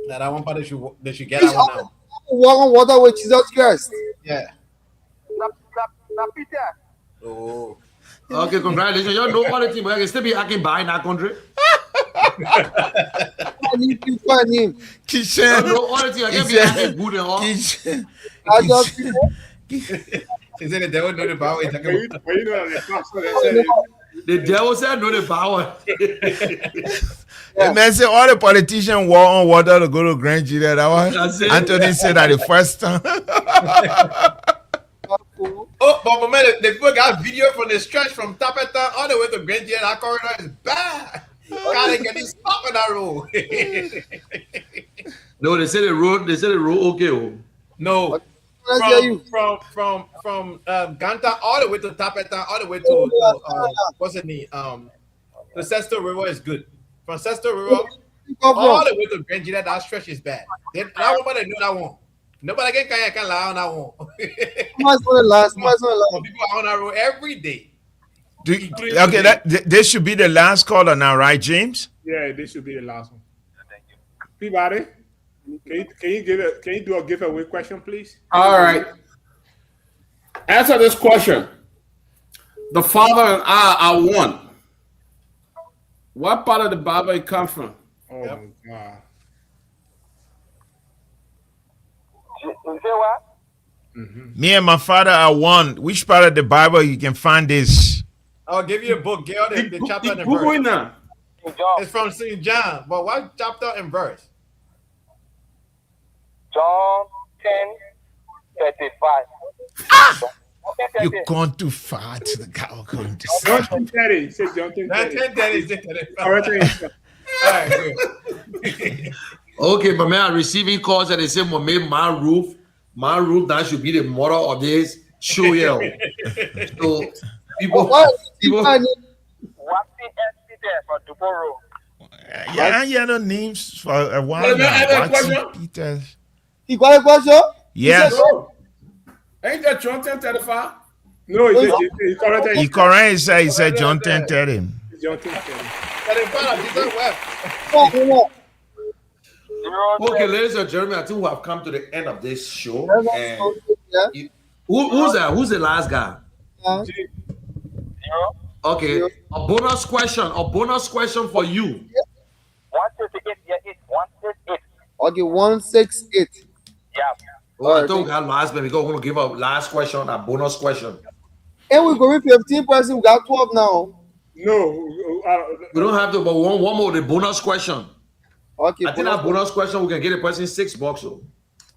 Now, that one part that you get that one now. Walk on water with Jesus Christ. Yeah. Peter. Oh. Okay, congratulations. You know all the team, but I can still be acting by in that country. Kishan. You know all the team, I can be acting good and all. He said the devil know the power. The devil said know the power. The man said all the politicians walk on water to go to Grand Julia. That one. Anthony said that the first time. Oh, but man, the people got video from the stretch from Tapeta all the way to Grand Julia. That corridor is bad. Gotta get this stop on that road. No, they say the road. They say the road. Okay. Oh. No. From Ganta all the way to Tapeta, all the way to what's the name? The Sesto River is good. From Sesto River all the way to Grand Julia, that stretch is bad. That nobody know that one. Nobody can lie on that one. People are on that road every day. Okay, this should be the last caller now, right, James? Yeah, this should be the last one. Thank you. Peabody, can you do a giveaway question, please? All right. Answer this question. The Father and I are one. What part of the Bible it come from? Oh my God. You say what? Me and my father are one. Which part of the Bible you can find this? I'll give you a book. Get the chapter and the Google verse. it now. It's from St. John. But what chapter and verse? John 10:35. You've gone too far to the guy. John 10:30. Say John 10:30. All right, good. Okay, but man, receiving calls that they say, "Well, maybe my roof, that should be the model of this show." Yeah. So people. Yeah, yeah, no names for a while now. Peters. He got a question? Yes. Ain't that John 10:35? No, he correct. He correct. He said John 10:30. John 10:30. Okay, ladies and gentlemen, I think we have come to the end of this show. And who's that? Who's the last guy? Okay, a bonus question for you. 168, yeah, it's 168. Okay, 168. Yeah. Oh, I thought we got last, but we're going to give a last question, a bonus question. And we're going 15 person. We got 12 now. No, we don't have to, but one more, the bonus question. Okay. I think that bonus question, we can get a person $6. So.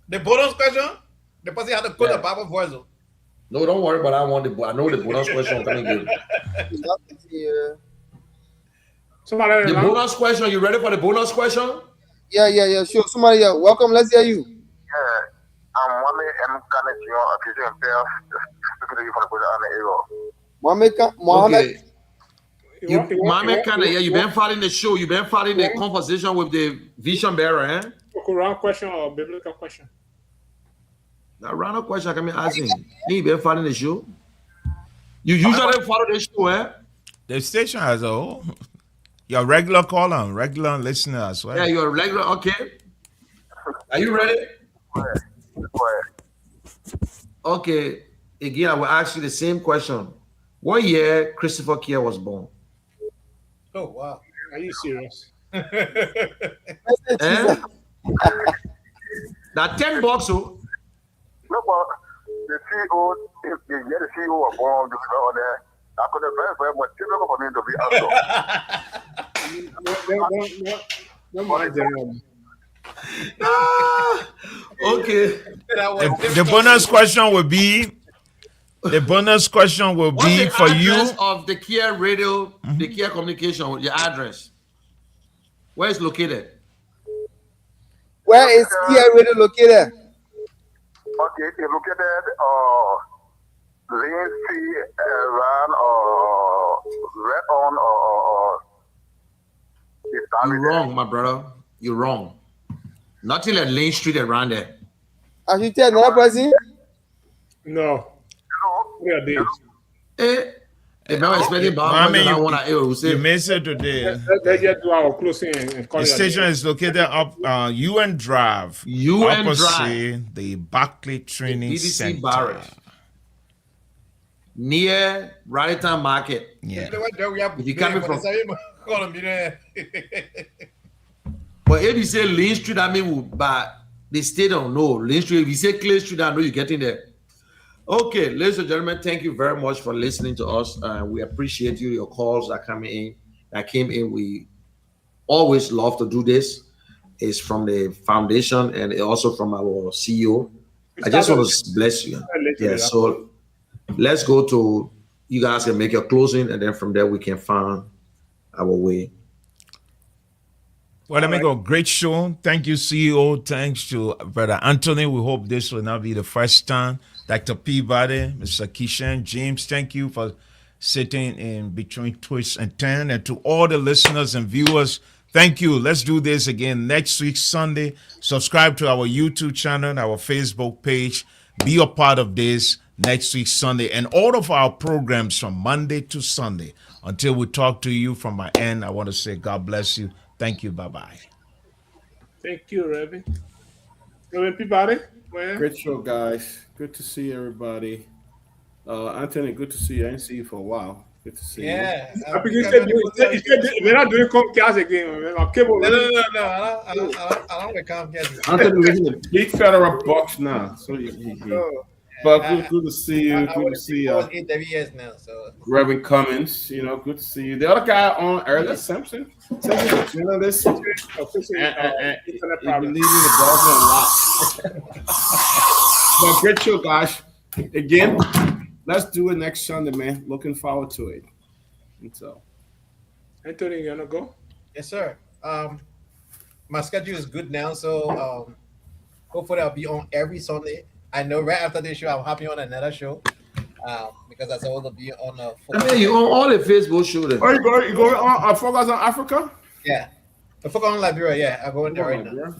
The bonus question? The person had to put a Bible voice. No, don't worry, but I know the bonus question coming in. Somebody the bonus question, you ready for the bonus question? Yeah, sure. Somebody, welcome, let's hear you. Yeah, I'm Mohammed M. Kanetian, accusing himself, speaking to you from the Buddha and the Ego. Mohammed. Mohammed Kana, yeah, you've been following the show. You've been following the conversation with the vision bearer, eh? Quran question or biblical question? Now, random question I can be asking. You've been following the show? You usually follow the show, eh? The station as a whole. You're a regular caller, regular listener as well. Yeah, you're a regular, okay. Are you ready? Okay. Again, I will ask you the same question. What year Christopher Kier was born? Oh, wow. Are you serious? Now, $10, oh. No, but the CEO, if the CEO was born, you know, there, I could have very much difficult for me to be Okay. The bonus question will be. The bonus question will be for you. Of the Kia radio, the Kia communication, your address. Where is located? Where is Kia radio located? Okay, it's located Lindsay, Aaron, or Red on, or You're wrong, my brother. You're wrong. Nothing at Lane Street around there. Are you telling another person? No. Yeah, they. The man expecting Bob Mohammed, that one you say. missed it today. Let's just do our closing and call The it a station day. is located up UN Drive. UN opposite the Barclay Training BDC Center. Barracks. Near Raritan Market. Yeah. If you coming from, but if you say Lane Street, I mean, but the state don't know. Lane Street, if you say Clay Street, I know you're getting there. Okay, ladies and gentlemen, thank you very much for listening to us. We appreciate you, your calls that came in. We always love to do this. It's from the foundation and also from our CEO. I just want to bless you. Yeah, so let's go to, you guys can make your closing, and then from there we can find our way. Well, let me go. Great show. Thank you, CEO. Thanks to Brother Anthony. We hope this will not be the first time. Dr. Peabody, Mr. Kishan, James, thank you for sitting in between twists and turn. And to all the listeners and viewers, thank you. Let's do this again next week, Sunday. Subscribe to our YouTube channel, our Facebook page. Be a part of this next week, Sunday. And all of our programs from Monday to Sunday. Until we talk to you from my end, I want to say God bless you. Thank you. Bye-bye. Thank you, Reverend. Reverend Peabody. Man. Great show, guys. Good to see everybody. Anthony, good to see you. I didn't see you for a while. Good to see you. I think you said we're not doing Comcast again, man. I'm cable. No. I don't want Comcast. Anthony, we're in the big federal box now. So but good to see you. Good to see you. AWS now, so Reverend Cummins, good to see you. The other guy on earlier, Simpson. Simpson's a journalist. And he believes in the government a lot. But great show, guys. Again, let's do it next Sunday, man. Looking forward to it. And so, Anthony, you gonna go? Yes, sir. My schedule is good now, so hopefully I'll be on every Sunday. I know right after this show, I'm happy on another show because I will be on a. I mean, you on all the Facebook shows. Oh, you going on? Focus on Africa? Yeah, I focus on Liberia. Yeah, I go in there right now.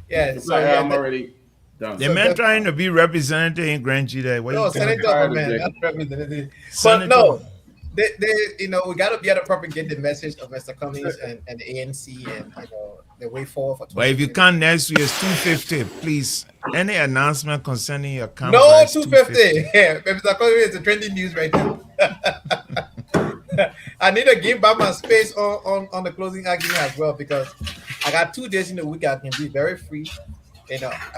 Yeah, so I'm already done. The man trying to be represented in Grand G there. No, Senator, man, not representative. But no, they, we got to be able to propagate the message of Mr. Cummings and the ANC and the way forward for. But if you can't next year, it's 250. Please, any announcement concerning your account? No, 250. Yeah, Mr. Cummings is the trending news right now. I need to give back my space on the closing argument as well because I got 2 days in the week I can be very free,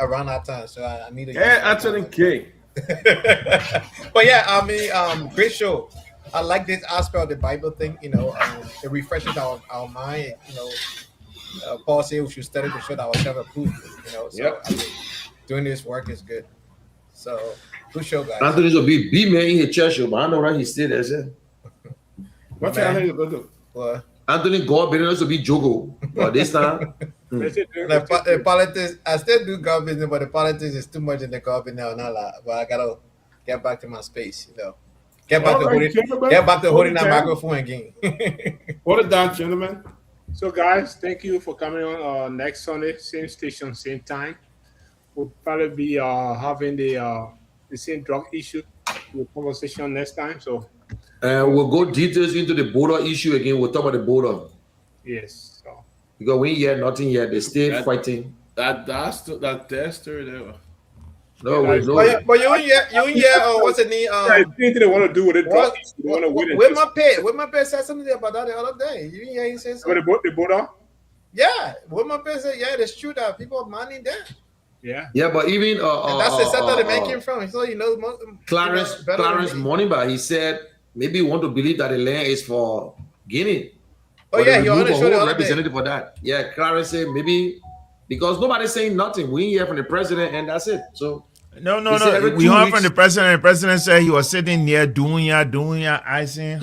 around that time. So I need to. Yeah, Anthony K. But yeah, I mean, great show. I like this aspect of the Bible thing. It refreshes our mind. Paul said we should study to show that ourselves approved. So I mean, doing this work is good. So good show, guys. Anthony's will be B-man in his church, but I know right he stayed there. Sir. What time you go to? What? Anthony God business to be Jogo, but this time. The politics, I still do God business, but the politics is too much in the God business now. But I gotta get back to my space. Get back to holding that microphone again. Hold it down, gentlemen. So, guys, thank you for coming on next Sunday, same station, same time. We'll probably be having the same drug issue conversation next time. So, we'll go details into the border issue again. We'll talk about the border. Yes. So. Because we hear nothing yet. They still fighting. That's story there. No, but you in here, what's the name? Anything they want to do with it? They want to win it. Where my pay said something about that the other day. You didn't hear he say something? The border? Yeah, where my pay said, yeah, it's true that people have money there. Yeah, but even and that's the sector the man came from. So Clarence Moniba, he said maybe you want to believe that the land is for Guinea. Oh yeah, you want to show the representative for that. Yeah, Clarence said maybe because nobody's saying nothing. We hear from the president and that's it. So no. We heard from the president. The president said he was sitting there doing your icing.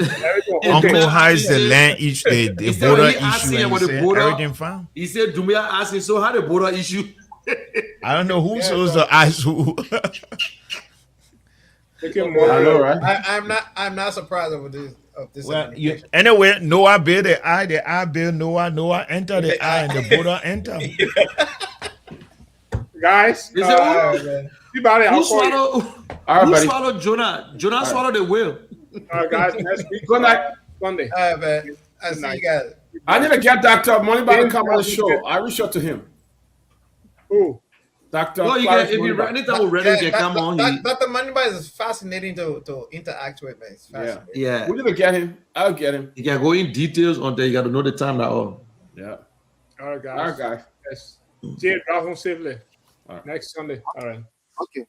Uncle hides the land each day. The border issue. And he said, everything fine. He said Dumia asking, so how the border issue? I don't know who shows the eyes who. Making money. I know, right? I'm not surprised of this Well, administration. anyway, Noah built the eye built Noah, Noah entered the eye, and the Buddha entered. Guys, Is it who swallowed Jonah? Jonah swallowed the whale. Guys, next week, Good night. Sunday. Man. I see you guys. I need to get Dr. Moneyback to come on the show. I reach out to him. Who? Dr. No, you can, if you anytime we're ready, you can come on. Dr. Moneyback is fascinating to interact with, man. It's fascinating. Yeah. We're gonna get him. I'll get him. You can go in details until you got to know the time that all. Yeah. All right, guys. All right, guys. Yes. Jay, drive home safely. All right. Next Sunday. All right. Okay.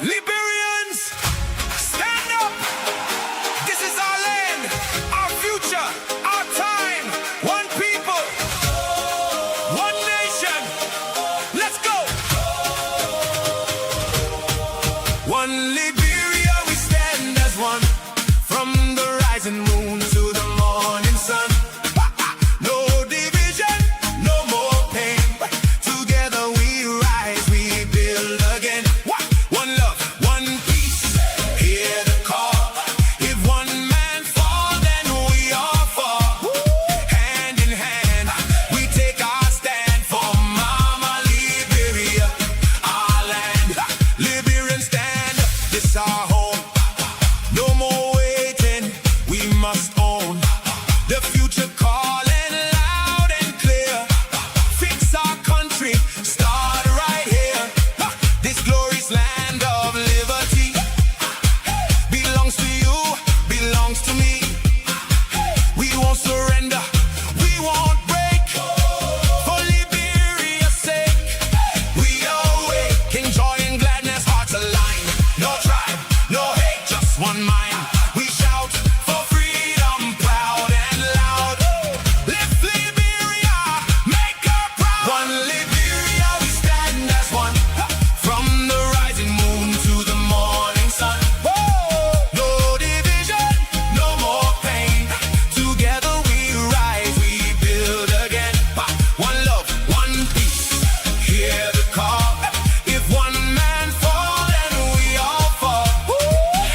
Liberians, stand up. This is our land, our future, our time. One people, one nation. Let's go. One Liberia, we stand as one. From the rising moon to the morning sun. No division, no more pain. Together we rise, we build again. One love, one peace, hear the call. If one man fall, then we all fall. Hand in hand, we take our stand for Mama Liberia, our land. Liberian stand, this our home. No more waiting, we must own. The future calling loud and clear. Fix our country, start right here. This glorious land of liberty belongs to you, belongs to me. We won't surrender, we won't break. For Liberia's sake, we awake in joy and gladness, hearts aligned. No tribe, no hate, just one mind. We shout for freedom, proud and loud. Lift Liberia, make her proud. One Liberia, we stand as one. From the rising moon to the morning sun. No division, no more pain. Together we rise, we build again. One love, one peace, hear the call. If one man fall, then we all fall.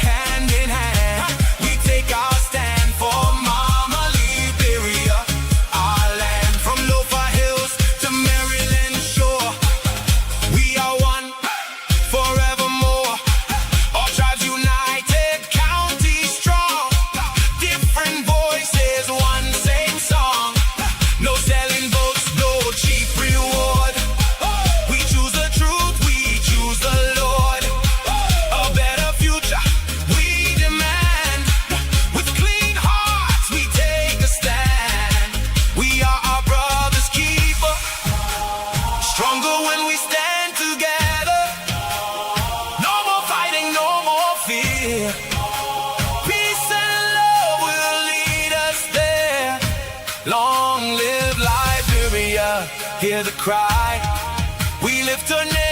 Hand in hand, we take our stand for Mama Liberia, our land. From Lofa Hills to Maryland shore, we are one forevermore. All tribes united, county strong. Different voices, one same song. No selling votes, no cheap reward. We choose the truth, we choose the Lord. A better future, we demand. With clean hearts, we take a stand. We are our brother's keeper. Stronger when we stand together. No more fighting, no more fear. Peace and love will lead us there. Long live Liberia, hear the cry. We lift her name.